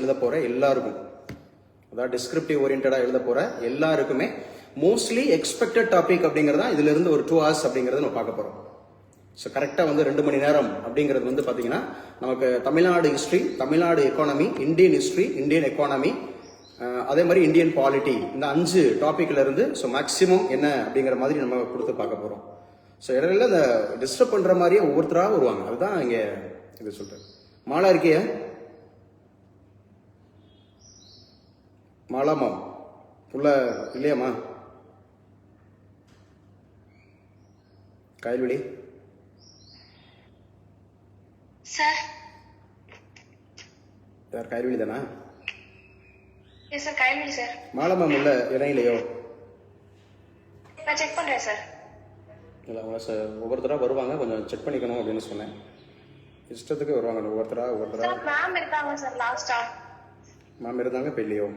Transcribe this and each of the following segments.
எழுத போகிற எல்லாருக்கும், அதாவது டிஸ்கிரிப்டிவ் ஓரியன்டாக எழுத போகிற எல்லாருக்குமே மோஸ்ட்லி எக்ஸ்பெக்டட் டாபிக் அப்படிங்கிறது தான் இதிலிருந்து ஒரு 2 hours அப்படிங்கிறத நம்ம பார்க்க போகிறோம். ஸோ கரெக்டாக வந்து 2 மணி நேரம் அப்படிங்கிறது வந்து பார்த்தீங்கன்னா நமக்கு Tamil Nadu history, Tamil Nadu economy, Indian history, Indian economy, அதே மாதிரி இந்தியன் பாலிட்டி, இந்த 5 டாபிக்ல இருந்து ஸோ மேக்ஸிமம் என்ன அப்படிங்கிற மாதிரி நம்ம கொடுத்து பார்க்க போகிறோம். ஸோ இடையில இந்த டிஸ்டர்ப் பண்ணுற மாதிரியே ஒவ்வொருத்தராக வருவாங்க. அதுதான் இங்கே இது சொல்கிறேன். மாலா இருக்கிய மாலாமா உள்ள இல்லையாம்மா? கயல்விழி சார். யார் கயல்விழி தானா? Yes sir, Kayalvizhi sir. மாலாமா உள்ள இடம் இல்லையோ? நான் செக் பண்றேன் சார். இல்லை அவங்க ஒவ்வொருத்தராக வருவாங்க, கொஞ்சம் செக் பண்ணிக்கணும் அப்படின்னு சொன்னேன். இஷ்டத்துக்கு வருவாங்க ஒவ்வொருத்தரா. மேம் இருக்காங்க சார் லாஸ்டா. மேம் இருந்தாங்க இப்போ இல்லையோ?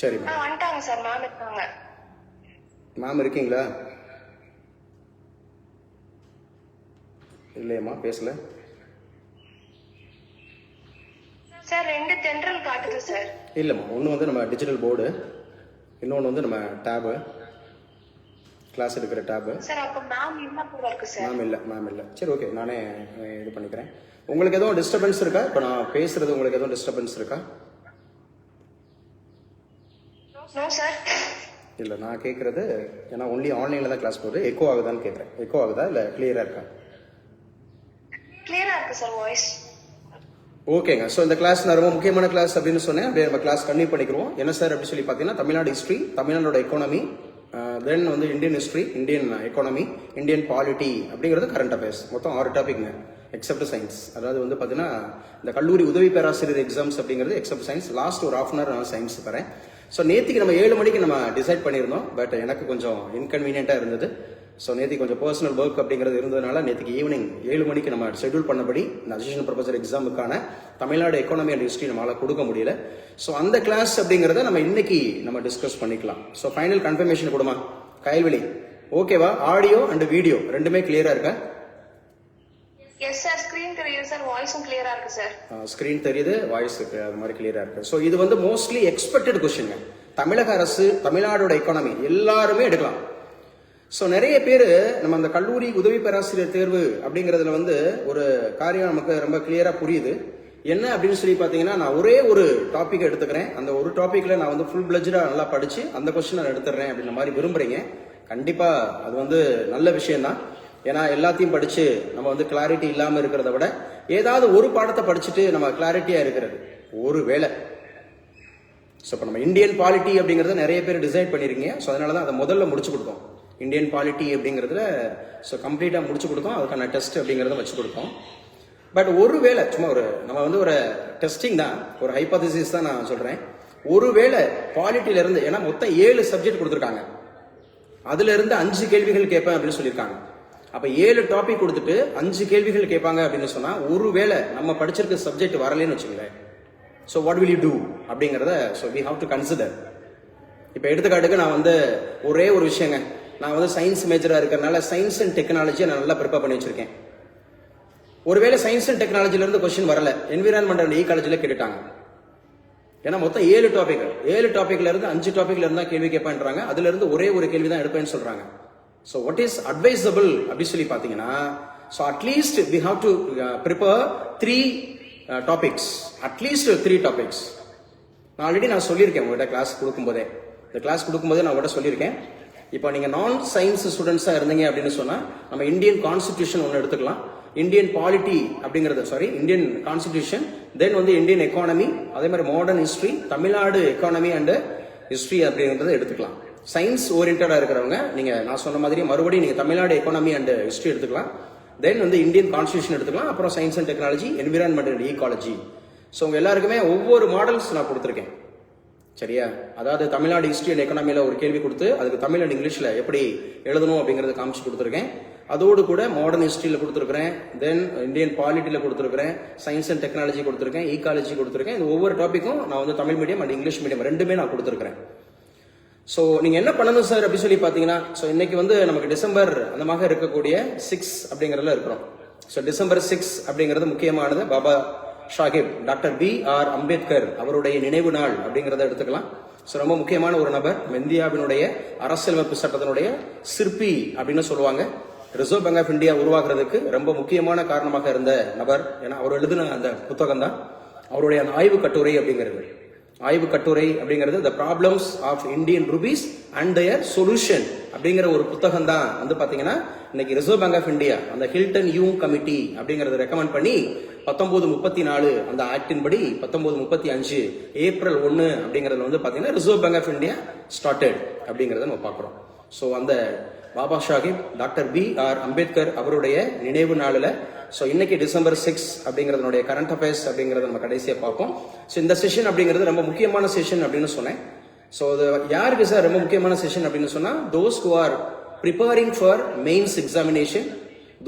சரி மேம் வந்துட்டாங்க சார். மேம் இருக்காங்க. மேம் இருக்கீங்களா? இல்லையம்மா பேசல சார். 2 தென்றல் காட்டுது சார். இல்லைம்மா, ஒன்று வந்து நம்ம டிஜிட்டல் போர்டு, இன்னொன்று வந்து நம்ம டேபு, கிளாஸ் எடுக்கிற டேபு. சார் அப்போ மேம் என்ன போல இருக்கு சார்? மேம் இல்லை. சரி ஓகே, நானே இது பண்ணிக்கிறேன். உங்களுக்கு எதுவும் டிஸ்டர்பன்ஸ் இருக்கா? இப்போ நான் பேசுறது உங்களுக்கு எதுவும் டிஸ்டர்பன்ஸ் இருக்கா? No sir. இல்லை, நான் கேட்குறது ஏன்னா ஒன்லி ஆன்லைனில் தான் கிளாஸ் போகுது. எக்கோ ஆகுதான்னு கேட்குறேன். எக்கோ ஆகுதா இல்லை கிளியராக இருக்கா? கிளியரா இருக்கு சார் வாய்ஸ். ஓகேங்க. ஸோ இந்த கிளாஸ் நான் ரொம்ப முக்கியமான கிளாஸ் அப்படின்னு சொன்னேன். அப்படியே நம்ம கிளாஸ் கண்டினியூ பண்ணிக்கிறோம். என்ன சார் அப்படின்னு சொல்லி பார்த்தீங்கன்னா தமிழ்நாடு ஹிஸ்ட்ரி, தமிழ்நாடோட எக்கானமி, தென் வந்து Indian history, Indian economy, Indian polity அப்படிங்கிறது கரண்ட் அஃபேர்ஸ். மொத்தம் 6 டாபிக்ங்க எக்ஸப்ட் சயின்ஸ். அதாவது வந்து பார்த்தீங்கன்னா இந்த கல்லூரி உதவி பேராசிரியர் எக்ஸாம்ஸ் அப்படிங்கிறது எக்ஸப்ட் சயின்ஸ். லாஸ்ட் ஒரு 1/2 hour நான் சயின்ஸ் தரேன். ஸோ நேற்றுக்கு நம்ம 7 மணிக்கு நம்ம டிசைட் பண்ணியிருந்தோம். பட் எனக்கு கொஞ்சம் இன்கன்வீனியண்ட்டாக இருந்தது. ஸோ நேற்றுக்கு கொஞ்சம் பர்சனல் ஒர்க் அப்படிங்கிறது இருந்ததுனால நேற்றுக்கு ஈவினிங் 7 மணிக்கு நம்ம ஷெட்யூல் பண்ணபடி இந்த அசிஸ்டன்ட் ப்ரொஃபஸர் எக்ஸாமுக்கான தமிழ்நாடு எக்கானமி அண்ட் ஹிஸ்ட்ரி நம்மளால் கொடுக்க முடியல. ஸோ அந்த கிளாஸ் அப்படிங்கிறத நம்ம இன்னைக்கு நம்ம டிஸ்கஸ் பண்ணிக்கலாம். ஸோ ஃபைனல் கன்ஃபர்மேஷன் கொடுமா கயல்விழி? ஓகேவா? ஆடியோ அண்ட் வீடியோ ரெண்டுமே கிளியரா இருக்கா? Yes sir. ஸ்கிரீன் தெரியுது சார், வாய்ஸும் கிளியரா இருக்கு சார். ஸ்கிரீன் தெரியுது, வாய்ஸ் இருக்கு, அது மாதிரி கிளியரா இருக்கு. ஸோ இது வந்து மோஸ்ட்லி எக்ஸ்பெக்டட் கொஸ்டின். தமிழக அரசு, தமிழ்நாடோட எக்கானமி எல்லாருமே எடுக்கலாம். ஸோ நிறைய பேர் நம்ம அந்த கல்லூரி உதவி பேராசிரியர் தேர்வு அப்படிங்கிறதுல வந்து ஒரு காரியம் நமக்கு ரொம்ப கிளியரா புரியுது. என்ன அப்படின்னு சொல்லி பார்த்தீங்கன்னா, நான் ஒரே ஒரு டாபிக் எடுத்துக்கிறேன். அந்த ஒரு டாபிக்ல நான் வந்து ஃபுல் பிளட்ஜா நல்லா படிச்சு அந்த கொஸ்டின் நான் எடுத்துடுறேன் அப்படின்ற மாதிரி விரும்புறீங்க. கண்டிப்பா அது வந்து நல்ல விஷயம் தான். ஏன்னா எல்லாத்தையும் படிச்சு நம்ம வந்து கிளாரிட்டி இல்லாமல் இருக்கிறத விட ஏதாவது ஒரு பாடத்தை படிச்சுட்டு நம்ம கிளாரிட்டியா இருக்கிறது ஒரு வேலை. ஸோ இப்போ நம்ம இந்தியன் பாலிட்டி அப்படிங்கிறத நிறைய பேர் டிசைட் பண்ணிருக்கீங்க. ஸோ அதனால தான் அதை முதல்ல முடிச்சு கொடுத்தோம். இந்தியன் பாலிட்டி அப்படிங்கிறதுல ஸோ கம்ப்ளீட்டாக முடிச்சு கொடுத்தோம். அதுக்கான டெஸ்ட் அப்படிங்கிறத வச்சு கொடுத்தோம். பட் ஒரு வேளை சும்மா ஒரு நம்ம வந்து ஒரு டெஸ்டிங் தான், ஒரு ஹைபோதசிஸ் தான் நான் சொல்கிறேன். ஒருவேளை பாலிட்டியில இருந்து, ஏன்னா மொத்தம் 7 சப்ஜெக்ட் கொடுத்துருக்காங்க, அதுல இருந்து 5 கேள்விகள் கேட்பேன் அப்படின்னு சொல்லியிருக்காங்க. அப்போ 7 டாபிக் கொடுத்துட்டு 5 கேள்விகள் கேட்பாங்க அப்படின்னு சொன்னால் ஒருவேளை நம்ம படிச்சிருக்க சப்ஜெக்ட் வரலன்னு வச்சுங்களேன். So what will you do அப்படிங்கிறத so we have to consider. இப்போ எடுத்துக்காட்டுக்கு நான் வந்து ஒரே ஒரு விஷயங்க, நான் வந்து சயின்ஸ் மேஜராக இருக்கிறதுனால சயின்ஸ் அண்ட் டெக்னாலஜியை நான் நல்லா ப்ரிப்பேர் பண்ணி வச்சிருக்கேன். ஒருவேளை சயின்ஸ் அண்ட் டெக்னாலஜிலேருந்து கொஸ்டின் வரல, என்விரான்மெண்ட் அண்ட் ஈகாலஜியில் கேட்டுட்டாங்க. ஏன்னா மொத்தம் 7 டாபிக்ல இருந்து 5 டாபிக்ல இருந்தா கேள்வி கேட்பேன்றாங்க. அதுல இருந்து ஒரே ஒரு கேள்வி தான் எடுப்பேன்னு சொல்றாங்க. ஸோ வாட் இஸ் அட்வைசபிள் அப்படின்னு சொல்லி பார்த்தீங்கன்னா, so at least we have to prepare 3 topics, at least 3 topics. நான் ஆல்ரெடி நான் சொல்லியிருக்கேன் உங்கள்கிட்ட கிளாஸ் கொடுக்கும்போதே, இந்த கிளாஸ் கொடுக்கும்போதே நான் உங்கள்கிட்ட சொல்லியிருக்கேன். இப்போ நீங்கள் நான் சயின்ஸ் ஸ்டூடெண்ட்ஸாக இருந்தீங்க அப்படின்னு சொன்னால் நம்ம இந்தியன் கான்ஸ்டிடியூஷன் ஒன்று எடுத்துக்கலாம், இந்தியன் பாலிட்டி அப்படிங்கிறது இந்தியன் கான்ஸ்டிடியூஷன், தென் வந்து இந்தியன் எக்கானமி, அதே மாதிரி modern history, Tamil Nadu economy and history அப்படிங்கிறத எடுத்துக்கலாம். சயின்ஸ் ஓரியன்டாக இருக்கிறவங்க நீங்கள் நான் சொன்ன மாதிரி மறுபடியும் நீங்கள் தமிழ்நாடு எக்கானமி அண்ட் ஹிஸ்ட்ரி எடுத்துக்கலாம். தென் வந்து இந்தியன் கான்ஸ்டிடியூஷன் எடுத்துக்கலாம். அப்புறம் science and technology, environment and ecology. So உங்க எல்லாருக்குமே ஒவ்வொரு மாடல்ஸ் நான் கொடுத்துருக்கேன். சரியா? அதாவது தமிழ்நாடு ஹிஸ்ட்ரி அண்ட் எக்கனாமியில் ஒரு கேள்வி கொடுத்து அதுக்கு தமிழ் அண்ட் இங்கிலீஷில் எப்படி எழுதணும் அப்படிங்கிறத காமிச்சு கொடுத்துருக்கேன். அதோடு கூட மாடர்ன் ஹிஸ்ட்ரியில் கொடுத்துருக்கிறேன், தென் இந்தியன் பாலிட்டியில் கொடுத்துருக்கிறேன், சயின்ஸ் அண்ட் டெக்னாலஜி கொடுத்துருக்கேன், ஈகாலஜி கொடுத்துருக்கேன். இந்த ஒவ்வொரு டாப்பிக்கும் நான் வந்து Tamil medium and English medium ரெண்டுமே நான் கொடுத்துருக்கிறேன். ஸோ நீங்கள் என்ன பண்ணணும் சார் அப்படின்னு சொல்லி பார்த்தீங்கன்னா, ஸோ இன்னைக்கு வந்து நமக்கு டிசம்பர் அந்த மாதிரி இருக்கக்கூடிய 6 அப்படிங்கிறதுல இருக்கிறோம். ஸோ டிசம்பர் 6 அப்படிங்கிறது முக்கியமானது. Baba Sahib doctor B.R. அம்பேத்கர் அவருடைய நினைவு நாள் அப்படிங்கறத எடுத்துக்கலாம். ஸோ ரொம்ப முக்கியமான ஒரு நபர், இந்தியாவினுடைய அரசியலமைப்பு சட்டத்தினுடைய சிற்பி அப்படின்னு சொல்லுவாங்க. ரிசர்வ் பேங்க் ஆஃப் இந்தியா உருவாக்குறதுக்கு ரொம்ப முக்கியமான காரணமாக இருந்த நபர். ஏன்னா அவர் எழுதின அந்த புத்தகம் தான் அவருடைய அந்த ஆய்வு கட்டுரை அப்படிங்கிறது. ஆய்வு கட்டுரை அப்படிங்கிறது the problems of Indian rupees and their solution அப்படிங்கிற ஒரு புத்தகம் தான் வந்து பாத்தீங்கன்னா இன்னைக்கு ரிசர்வ் பேங்க் ஆஃப் இந்தியா அந்த ஹில்டன் யூங் கமிட்டி அப்படிங்கறத ரெக்கமெண்ட் பண்ணி 1934 அந்த ஆக்டின் படி 1935 ஏப்ரல் 1 அப்படிங்கறதுல வந்து பாத்தீங்கன்னா Reserve Bank of India started அப்படிங்கறத நம்ம பாக்குறோம். ஸோ அந்த பாபா சாஹிப் டாக்டர் B.R. அம்பேத்கர் அவருடைய நினைவு நாளில் ஸோ இன்னைக்கு டிசம்பர் 6 அப்படிங்கிறதுனுடைய கரண்ட் அஃபேர்ஸ் அப்படிங்கறத நம்ம கடைசியாக பார்ப்போம். ஸோ இந்த செஷன் அப்படிங்கிறது ரொம்ப முக்கியமான செஷன் அப்படின்னு சொன்னேன். ஸோ அது யாருக்கு சார் ரொம்ப முக்கியமான செஷன் அப்படின்னு சொன்னா those who are preparing for mains examination,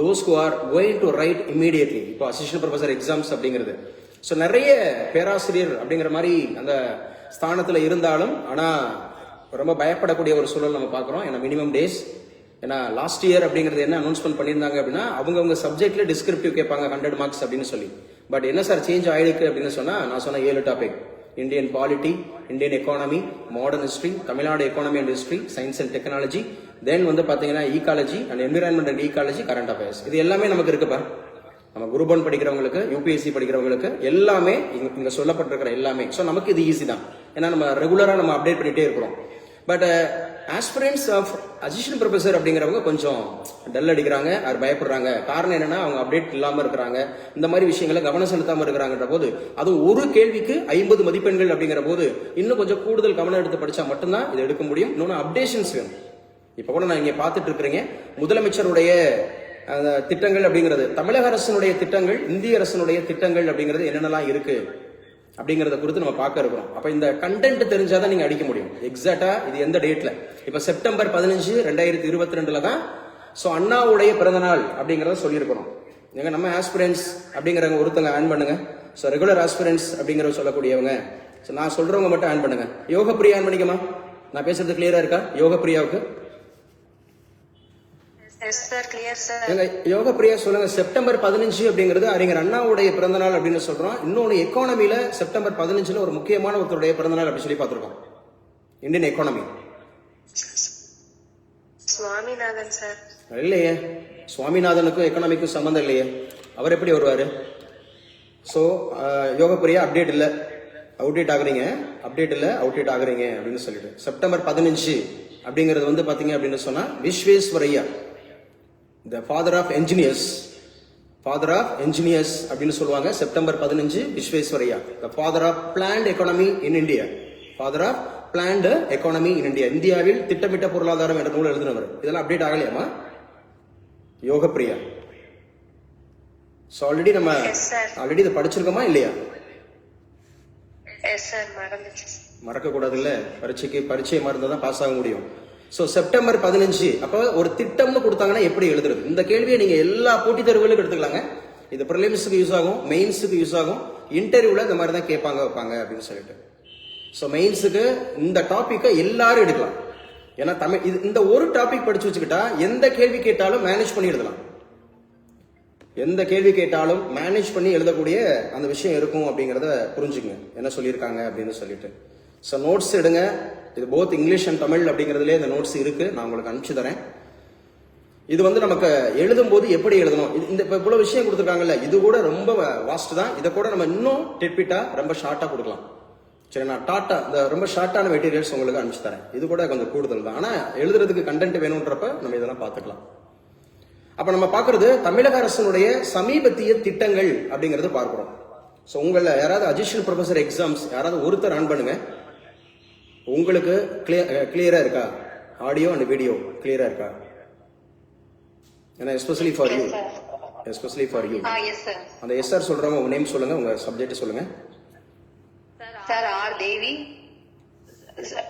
those who are going to right immediately. இப்போ அசிஸ்டன்ட் ப்ரொஃபசர் எக்ஸாம்ஸ் அப்படிங்கிறது ஸோ நிறைய பேராசிரியர் அப்படிங்கிற மாதிரி அந்த ஸ்தானத்தில் இருந்தாலும் ஆனால் ரொம்ப பயப்படக்கூடிய ஒரு சூழல் நம்ம பார்க்குறோம். ஏன்னா மினிமம் டேஸ், ஏன்னா லாஸ்ட் இயர் அப்படிங்கிறது என்ன அனௌன்ஸ்மெண்ட் பண்ணியிருந்தாங்க அப்படின்னா அவங்க சப்ஜெக்ட்ல டிஸ்கிரிப்டிவ் கேட்பாங்க 100 மார்க்ஸ் அப்படின்னு சொல்லி. பட் என்ன சார் சேஞ்ச் ஆயிருக்கு அப்படின்னு சொன்னா நான் சொன்ன 7 topic: Indian polity, Indian economy, modern history, Tamil Nadu economy and history, science and technology, then வந்து பாத்தீங்கன்னா ecology and environment and ecology, current affairs. இது எல்லாமே நமக்கு இருக்குப்பா. நம்ம குரூப் 1 படிக்கிறவங்களுக்கு, யூபிஎஸ்சி படிக்கிறவங்களுக்கு எல்லாமே இங்க சொல்லப்பட்டிருக்கிற எல்லாமே. ஸோ நமக்கு இது ஈஸி தான், ஏன்னா நம்ம ரெகுலரா நம்ம அப்டேட் பண்ணிட்டே இருக்கிறோம். But aspirants of assistant professor அப்படிங்கிறவங்க கொஞ்சம் டல் அடிக்கிறாங்க, அவர் பயப்படுறாங்க. காரணம் என்னன்னா அவங்க அப்டேட் இல்லாம இருக்கிறாங்க, இந்த மாதிரி விஷயங்களை கவனம் செலுத்தாம இருக்கிறாங்கன்ற போது, அது ஒரு கேள்விக்கு 50 மதிப்பெண்கள் அப்படிங்கிற போது இன்னும் கொஞ்சம் கூடுதல் கவனம் எடுத்து படிச்சா மட்டும்தான் இதை எடுக்க முடியும். இன்னொன்று அப்டேஷன்ஸ் வேணும். இப்ப கூட நான் இங்க பார்த்துட்டு இருக்கிறீங்க முதலமைச்சருடைய திட்டங்கள் அப்படிங்கிறது, தமிழக அரசினுடைய திட்டங்கள், இந்திய அரசினுடைய திட்டங்கள் அப்படிங்கிறது என்னென்னலாம் இருக்கு அப்படிங்கறத குறித்து நம்ம பார்க்க இருக்கிறோம். அப்ப இந்த கண்டென்ட் தெரிஞ்சாதான் நீங்க அடிக்க முடியும். எக்ஸாக்டா இது எந்த டேட்ல, இப்ப செப்டம்பர் 15 2022 தான் சோ அண்ணாவுடைய பிறந்த நாள் அப்படிங்கறத சொல்லியிருக்கிறோம். எங்க நம்ம ஆஸ்பிரன்ஸ் அப்படிங்கிறவங்க ஒருத்தங்க ஆன் பண்ணுங்க. சோ ரெகுலர் ஆஸ்பிரன்ஸ் அப்படிங்கிற சொல்லக்கூடியவங்க, சோ நான் சொல்றவங்க மட்டும் ஆன் பண்ணுங்க. யோக பிரியா ஆன் பண்ணிக்கமா? நான் பேசுறது கிளியரா இருக்கா? யோக பிரியாவுக்கு யோக பிரியா சொல்லுங்க. செப்டம்பர் 15 அப்படிங்கிறது அறிஞர் அண்ணாவுடைய பிறந்த நாள் அப்படின்னு சொல்றோம். இன்னொன்னு எக்கானமில செப்டம்பர் 15 ஒரு முக்கியமான ஒருத்தருடைய பிறந்த நாள் அப்படி சொல்லி பார்த்திருக்கோம். Indian economy Swaminathan sir. இல்லையே, சுவாமிநாதனுக்கும் எக்கானமிக்கும் சம்பந்தம் இல்லையே, அவர் எப்படி வருவாரு? சோ யோக பிரியா அப்டேட் இல்ல, அவுடேட் ஆகுறீங்க, அப்டேட் இல்ல அவுடேட் ஆகுறீங்க அப்படின்னு சொல்லிட்டு செப்டம்பர் 15 அப்படிங்கிறது வந்து பாத்தீங்க அப்படின்னு சொன்னா Visvesvaraya, the father of engineers அப்படின்னு சொல்லுவாங்க. September 15 Visvesvaraya, the father of planned economy in India, father of planned economy in India, இந்தியாவில் திட்டமிட்ட பொருளாதாரம் என்ற நூல் எழுதினவர். இதெல்லாம் அப்டேட் ஆகலையாமா? யோக பிரியா ஆல்ரெடி நம்ம ஆல்ரெடி இதை படிச்சிருக்கோமா இல்லையா? மறக்க கூடாது இல்ல, பரீட்சை இருந்தா தான் பாஸ் ஆக முடியும். சோ செப்டம்பர் 15 அப்ப ஒரு திட்டம்னு கொடுத்தாங்கன்னா எப்படி எழுதுறது? இந்த கேள்வியை நீங்க எல்லா போட்டித் தேர்வுகளுக்கும் எடுத்துக்கலாங்க. இது பிரிலிம்ஸ்க்கு யூஸ் ஆகும், மெயின்ஸுக்கு யூஸ் ஆகும், இன்டர்வியூல இந்த மாதிரி தான் கேட்பாங்க வைப்பாங்க அப்படின்னு சொல்லிட்டு. சோ மெயின்ஸுக்கு இந்த டாபிக்கை எல்லாரும் எடுக்கலாம். ஏன்னா தமிழ் இந்த ஒரு டாபிக் படிச்சு வச்சுக்கிட்டா எந்த கேள்வி கேட்டாலும் மேனேஜ் பண்ணி எழுதலாம். எந்த கேள்வி கேட்டாலும் மேனேஜ் பண்ணி எழுதக்கூடிய அந்த விஷயம் இருக்கும் அப்படிங்கறத புரிஞ்சுக்குங்க என்ன சொல்லியிருக்காங்க அப்படின்னு சொல்லிட்டு. ஸோ நோட்ஸ் எடுங்க. இது போத் இங்கிலீஷ் அண்ட் தமிழ் அப்படிங்கிறதுலே இந்த நோட்ஸ் இருக்கு, நான் உங்களுக்கு அனுப்பிச்சு தரேன். இது வந்து நமக்கு எழுதும் போது எப்படி எழுதணும், இந்த இவ்வளவு விஷயம் கொடுத்துருக்காங்கல்ல, இது கூட ரொம்ப வாஸ்ட் தான். இதை கூட நம்ம இன்னும் டெட்பிட்டா ரொம்ப ஷார்ட்டா கொடுக்கலாம். சரி, நான் டாட்டா இந்த ரொம்ப ஷார்ட்டான மெட்டீரியல்ஸ் உங்களுக்கு அனுப்பிச்சு தரேன். இது கூட கொஞ்சம் கூடுதல் தான், ஆனா எழுதுறதுக்கு கண்டென்ட் வேணும்ன்றப்ப நம்ம இதெல்லாம் பார்த்துக்கலாம். அப்ப நம்ம பாக்குறது தமிழக அரசினுடைய சமீபத்திய திட்டங்கள் அப்படிங்கறது பார்க்கிறோம். ஸோ உங்களை யாராவது அசிஸ்டன்ட் ப்ரொஃபசர் எக்ஸாம்ஸ் யாராவது ஒருத்தர் ஆன் பண்ணுங்க. உங்களுக்கு கிளியரா இருக்கா? ஆடியோ அண்ட் வீடியோ கிளியரா இருக்கா? ஏன்னா எஸ்பெஷலி ஃபார் யூ அந்த எஸ்ஆர் சொல்றவங்க உங்க நேம் சொல்லுங்க, உங்க சப்ஜெக்ட் சொல்லுங்க. Sir R Devi,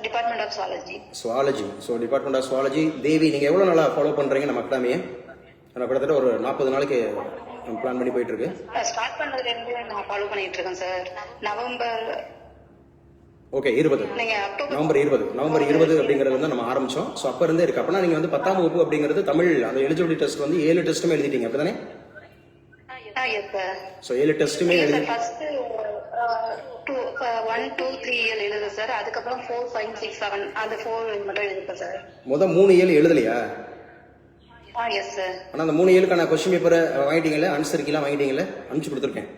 department of zoology. So department of zoology. Devi, நீங்க எவ்வளவு நாளா ஃபாலோ பண்றீங்க நம்ம அகாடமியை? கிட்டத்தட்ட ஒரு 40 நாளைக்கு பிளான் பண்ணி போயிட்டு இருக்கு. ஸ்டார்ட் பண்ணதுல இருந்து நான் ஃபாலோ பண்ணிட்டு இருக்கேன் சார். நவம்பர் 20 நவம்பர் 20 அப்படிங்கறது வந்து நம்ம ஆரம்பிச்சோம். சோ அப்ப இருந்தே இருக்கு. அப்பனா நீங்க வந்து 10ஆம் வகுப்பு அப்படிங்கிறது தமிழ் அந்த எலிஜிபிலிட்டி டெஸ்ட் வந்து 7 டெஸ்ட்டுமே எழுதிட்டீங்க அப்படிதானே? Yes sir. ஸோ 7 டெஸ்ட்டுமே இல்ல எழுதி சார், ஃபர்ஸ்ட் 1, 2, 3 எழுது சார். அதுக்கப்புறம் 4, 5, 6, 7 அந்த 4 மட்டும் எழுதுப்பேன் சார். 3 எழுதலையா? Yes sir. ஆனால் அந்த 3 கொஸ்டின் பேப்பரை வாங்கிட்டீங்கல்ல, ஆன்சர் கீழே வாங்கிட்டீங்கல்ல, அனுப்பிச்சு கொடுத்துருக்கேன்.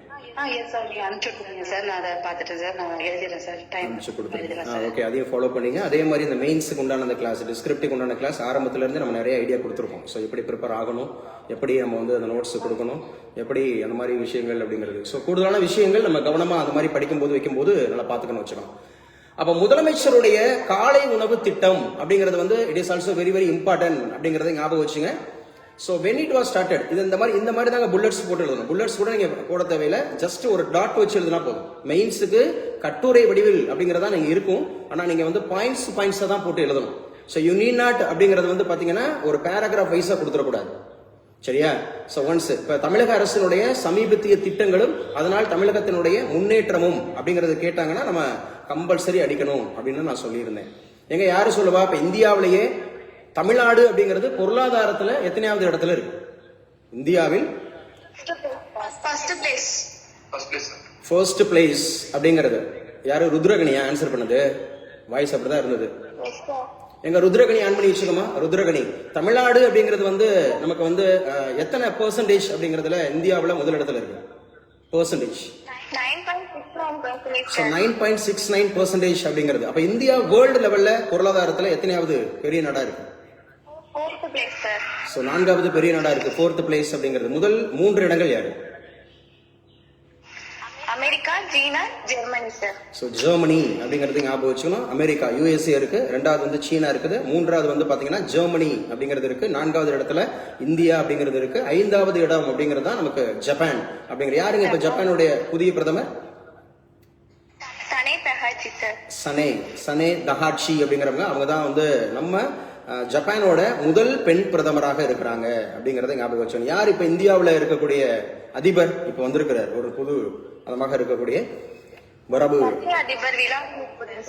எஸ் சார், நீங்க அனுப்பிச்சு விட்டுருங்க சார். நான் அதை பார்த்துட்டேன் சார். நான் எழுதிடுறேன் சார். டைம் அனுப்பிச்சு கொடுத்துருக்கேன். எழுதுறேன் சார். ஓகே, அதையும் ஃபாலோ பண்ணீங்க. அதே மாதிரி இந்த மெயின்ஸுக்கு உண்டான அந்த கிளாஸ், டிஸ்கிரிப்டிவ் உண்டான கிளாஸ் ஆரம்பத்துல இருந்து நம்ம நிறைய ஐடியா கொடுத்துருக்கோம். ஸோ எப்படி ப்ரிப்பேர் ஆகணும், எப்படி நம்ம வந்து அந்த நோட்ஸ் கொடுக்கணும், எப்படி அந்த மாதிரி விஷயங்கள் அப்படிங்கிறது. ஸோ கூடுதலான விஷயங்கள் நம்ம கவனமாக அந்த மாதிரி படிக்கும்போது வைக்கும்போது நல்லா பார்த்துக்கணும் வச்சுக்கணும். அப்போ முதலமைச்சருடைய காலை உணவு திட்டம் அப்படிங்கிறது வந்து it is also very very important அப்படிங்கிறத ஞாபகம் வச்சுங்க. So when it was started, இது இந்த மாதிரி தாங்க புல்லட்ஸ் போட்டு எழுதணும். புல்லட்ஸ் கூட நீங்க போட தேவையில்லை, ஜஸ்ட் ஒரு டாட் வச்சு எழுதினா போதும். மெயின்ஸுக்கு கட்டுரை வடிவில் அப்படிங்கிறதா நீங்க இருக்கும், ஆனா நீங்க வந்து பாயிண்ட்ஸை தான் போட்டு எழுதணும். ஸோ யூ நீட் நாட் அப்படிங்கிறது வந்து பாத்தீங்கன்னா ஒரு பேராகிராஃப் வைஸா கொடுத்துடக்கூடாது, சரியா? ஸோ ஒன்ஸ் இப்ப தமிழக அரசினுடைய சமீபத்திய திட்டங்களும் அதனால் தமிழகத்தினுடைய முன்னேற்றமும் அப்படிங்கறது கேட்டாங்கன்னா நம்ம கம்பல்சரி அடிக்கணும் அப்படின்னு நான் சொல்லியிருந்தேன். எங்க யாரு சொல்லுவா? இப்ப இந்தியாவிலேயே தமிழ்நாடு அப்படிங்கிறது பொருளாதாரத்துல எத்தனையாவது இடத்துல இருக்கு? இந்தியாவில் ஃபர்ஸ்ட் பிளேஸ் அப்படிங்கிறது யாரு? ருத்ரகணியா ஆன்சர் பண்ணது? வாய்ஸ் அப்படிதான் இருந்தது. எங்க ருத்ரகணி ஆன் பண்ணி வச்சுக்கோமா. ருத்ரகணி, தமிழ்நாடு அப்படிங்கிறது வந்து நமக்கு வந்து எத்தனை பெர்சன்டேஜ் அப்படிங்கிறதுல இந்தியாவில் முதல் இடத்துல இருக்கு? பெர்சன்டேஜ் 9.69% அப்படிங்கிறது. அப்ப இந்தியா வேர்ல்டு லெவல்ல பொருளாதாரத்துல எத்தனையாவது பெரிய நாடா இருக்கு? 4th place sir. சோ 4வது பெரிய நாடா இருக்கு, 4th பிளேஸ் அப்படிங்கிறது. முதல் 3 இடங்கள் யாரு? அமெரிக்கா, சீனா, ஜெர்மனி சார். சோ ஜெர்மனி அப்படிங்கிறது ஞாபகம் வச்சுக்கணும். அமெரிக்கா USA இருக்கு, 2வது வந்து சீனா இருக்குது, 3வது வந்து பாத்தீங்கன்னா ஜெர்மனி அப்படிங்கிறது இருக்கு, 4வது இடத்துல இந்தியா அப்படிங்கிறது இருக்கு, 5வது இடம் அப்படிங்கிறது தான் நமக்கு ஜப்பான் அப்படிங்கிற. யாருங்க இப்ப ஜப்பானுடைய புதிய பிரதமர்? சனே தஹாச்சி அப்படிங்கிறவங்க. அவங்க தான் வந்து நம்ம ஜப்பானோட முதல் பெண் பிரதமராக இருக்கிறாங்க அப்படிங்கறத ஞாபகம் வச்சோம். யார் இப்ப இந்தியாவில் இருக்கக்கூடிய அதிபர்? இப்ப வந்திருக்கிறார் ஒரு புது அதமாக இருக்கக்கூடிய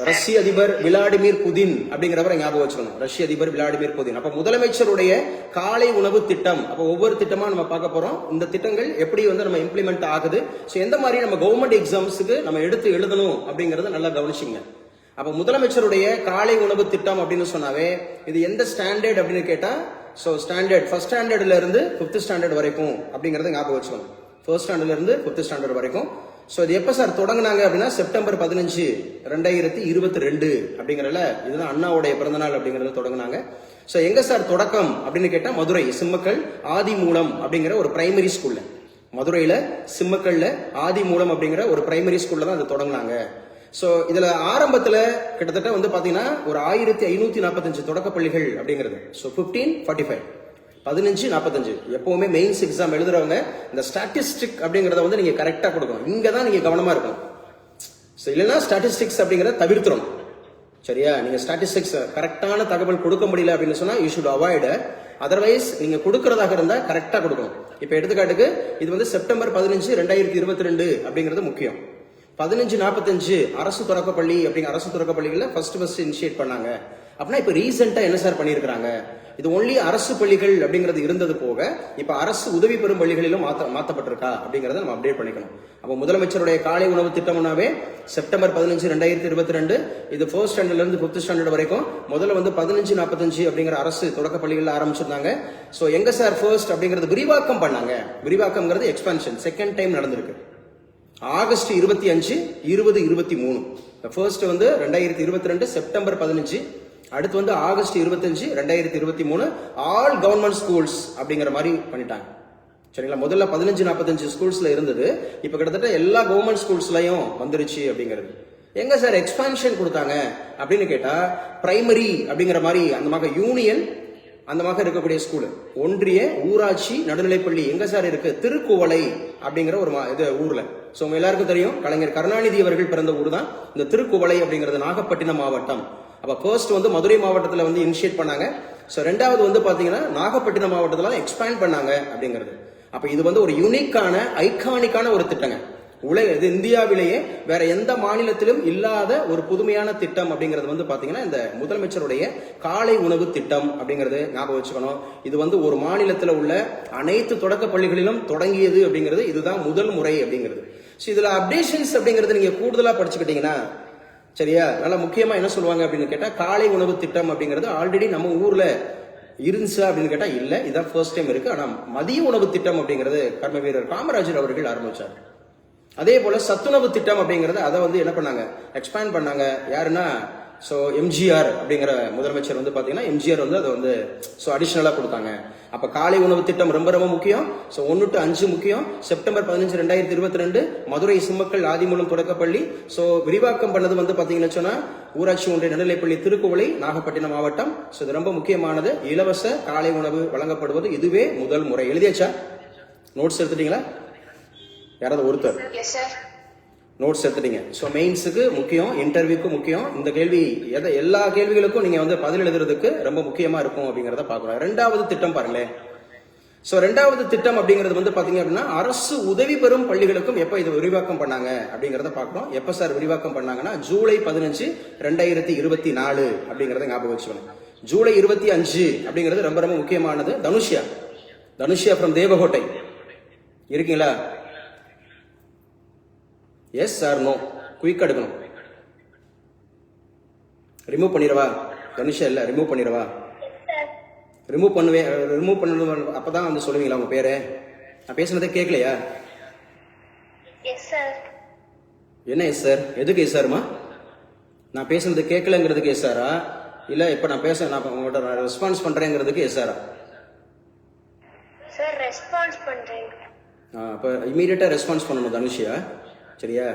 ரஷ்ய அதிபர் விளாடிமிர் புதின் அப்படிங்கிறவரை ஞாபகம் வச்சுக்கணும். ரஷ்ய அதிபர் விளாடிமிர் புதின். அப்ப முதலமைச்சருடைய காலை உணவு திட்டம், அப்ப ஒவ்வொரு திட்டமா நம்ம பார்க்க போறோம். இந்த திட்டங்கள் எப்படி வந்து நம்ம இம்ப்ளிமெண்ட் ஆகுது, சோ எந்த மாதிரி நம்ம கவர்மெண்ட் எக்ஸாம்ஸுக்கு நம்ம எடுத்து எழுதணும் அப்படிங்கறத நல்லா கவனிச்சுங்க. அப்ப முதலமைச்சருடைய காலை உணவு திட்டம் அப்படின்னு சொன்னாவே இது எந்த ஸ்டாண்டர்ட் அப்படின்னு கேட்டா, சோ ஸ்டாண்டர்ட் ஃபர்ஸ்ட் ஸ்டாண்டர்ட்ல இருந்து 5th ஸ்டாண்டர்ட் வரைக்கும் அப்படிங்கறத ஞாபகம் வச்சுக்கணும். ஃபர்ஸ்ட் ஸ்டாண்டர்ட்ல இருந்து 5th ஸ்டாண்டர்ட் வரைக்கும். சோ இது எப்ப சார் தொடங்கினாங்க அப்படின்னா செப்டம்பர் 15, 2022 அப்படிங்கறதுல இதுதான் அண்ணாவுடைய பிறந்தநாள் அப்படிங்கறத தொடங்கினாங்க. சோ எங்க சார் தொடக்கம் அப்படின்னு கேட்டா மதுரை சிம்மக்கல் ஆதிமூலம் அப்படிங்கிற ஒரு பிரைமரி ஸ்கூல்ல, மதுரையில சிம்மக்கல்ல ஆதிமூலம் அப்படிங்கிற ஒரு பிரைமரி ஸ்கூல்ல தான் அது தொடங்கினாங்க. சோ இதுல ஆரம்பத்துல கிட்டத்தட்ட வந்து பாத்தீங்கன்னா ஒரு 1545 தொடக்க பள்ளிகள் அப்படிங்கிறது. சோ 1545 எப்பவுமே மெயின்ஸ் எக்ஸாம் எழுதுறவங்க இந்த ஸ்டாட்டிஸ்டிக் அப்படிங்கறத வந்து நீங்க கரெக்டா கொடுக்கணும். இங்க தான் நீங்க கவனமா இருக்கணும். சோ இல்லைன்னா ஸ்டாட்டிஸ்டிக்ஸ் அப்படிங்கறத தவிர்த்துறோம், சரியா? நீங்க ஸ்டாட்டிஸ்டிக்ஸ் கரெக்டான தகவல் கொடுக்க முடியல அப்படின்னு சொன்னா யூ ஷுட் அவாய்ட். அதர்வைஸ் நீங்க கொடுக்கறதாக இருந்தா கரெக்டா கொடுக்கணும். இப்ப எடுத்துக்காட்டுக்கு இது வந்து செப்டம்பர் 15, 2022 அப்படிங்கிறது முக்கியம். 15:45 அரசு தொடக்கப்பள்ளி அப்படிங்கிற அரசு தொடக்கப்பள்ளிகள்ல ஃபர்ஸ்ட் இனிஷியேட் பண்ணாங்க அப்படின்னா இப்ப ரீசெண்டா என்ன சார் பண்ணிருக்காங்க? இது ஒன்லி அரசு பள்ளிகள் அப்படிங்கிறது இருந்தது போக இப்ப அரசு உதவி பெறும் பள்ளிகளிலும் மாற்றப்பட்டிருக்கா அப்படிங்கறத நம்ம அப்டேட் பண்ணிக்கணும். அப்ப முதலமைச்சருடைய காலை உணவு திட்டம்னாவே செப்டம்பர் 15, 2022 இது 1st ஸ்டாண்டர்ட்ல இருந்து 5th ஸ்டாண்டர்ட் வரைக்கும். முதல்ல வந்து 15:45 அப்படிங்கிற அரசு தொடக்க பள்ளிகள்ல ஆரம்பிச்சிருந்தாங்க. சோ எங்க சார் ஃபர்ஸ்ட் அப்படிங்கறது விரிவாக்கம் பண்ணாங்க. விரிவாக்கம்ங்கிறது எக்ஸ்பான்ஷன் செகண்ட் டைம் நடந்திருக்கு. ஆகஸ்ட் 25, 2023. ஃபர்ஸ்ட் வந்து 2022 செப்டம்பர் 15, அடுத்து வந்து ஆகஸ்ட் 25, 2023 ஆல் கவர்மெண்ட் ஸ்கூல்ஸ் அப்படிங்கிற மாதிரி பண்ணிட்டாங்க, சரிங்களா? முதல்ல 15:45 ஸ்கூல்ஸ்ல இருந்தது, இப்ப கிட்டத்தட்ட எல்லா கவர்மெண்ட் ஸ்கூல்ஸ்லயும் வந்துருச்சு அப்படிங்கிறது. எங்க சார் எக்ஸ்பான்ஷன் கொடுத்தாங்க அப்படின்னு கேட்டா பிரைமரி அப்படிங்கிற மாதிரி அந்த மாதிரி யூனியன் அந்த மாதிரி இருக்கக்கூடிய ஸ்கூல், ஒன்றிய ஊராட்சி நடுநிலைப்பள்ளி எங்க சார் இருக்கு? திருக்குவளை அப்படிங்கிற ஒரு இது ஊர்ல. சோ உங்க எல்லாருக்கும் தெரியும் கலைஞர் கருணாநிதி அவர்கள் பிறந்த ஊர் தான் இந்த திருக்குவளை அப்படிங்கிறது, நாகப்பட்டினம் மாவட்டம். அப்ப ஃபர்ஸ்ட் வந்து மதுரை மாவட்டத்துல வந்து இனிஷியேட் பண்ணாங்க. சோ 2வது வந்து பாத்தீங்கன்னா நாகப்பட்டினம் மாவட்டத்துல எக்ஸ்பேண்ட் பண்ணாங்க அப்படிங்கிறது. அப்ப இது வந்து ஒரு யூனிக்கான ஐகானிக்கான ஒரு திட்டங்க. இது இந்தியாவிலேயே வேற எந்த மாநிலத்திலும் இல்லாத ஒரு புதுமையான திட்டம் அப்படிங்கிறது வந்து பாத்தீங்கன்னா இந்த முதலமைச்சருடைய காலை உணவு திட்டம் அப்படிங்கிறது ஞாபகம் வச்சுக்கணும். இது வந்து ஒரு மாநிலத்தில் உள்ள அனைத்து தொடக்க பள்ளிகளிலும் தொடங்கியது அப்படிங்கிறது இதுதான் முதல் முறை அப்படிங்கிறது. இதுல அப்டேஷன்ஸ் அப்படிங்கிறது நீங்க கூடுதலா படிச்சுக்கிட்டீங்கன்னா சரியா, நல்லா முக்கியமா என்ன சொல்லுவாங்க அப்படின்னு கேட்டா காலை உணவு திட்டம் அப்படிங்கிறது ஆல்ரெடி நம்ம ஊர்ல இருந்துச்சா அப்படின்னு கேட்டா இல்ல, இதான் ஃபர்ஸ்ட் டைம் இருக்கு. ஆனா மதிய உணவு திட்டம் அப்படிங்கிறது கர்ம வீரர் காமராஜர் அவர்கள் ஆரம்பிச்சார். அதே போல சத்துணவு திட்டம் அப்படிங்கறது அதை வந்து என்ன பண்ணாங்க, எக்ஸ்பேண்ட் பண்ணாங்க. யாருன்னா எம்ஜிஆர் அப்படிங்கிற முதலமைச்சர் வந்து பாத்தீங்கன்னா எம்ஜிஆர் வந்து அதை வந்து அடிஷனலா கொடுத்தாங்க. அப்ப காலை உணவு திட்டம் ரொம்ப ரொம்ப முக்கியம். 1 to 5 முக்கியம். செப்டம்பர் 15, 2022 மதுரை சிம்மக்கல் ஆதிமூலம் தொடக்கப்பள்ளி விரிவாக்கம் பண்ணது வந்து பாத்தீங்கன்னா சொன்னா ஊராட்சி ஒன்றிய நடுநிலைப்பள்ளி திருக்குவளை நாகப்பட்டினம் மாவட்டம். இது ரொம்ப முக்கியமானது. இலவச காலை உணவு வழங்கப்படுவது இதுவே முதல் முறை. எழுதியாச்சா? நோட்ஸ் எடுத்துட்டீங்களா? யாராவது ஒருத்தர் நோட்ஸ் எடுத்துட்டீங்க. மெயின்ஸுக்கு முக்கியம், இன்டர்வியூக்கு முக்கியம். இந்த கேள்வி எல்லா கேள்விகளுக்கும் நீங்க வந்து பதில் எழுதுறதுக்கு ரொம்ப முக்கியமா இருக்கும் அப்படிங்கறத பாக்கலாம். ரெண்டாவது திட்டம் பாருங்களேன். ரெண்டாவது திட்டம் அப்படிங்கிறது வந்து பாத்தீங்க அப்படின்னா அரசு உதவி பெறும் பள்ளிகளுக்கும் எப்ப இது விரிவாக்கம் பண்ணாங்க அப்படிங்கறத பாக்கிறோம். எப்ப சார் விரிவாக்கம் பண்ணாங்கன்னா ஜூலை 15, 2024 அப்படிங்கறத ஞாபகம் வச்சுக்கணும். ஜூலை 25 அப்படிங்கிறது ரொம்ப ரொம்ப முக்கியமானது. தனுஷியா ஃப்ரம் தேவகோட்டை இருக்கீங்களா? எஸ் சார் நோ, குயிக் எடுக்கணும். ரிமூவ் பண்ணிடவா? தனுஷா இல்ல, ரிமூவ் பண்ணிடவா? ரிமூவ் பண்ணுவேன். ரிமூவ் பண்ணணும் அப்பதான் வந்து சொல்லுவீங்களா உங்க பேரு? நான் பேசுனதே கேட்கலையா? என்ன எஸ் சார்? எதுக்கு எஸ் சார்மா? நான் பேசுனது கேட்கலங்கிறதுக்கு எஸ் சாரா, இல்ல இப்ப நான் உங்கள்கிட்ட ரெஸ்பான்ஸ் பண்றேங்கிறதுக்கு எஸ் சாரா? சார் ரெஸ்பான்ஸ் பண்றேன். அப்ப இமீடியட்டா ரெஸ்பான்ஸ் பண்ணணும் தனுஷியா, சரியா?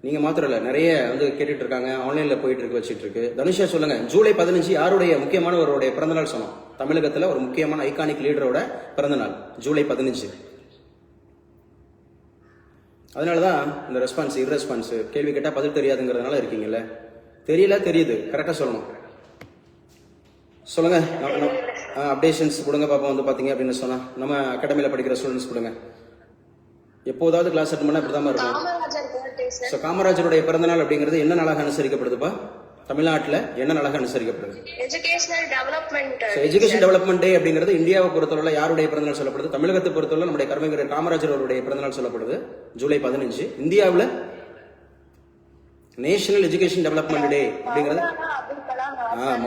நீங்க மாத்திரம் இல்ல, நிறைய வந்து கேட்டுட்டு இருக்காங்க, ஆன்லைன்ல போயிட்டு இருக்கு, வச்சிட்டு இருக்கு. தனுஷா சொல்லுங்க, ஜூலை 15 யாருடைய முக்கியமானவருடைய பிறந்தநாள் சொன்னோம்? தமிழகத்துல ஒரு முக்கியமான ஐகானிக் லீடரோட பிறந்தநாள் ஜூலை 15. அதனாலதான் இந்த ரெஸ்பான்ஸ் இர்ரெஸ்பான்ஸ், கேள்வி கேட்டா பதில் தெரியாதுங்கிறதுனால இருக்கீங்கல்ல. தெரியல, தெரியுது, கரெக்டா சொல்லணும். சொல்லுங்க. அப்டேஷன்ஸ் கொடுங்க பாப்போம். வந்து பாத்தீங்க அப்படின்னு சொன்னா நம்ம அகாடமியில படிக்கிற ஸ்டூடெண்ட்ஸ் கொடுங்க. எப்போதாவது கிளாஸ் அட்டன் பண்ணா இப்படிதான் இருக்கும். காமராஜருடைய பிறந்த நாள் அப்படிங்கிறது என்ன நாளாக அனுசரிக்கப்படுதுப்பா? தமிழ்நாட்டுல என்ன நாளாக அனுசரிக்கப்படுது? எஜுகேஷன் டெவலப்மெண்ட் டே அப்படிங்கிறது இந்தியாவை பொறுத்தவரை யாருடைய பிறந்தநாள் சொல்லப்படுது? தமிழகத்தை பொறுத்தவரை நம்முடைய கர்ம வீரர் காமராஜர் அவருடைய பிறந்தநாள் சொல்லப்படுது ஜூலை 15. இந்தியாவில் நேஷனல் எஜுகேஷன் டெவலப்மெண்ட் டே அப்படிங்கிறது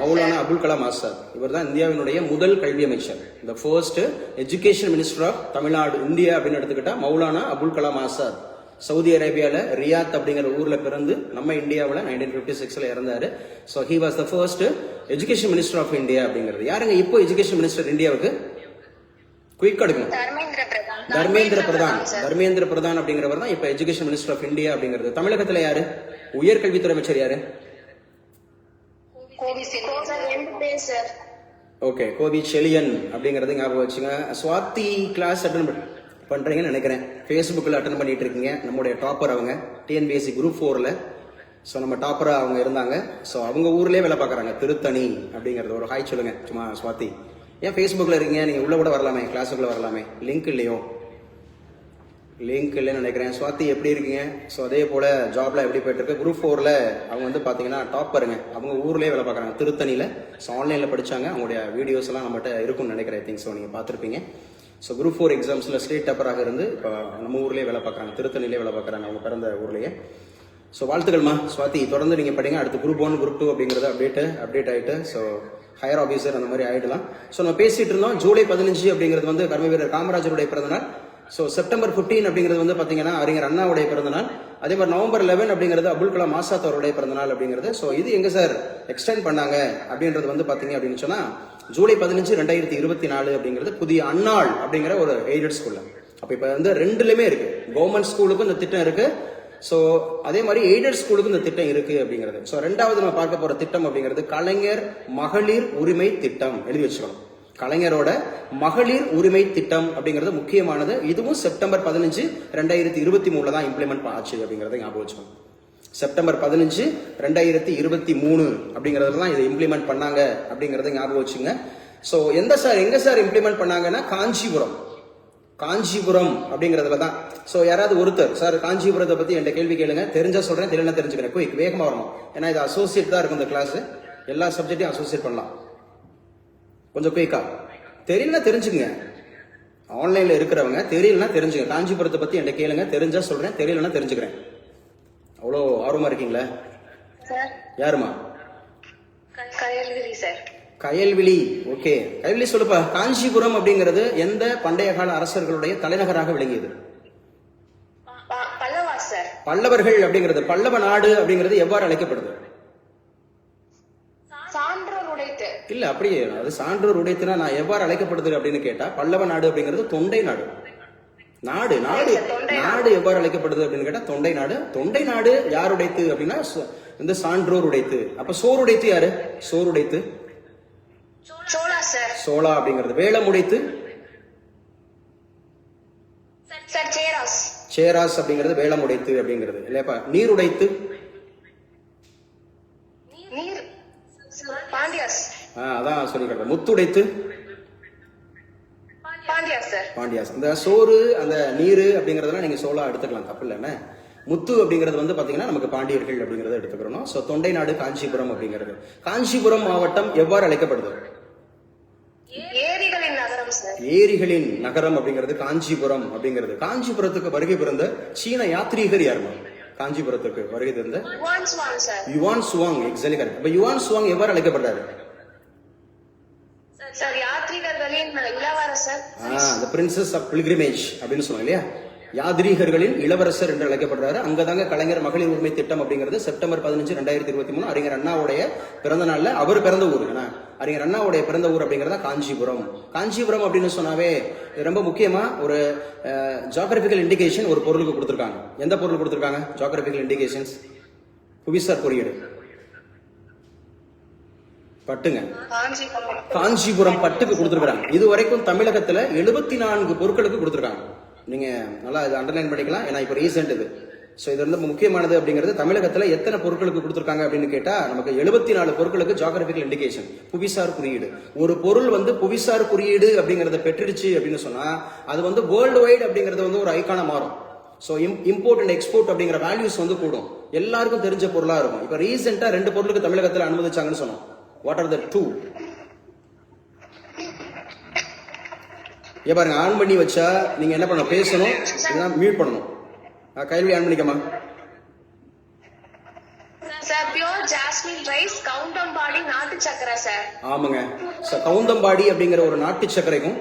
மௌலானா அபுல் கலாம் ஆசாத். இவர் தான் இந்தியாவினுடைய முதல் கல்வி அமைச்சர். இந்த first education minister of Tamil Nadu India அப்படின்னு எடுத்துக்கிட்டா மௌலானா அபுல் கலாம் ஆசாத். சவுதி அரேபியால ரியாத் அப்படிங்கிற ஊர்ல பிறந்து நம்ம இந்தியாவில் 1956 இறந்தாரு. He was the first education minister of India அப்படிங்கிறது. யாருங்க இப்போ எஜுகேஷன் மினிஸ்டர் இந்தியாவுக்கு? குயிக் எடுக்கணும். தர்மேந்திர பிரதான் அப்படிங்கிறவர் தான் இப்ப எஜுகேஷன் மினிஸ்டர் ஆஃப் இந்தியா அப்படிங்கிறது. தமிழகத்துல யாரு உயர்கல்வித்துறை அமைச்சர்? யாரு? ஓகே, கோவி செலியன் அப்படிங்கறது ஞாபகம் வச்சுங்க. ஸ்வாதி கிளாஸ் அட்டன் பண்றீங்கன்னு நினைக்கிறேன். ஃபேஸ்புக்கில் அட்டன் பண்ணிட்டு இருக்கீங்க. நம்முடைய டாப்பர் அவங்க டிஎன்பிஎஸ்சி குரூப் 4ல. நம்ம டாப்பரா அவங்க இருந்தாங்க. அவங்க ஊர்லயே வேலை பார்க்கறாங்க, திருத்தணி அப்படிங்கறது. ஒரு ஹாய் சொல்லுங்க சும்மா. ஸ்வாதி ஏன் ஃபேஸ்புக்கில் இருக்கீங்க? நீங்க உள்ள கூட வரலாமே, கிளாஸுக்குள்ள வரலாமே. லிங்க் இல்லையோ? லிங்க் இல்லைன்னு நினைக்கிறேன். ஸ்வாதி எப்படி இருக்கீங்க? அதே போல ஜாப்ல எப்படி போயிட்டு இருக்கு? குரூப் 4ல அவங்க வந்து பாத்தீங்கன்னா டாப்பருங்க. அவங்க ஊர்லயே வேலை பார்க்கறாங்க, திருத்தணியில. ஆன்லைன்ல படிச்சாங்க. அவங்களுடைய வீடியோஸ் எல்லாம் நம்மகிட்ட இருக்கும்னு நினைக்கிறேன். ஐ திங்க் நீங்க பார்த்திருப்பீங்க. குரூப் 4 எக்ஸாம்ஸ்ல ஸ்டேட் டாப்பராக இருந்து இப்போ நம்ம ஊர்லயே வேலை பார்க்கறாங்க, திருத்தணியிலே வேலை பார்க்கறாங்க, அவங்க பிறந்த ஊர்லயே. வாழ்த்துக்கள்மா ஸ்வாதி, தொடர்ந்து நீங்க படிங்க. அடுத்து குரூப் 1 குரூப் 2 அப்படிங்கறது அப்டேட் ஆயிட்டு ஹையர் ஆபீசர் அந்த மாதிரி ஆயிடலாம். நம்ம பேசிட்டு இருந்தோம். ஜூலை 15 அப்படிங்கிறது வந்து கர்ம வீரர் காமராஜருடைய பிறந்தநாள். செப்டம்பர் 15 அப்படிங்கிறது வந்து பாத்தீங்கன்னா அறிஞர் அண்ணாவுடைய பிறந்தநாள். அதே மாதிரி நவம்பர் 11 அப்படிங்கிறது அபுல் கலாம் ஆசாத் அவருடைய பிறந்தநாள் அப்படிங்கிறது. இது எங்க சார் எக்ஸ்டெண்ட் பண்ணாங்க அப்படின்றது வந்து பாத்தீங்க அப்படின்னு சொன்னா ஜூலை 15, 2024 அப்படிங்கிறது புதிய அன்னாள் அப்படிங்கிற ஒரு எய்டட் ஸ்கூல்ல. அப்ப இப்ப வந்து ரெண்டுலயுமே இருக்கு. கவர்மெண்ட் ஸ்கூலுக்கும் இந்த திட்டம் இருக்கு, அதே மாதிரி எய்டட் ஸ்கூலுக்கு இந்த திட்டம் இருக்கு அப்படிங்கிறது. ரெண்டாவது நம்ம பார்க்க போற திட்டம் அப்படிங்கிறது கலைஞர் மகளிர் உரிமை திட்டம். எழுதி வச்சுக்கணும். கலைஞரோட மகளிர் உரிமை திட்டம் அப்படிங்கிறது முக்கியமானது. இதுவும் செப்டம்பர் 15, 2023 தான் இம்ப்ளிமெண்ட் ஆச்சு அப்படிங்கறத ஞாபகம் வச்சுக்கணும். செப்டம்பர் 15, 2023 அப்படிங்கறதுல தான் இதை இம்ப்ளிமெண்ட் பண்ணாங்க அப்படிங்கறத ஞாபகம் வச்சுங்க. எங்க சார் இம்ப்ளிமெண்ட் பண்ணாங்கன்னா காஞ்சிபுரம். காஞ்சிபுரம் அப்படிங்கிறதுல தான். ஸோ யாராவது ஒருத்தர் சார் காஞ்சிபுரத்தை பத்தி என்கிட்ட கேள்வி கேளுங்க, தெரிஞ்சா சொல்றேன், தெரியல தெரிஞ்சுக்கிறேன், குயிக் வேகமா வரணும். ஏன்னா இது அசோசியேட் தான் இருக்கும் இந்த கிளாஸ், எல்லா சப்ஜெக்டையும் அசோசியேட் பண்ணலாம். கொஞ்சம் குயிக்கா, தெரியலனா தெரிஞ்சுங்க. ஆன்லைன்ல இருக்கிறவங்க தெரியலனா தெரிஞ்சுங்க. காஞ்சிபுரத்தை பத்தி என்கிட்ட கேளுங்க, தெரிஞ்சா சொல்றேன், தெரியலனா தெரிஞ்சுக்கிறேன். அவ்வளோ ஆர்வமா இருக்கீங்களா? சார் யாருமா? கயல்விழி சார். கயல்விழி. ஓகே, கயல்விழி சொல்லுப்பா. காஞ்சிபுரம் அப்படிங்கிறது எந்த பண்டைய கால அரசர்களுடைய தலைநகராக விளங்கியது? பல்லவா சார். பல்லவர்கள் அப்படிங்கிறது, பல்லவ நாடு அப்படிங்கிறது எவ்வாறு அழைக்கப்படுது? சான்றோர் உடைத்து. இல்ல அப்படியே, அது சான்றோர் உடைத்துனா நான் எவ்வாறு அழைக்கப்படுது அப்படின்னு கேட்டா, பல்லவ நாடு அப்படிங்கிறது தொண்டை நாடு. நாடு நாடு நாடு எவ்வாறு அழைக்கப்படுது அப்படின்னு கேட்டா தொண்டை நாடு. தொண்டை நாடு யார் உடைத்து அப்படின்னா இந்த சான்றோர் உடைத்து. அப்ப சோறு உடைத்து யாரு? சோறு உடைத்து சோழா சார். சோழா அப்படிங்கிறது. வேலம் உடைத்து சார் சேராஸ். சேராஸ் அப்படிங்கிறது வேலம் உடைத்து அப்படிங்கிறது இல்லையாப்பா. நீர் உடைத்து நீர் பாண்டியாஸ். அதான் சொல்லிக்கிறேன். முத்துடைத்து பாண்டியாஸ் சார். பாண்டியாஸ். அந்த சோறு அந்த நீர் அப்படிங்கறதெல்லாம் நீங்க சோளா எடுத்துக்கலாம், தப்பு இல்லைன்னு. முத்து அப்படிங்கிறது வந்து பாத்தீங்கன்னா நமக்கு பாண்டியர்கள் அப்படிங்கறத எடுத்துக்கிறோம். சோ தொண்டை நாடு காஞ்சிபுரம் அப்படிங்கிறது. காஞ்சிபுரம் மாவட்டம் எவ்வாறு அழைக்கப்படுது? ஏரிகளின் நகரம் சார். ஏரிகளின் நகரம் அப்படிங்கிறது காஞ்சிபுரம் அப்படிங்கிறது. காஞ்சிபுரத்துக்கு வருகை பிறந்த சீன யாத்ரீகர் யாருமா? காஞ்சிபுரத்துக்கு வருகை தந்த Hiuen Tsang sir. Hiuen Tsang. Exactly correct. இப்ப யுவான் சுவாங் எவ்வாறு அழைக்கப்படுறாரு? சார் யாத்ரீகர்களின் இளவரசர். the princess of pilgrimage அப்படின்னு சொன்னாங்க இல்லையா. யாத்ரீகர்களின் இளவரசர் என்று அழைக்கப்படுறாரு. அங்கதாங்க கலைஞர் மகளிர் உரிமை திட்டம் அப்படிங்கிறது செப்டம்பர் 15, 2023 அறிஞர் அண்ணாவுடைய பிறந்த நாள்ல அவர் பிறந்த ஊர். அறிஞர் அண்ணாவுடைய பிறந்த ஊர் அப்படிங்கறத காஞ்சிபுரம். காஞ்சிபுரம் அப்படின்னு சொன்னாவே ரொம்ப முக்கியமா ஒரு ஜியோகிராபிக்கல் இண்டிகேஷன் ஒரு பொருளுக்கு கொடுத்திருக்காங்க. எந்த பொருள் கொடுத்திருக்காங்க? ஜியோகிராபிக்கல் இண்டிகேஷன்ஸ், புவிசார் குறியீடு. பட்டுங்க, காஞ்சிபுரம் பட்டுக்கு கொடுத்திருக்காங்க. இது வரைக்கும் தமிழகத்துல 74 பொருட்களுக்கு கொடுத்திருக்காங்க. நீங்க நல்லா இதை அண்டர்லைன் பண்ணிக்கலாம், ஏன்னா இப்ப ரீசெண்ட் இது. சோ இது ரொம்ப முக்கியமானது அப்படிங்கிறது. தமிழகத்துல எத்தனை பொருட்களுக்கு கொடுத்திருக்காங்க அப்படின்னு கேட்டா நமக்கு 74 பொருட்களுக்கு ஜியோகிராபிக்கல் இண்டிகேஷன், புவிசார் குறியீடு. ஒரு பொருள் வந்து புவிசார் குறியீடு அப்படிங்கறத பெற்றுடுச்சு அப்படின்னு சொன்னா அது வந்து வேர்ல்டு வைட் அப்படிங்கறது வந்து ஒரு ஐக்கான மாறும். சோ இம்போர்ட் அண்ட் எக்ஸ்போர்ட் அப்படிங்கிற வேல்யூஸ் வந்து கூடும், எல்லாருக்கும் தெரிஞ்ச பொருளா இருக்கும். இப்ப ரீசெண்டா 2 பொருளுக்கு தமிழகத்துல அனுமதிச்சாங்கன்னு சொன்னோம். What are the two? பாருங்க, ஆன் பண்ணி வச்சா நீங்க என்ன பண்ணணும்? பேசணும், இதெல்லாம் மியூட் பண்ணணும். கையில் ஆன் பண்ணிக்கமா. Sir pure jasmine rice, Kavundampadi நாட்டு சக்கரை சார். ஆமாங்க, கவுந்தம்பாடி அப்படிங்கிற ஒரு நாட்டு சக்கரைக்கும்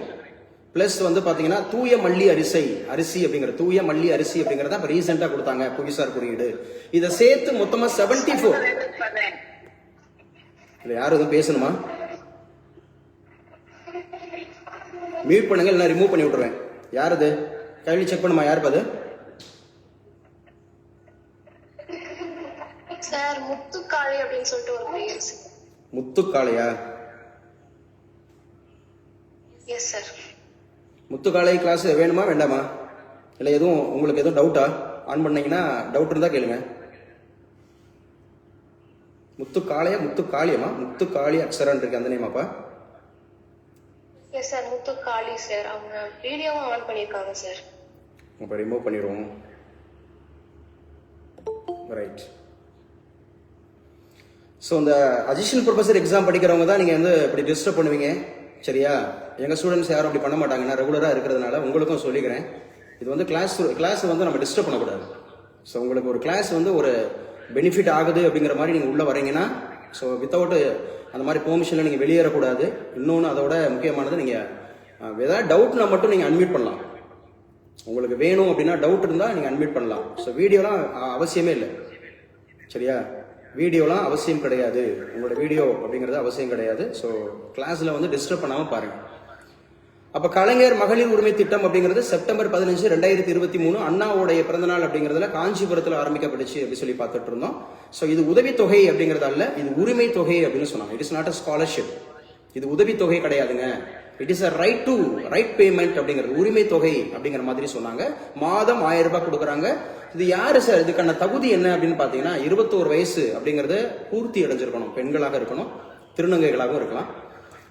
பிளஸ் வந்து பாத்தீங்கன்னா தூய மல்லி அரிசி அப்படிங்கிற தூய மல்லி அரிசி அப்படிங்கறத இப்ப ரீசெண்டா கொடுத்தாங்க புவிசார் குறியீடு. இதை சேர்த்து மொத்தமா 74. இல்ல யாரும் எதுவும் பேசணுமா? மியூட் பண்ணுங்க, இல்ல ரிமூவ் பண்ணி விட்டுருவேன். யார் அது? கையில் செக் பண்ணுமா, யாருக்கு அது? சார் முத்துக்காளி அப்படின்னு சொல்லிட்டு ஒரு பேர். முத்துக்காளையா? Yes sir. முத்துக்காளை கிளாஸ் வேணுமா வேண்டாமா? இல்ல எதுவும் உங்களுக்கு எதுவும் டவுட்டா? ஆன் பண்ணீங்கன்னா டவுட் இருந்தா கேளுங்க. முத்துக்காளையா முத்துக்காளியமா? முத்துக்காளி அக்ஷரான் இருக்கு, அந்த நேமாப்பா? Yes sir, Muthukali sir. அவங்க வீடியோவும் ஆன் பண்ணிருக்காங்க சார். இப்போ ரிமூவ் பண்ணிடுவோம். ரைட். ஸோ இந்த அடிஷனல் ப்ரொஃபஸர் எக்ஸாம் படிக்கிறவங்க தான் நீங்கள் வந்து இப்படி டிஸ்டர்ப் பண்ணுவீங்க, சரியா? எங்கள் ஸ்டூடெண்ட்ஸ் யாரும் அப்படி பண்ண மாட்டாங்க, நான் ரெகுலராக இருக்கிறதுனால உங்களுக்கும் சொல்லிக்கிறேன். இது வந்து கிளாஸ் வந்து நம்ம டிஸ்டர்ப் பண்ணக்கூடாது. ஸோ உங்களுக்கு ஒரு கிளாஸ் வந்து ஒரு பெனிஃபிட் ஆகுது அப்படிங்கிற மாதிரி நீங்கள் உள்ளே வரீங்கன்னா, ஸோ வித்தவுட் அந்த மாதிரி பெர்மிஷனில் நீங்கள் வெளியேறக்கூடாது. இன்னொன்று அதோட முக்கியமானது, நீங்கள் ஏதாவது டவுட்னா மட்டும் நீங்கள் அன்மியூட் பண்ணலாம். உங்களுக்கு வேணும் அப்படின்னா டவுட் இருந்தால் நீங்கள் அன்மியூட் பண்ணலாம். ஸோ வீடியோலாம் அவசியமே இல்லை, சரியா? வீடியோலாம் அவசியம் கிடையாது, உங்களோட வீடியோ அப்படிங்கிறது அவசியம் கிடையாது. ஸோ கிளாஸில் வந்து டிஸ்டர்ப் பண்ணாமல் பாருங்கள். அப்போ கலைஞர் மகளிர் உரிமை திட்டம் அப்படிங்கிறது செப்டம்பர் 15, 2023 அண்ணாவுடைய பிறந்தநாள் அப்படிங்கிறதுல காஞ்சிபுரத்தில் ஆரம்பிக்கப்பட்டுச்சு அப்படி சொல்லி பார்த்துட்டு இருந்தோம். ஸோ இது உதவித்தொகை அப்படிங்கிறது அல்ல, இது உரிமை தொகை அப்படின்னு சொன்னாங்க. It is not a scholarship, இது உதவித்தொகை கிடையாதுங்க. It is a right payment அப்படிங்கிறது, உரிமை தொகை அப்படிங்கிற மாதிரி சொன்னாங்க. மாதம் 1000 ரூபாய் கொடுக்குறாங்க. இது யாரு சார், இதுக்கான தகுதி என்ன அப்படின்னு பாத்தீங்கன்னா 21 வயசு அப்படிங்கறது பூர்த்தி அடைஞ்சிருக்கணும், பெண்களாக இருக்கணும், திருநங்கைகளாகவும் இருக்கலாம்.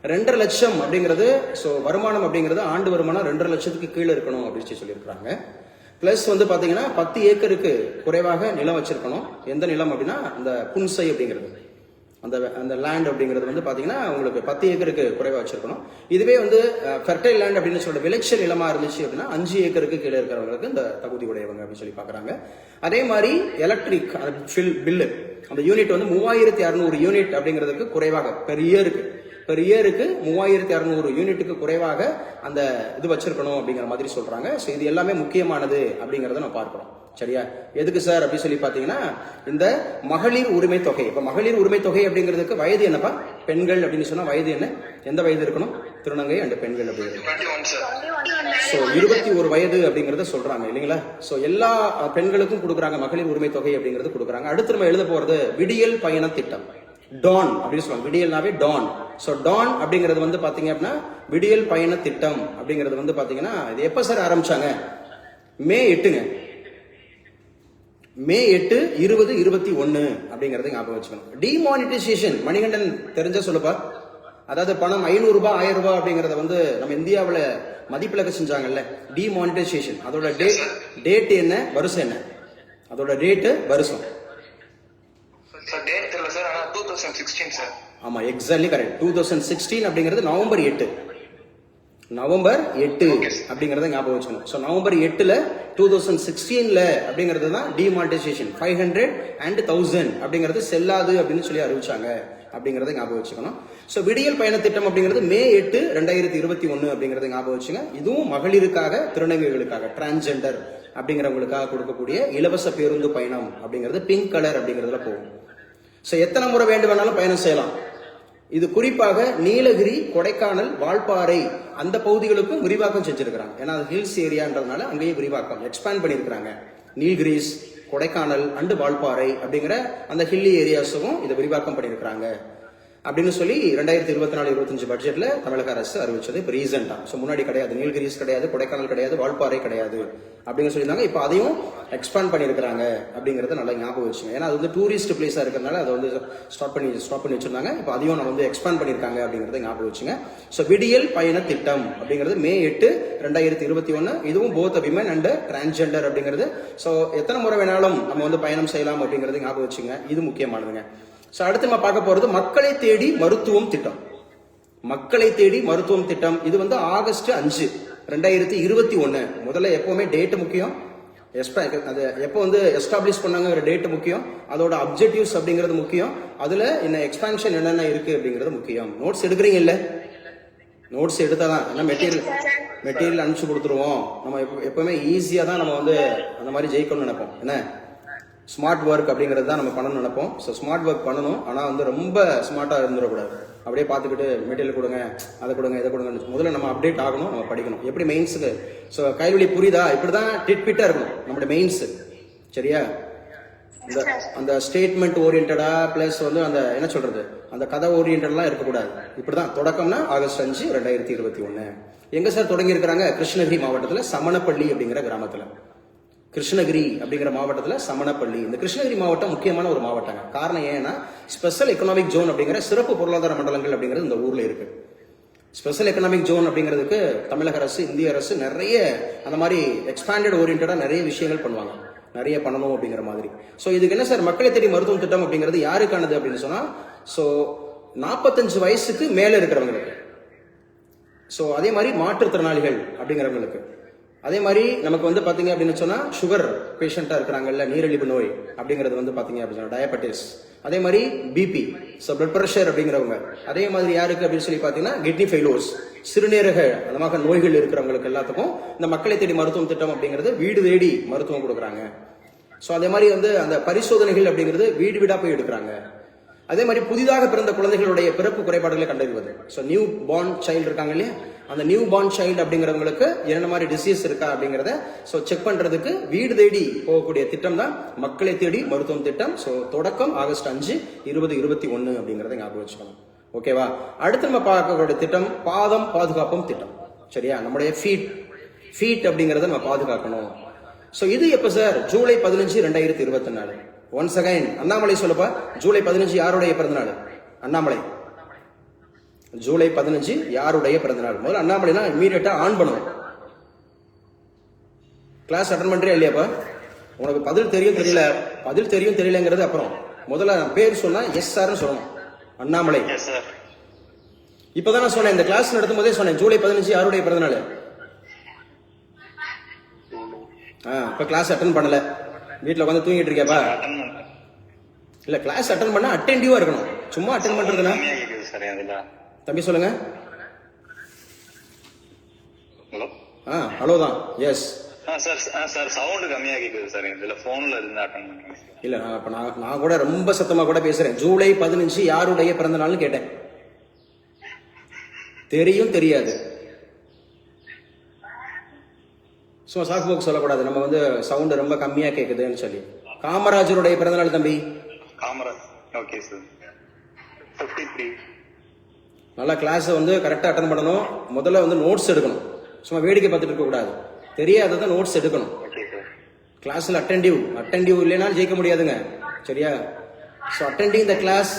2.5 லட்சம் அப்படிங்கிறது, ஸோ வருமானம் அப்படிங்கிறது ஆண்டு வருமானம் 2.5 லட்சத்துக்கு கீழே இருக்கணும் அப்படின்னு சொல்லியிருக்காங்க. பிளஸ் வந்து பாத்தீங்கன்னா 10 ஏக்கருக்கு குறைவாக நிலம் வச்சிருக்கணும். எந்த நிலம் அப்படின்னா அந்த புன்சை அப்படிங்கிறது, அந்த லேண்ட் அப்படிங்கிறது வந்து பாத்தீங்கன்னா உங்களுக்கு 10 ஏக்கருக்கு குறைவா வச்சிருக்கணும். இதுவே வந்து ஃபெர்டைல் லேண்ட் அப்படின்னு சொல்ற விளைச்சல் நிலமா இருந்துச்சு அப்படின்னா 5 ஏக்கருக்கு கீழே இருக்கிறவங்களுக்கு இந்த தகுதி உடையவங்க அப்படின்னு சொல்லி பாக்குறாங்க. அதே மாதிரி எலக்ட்ரிக் பில்லு அந்த யூனிட் வந்து 3600 யூனிட் அப்படிங்கிறதுக்கு குறைவாக பெர் இயருக்கு 3600 யூனிட்டுக்கு குறைவாக அந்த இது வச்சிருக்கணும் அப்படிங்கிற மாதிரி சொல்றாங்க. ஸோ இது எல்லாமே முக்கியமானது அப்படிங்கறத நம்ம பார்க்கிறோம். சரியா? எதுக்கு சார் அப்படி சொல்லி பாத்தீங்கன்னா இந்த மகளிர் உரிமை தொகை. இப்ப மகளிர் உரிமை தொகை அப்படிங்கிறதுக்கு வயது என்னப்பா? பெண்கள் அப்படின்னு சொன்னா வயது என்ன? எந்த வயது இருக்கணும்? திருநங்கை அண்ட் பெண்கள் அப்படிங்கிறது. ஸோ 21 வயது அப்படிங்கறத சொல்றாங்க இல்லைங்களா? ஸோ எல்லா பெண்களுக்கும் கொடுக்குறாங்க மகளிர் உரிமை தொகை அப்படிங்கிறது கொடுக்குறாங்க. அடுத்து நம்ம எழுத போறது விடியல் பயண திட்டம். டான் அப்படின்னு சொல்லுவாங்க. விடியல்னாவே டான். ஸோ டான் அப்படிங்கிறது வந்து பாத்தீங்க அப்படின்னா விடியல் பயண திட்டம் அப்படிங்கிறது வந்து பாத்தீங்கன்னா இது எப்ப சார் ஆரம்பிச்சாங்க? மே 8ங்க. மே 8 2021 அப்படிங்கறத ஞாபகம் வச்சுக்கணும். டிமானிட்டைசேஷன் மணிகண்டன் தெரிஞ்ச சொல்லுப்பா. அதாவது பணம் 500 ரூபாய் 1000 ரூபாய் அப்படிங்கறத வந்து நம்ம இந்தியாவுல மதிப்பிழக்க செஞ்சாங்கல்ல, டிமானிட்டைசேஷன். அதோட டேட் என்ன, வருஷம் என்ன? அதோட டேட் வருஷம். ஆமா, எக்ஸாக்ட்லி கரெக்ட். 2016 அப்படிங்கிறது நவம்பர் 8 அப்படிங்கறத ஞாபகம் வச்சுக்கணும். ஸோ நவம்பர் 8ல 2016ல அப்படிங்கிறது தான் டிமானிட்டைசேஷன். 500 and 1000 அப்படிங்கிறது செல்லாது அப்படின்னு சொல்லி அறிவிச்சாங்க அப்படிங்கறத ஞாபகம் வச்சுக்கணும். ஸோ விடியல் பயண திட்டம் அப்படிங்கிறது மே 8 2021 அப்படிங்கறத ஞாபகம் வச்சுங்க. இதுவும் மகளிருக்காக, திருநங்கைகளுக்காக, டிரான்ஸ்ஜெண்டர் அப்படிங்கிறவங்களுக்காக கொடுக்கக்கூடிய இலவச பேருந்து பயணம் அப்படிங்கிறது பிங்க் கலர் அப்படிங்கிறதுல போகும். ஸோ எத்தனை முறை வேண்டுமானாலும் பயணம் செய்யலாம். இது குறிப்பாக நீலகிரி, கொடைக்கானல், வால்பாறை அந்த பகுதிகளுக்கும் விரிவாக்கம் செஞ்சிருக்கிறாங்க. ஏன்னா அது ஹில்ஸ் ஏரியான்றதுனால அங்கேயே விரிவாக்கம் எக்ஸ்பேண்ட் பண்ணியிருக்கிறாங்க. நீல்கிரிஸ், கொடைக்கானல் அண்டு வால்பாறை அப்படிங்கிற அந்த ஹில்லி ஏரியாஸும் இதை விரிவாக்கம் பண்ணியிருக்கிறாங்க அப்படின்னு சொல்லி 2024-25 பட்ஜெட்ல தமிழக அரசு அறிவிச்சது இப்போ ரீசெண்டா. ஸோ முன்னாடி கிடையாது, நீல்கிரிஸ் கிடையாது, கொடைக்கானல் கிடையாது, வால்பாறை கிடையாது அப்படின்னு சொல்லியிருந்தாங்க. இப்போ அதையும் எக்ஸ்பேண்ட் பண்ணியிருக்கிறாங்க அப்படிங்கறத நல்லா ஞாபகம் வச்சுங்க. ஏன்னா அது வந்து டூரிஸ்ட் பிளேஸா இருக்கிறதுனால அதை வந்து ஸ்டாப் பண்ணி வச்சிருந்தாங்க. இப்போ அதையும் நம்ம வந்து எக்ஸ்பேண்ட் பண்ணியிருக்காங்க அப்படிங்கறத ஞாபகம் வச்சுங்க. ஸோ விடியல் பயண திட்டம் அப்படிங்கிறது மே 8 2021. இதுவும் போத் விமன் அண்ட் டிரான்ஸ்ஜெண்டர் அப்படிங்கிறது. ஸோ எத்தனை முறை வேணாலும் நம்ம வந்து பயணம் செய்யலாம் அப்படிங்கறது ஞாபகம் வச்சுங்க. இது முக்கியமானதுங்க. ஸோ அடுத்து நம்ம பார்க்க போறது மக்களை தேடி மருத்துவம் திட்டம். மக்களை தேடி மருத்துவம் திட்டம் இது வந்து ஆகஸ்ட் 5 2021. முதல்ல எப்பவுமே டேட் முக்கியம், அது எப்போ வந்து எஸ்டாப்ளிஷ் பண்ணாங்கிற டேட் முக்கியம், அதோட அப்ஜெக்டிவ்ஸ் அப்படிங்கிறது முக்கியம், அதுல என்ன எக்ஸ்பான்ஷன் என்னென்ன இருக்கு அப்படிங்கிறது முக்கியம். நோட்ஸ் எடுக்கிறீங்க இல்ல? நோட்ஸ் எடுத்தாதான் என்ன மெட்டீரியல் அனுப்பிச்சு கொடுத்துருவோம். நம்ம எப்பவுமே ஈஸியா தான் நம்ம வந்து அந்த மாதிரி ஜெயிக்கணும்னு நினைப்போம். என்ன ஸ்மார்ட் ஒர்க் அப்படிங்கிறது தான் நம்ம பண்ணணும்னு நினைப்போம். ஸோ ஸ்மார்ட் ஒர்க் பண்ணணும், ஆனால் வந்து ரொம்ப ஸ்மார்ட்டா இருந்துடக்கூடாது. அப்படியே பார்த்துக்கிட்டு மெட்டீரியல் கொடுங்க, அதை கொடுங்க, இதை கொடுங்க. முதல்ல நம்ம அப்டேட் ஆகணும், நம்ம படிக்கணும். எப்படி மெயின்ஸுக்கு ஸோ கைவழி புரியுதா? இப்படிதான் டிட்பிட்டா இருக்கணும் நம்மளோட மெயின்ஸ். சரியா? அந்த ஸ்டேட்மெண்ட் ஓரியன்டா பிளஸ் வந்து அந்த என்ன சொல்றது அந்த கதை ஓரியன்டெல்லாம் இருக்கக்கூடாது. இப்படிதான் தொடக்கம்னா ஆகஸ்ட் 5 2021. எங்க சார் தொடங்கி இருக்கிறாங்க? கிருஷ்ணகிரி மாவட்டத்தில் சமணப்பள்ளி அப்படிங்கிற கிராமத்துல. கிருஷ்ணகிரி அப்படிங்கிற மாவட்டத்தில் சமணப்பள்ளி. இந்த கிருஷ்ணகிரி மாவட்டம் முக்கியமான ஒரு மாவட்டங்க. காரணம் ஏன்னா ஸ்பெஷல் எக்கனாமிக் ஜோன் அப்படிங்கிற சிறப்பு பொருளாதார மண்டலங்கள் அப்படிங்கிறது இந்த ஊர்ல இருக்கு. ஸ்பெஷல் எக்கனாமிக் ஜோன் அப்படிங்கிறதுக்கு தமிழக அரசு, இந்திய அரசு நிறைய அந்த மாதிரி எக்ஸ்பாண்டட் ஓரியன்டா நிறைய விஷயங்கள் பண்ணுவாங்க, நிறைய பண்ணணும் அப்படிங்கிற மாதிரி. ஸோ இதுக்கு என்ன சார் மக்களை தேடி மருத்துவம் திட்டம் அப்படிங்கிறது யாருக்கானது அப்படின்னு சொன்னா, ஸோ 45 வயசுக்கு மேல இருக்கிறவங்களுக்கு, ஸோ அதே மாதிரி மாற்றுத்திறனாளிகள் அப்படிங்கிறவங்களுக்கு, அதே மாதிரி நமக்கு வந்து பாத்தீங்க அப்படின்னு சொன்னா சுகர் பேஷண்டா இருக்கிறாங்கல்ல, நீரிழிவு நோய் அப்படிங்கிறது வந்து பாத்தீங்க அப்படின்னு டயபெட்டிஸ், அதே மாதிரி பிபி, ஸோ பிளட் பிரஷர் அப்படிங்கிறவங்க, அதே மாதிரி யாருக்கு அப்படின்னு சொல்லி பாத்தீங்கன்னா கிட்னி ஃபெயிலோர்ஸ், சிறுநீரக அந்த மாதிரி நோய்கள் இருக்கிறவங்களுக்கு எல்லாத்துக்கும் இந்த மக்களை தேடி மருத்துவம் திட்டம் அப்படிங்கிறது வீடு தேடி மருத்துவம் கொடுக்குறாங்க. ஸோ அதே மாதிரி வந்து அந்த பரிசோதனைகள் அப்படிங்கிறது வீடு வீடா போய் எடுக்கிறாங்க. அதே மாதிரி புதிதாக பிறந்த குழந்தைகளுடைய பிறப்பு குறைபாடுகளை கண்டறிவது. ஸோ நியூ பார்ன் சைல்டு இருக்காங்க இல்லையா, அந்த நியூ பார்ன் சைல்டு அப்படிங்கிறவங்களுக்கு என்ன மாதிரி டிசீஸ் இருக்கா அப்படிங்கிறத ஸோ செக் பண்றதுக்கு வீடு தேடி போகக்கூடிய திட்டம் தான் மக்களை தேடி மருத்துவம் திட்டம். ஸோ தொடக்கம் ஆகஸ்ட் 5 2021 அப்படிங்கிறத ஞாபகம் வச்சுக்கணும். ஓகேவா? அடுத்து நம்ம பார்க்கக்கூடிய திட்டம் பாதம் பாதுகாப்பும் திட்டம். சரியா? நம்முடைய ஃபீட் அப்படிங்கிறத நம்ம பாதுகாக்கணும். ஸோ இது எப்ப sir? July 15 2024. Once again Annamalai சொல்லப்பா, ஜூலை 15 யாருடைய பிறந்த நாள்? அண்ணாமலை. ஜூலை 15 யாருடைய பிறந்தநாள்? முதல்ல அண்ணாமலைனா இமீடியட்டா ஆன் பண்ணணும். கிளாஸ் அட்டன் பண்றியா இல்லையாப்பா? உனக்கு பதில் தெரியும் தெரியலங்கிறது அப்புறம். முதல்ல பேர் சொன்னா எஸ் சார்னு சொல்லணும். அண்ணாமலை. இப்பதான் நான் சொன்னேன், இந்த கிளாஸ் நடத்தும் போதே சொன்னேன், ஜூலை 15 யாருடைய பிறந்தநாள்? இப்ப கிளாஸ் அட்டன் பண்ணல, வீட்டுல உட்காந்து தூங்கிட்டு இருக்கியாப்பா? இல்ல, கிளாஸ் அட்டன் பண்ணா அட்டென்டிவா இருக்கணும். சும்மா அட்டன் பண்றதுனா? தம்பி சொல்லுங்க. ஹலோ தான். எஸ் சார் சவுண்ட் கம்மியா கேக்குது சார். இதுல போன்ல இருந்து அட்டெண்ட் பண்றேன். இல்ல, நான் கூட ரொம்ப சத்தமா கூட பேசுறேன். ஜூலை 15 யாருடைய பிறந்த நாள்னு கேட்டேன். தெரியும் தெரியாது சும்மா சாக்கு போக்கு சொல்லக்கூடாது. நம்ம வந்து சவுண்ட் ரொம்ப கம்மியா கேக்குதுன்னு சொல்லி. காமராஜருடைய பிறந்தநாள் தம்பி. காமராஜ். Okay sir. 53. நல்லா கிளாஸ் வந்து கரெக்டா அட்டன் பண்ணணும். முதல்ல வந்து நோட்ஸ் எடுக்கணும். சும்மா வேடிக்கை பார்த்துட்டு இருக்க கூடாது. தெரியாததை நோட்ஸ் எடுக்கணும். கிளாஸ்ல அட்டென்டிவ் இல்லைனாலும் ஜெயிக்க முடியாதுங்க. சரியா? So attending the class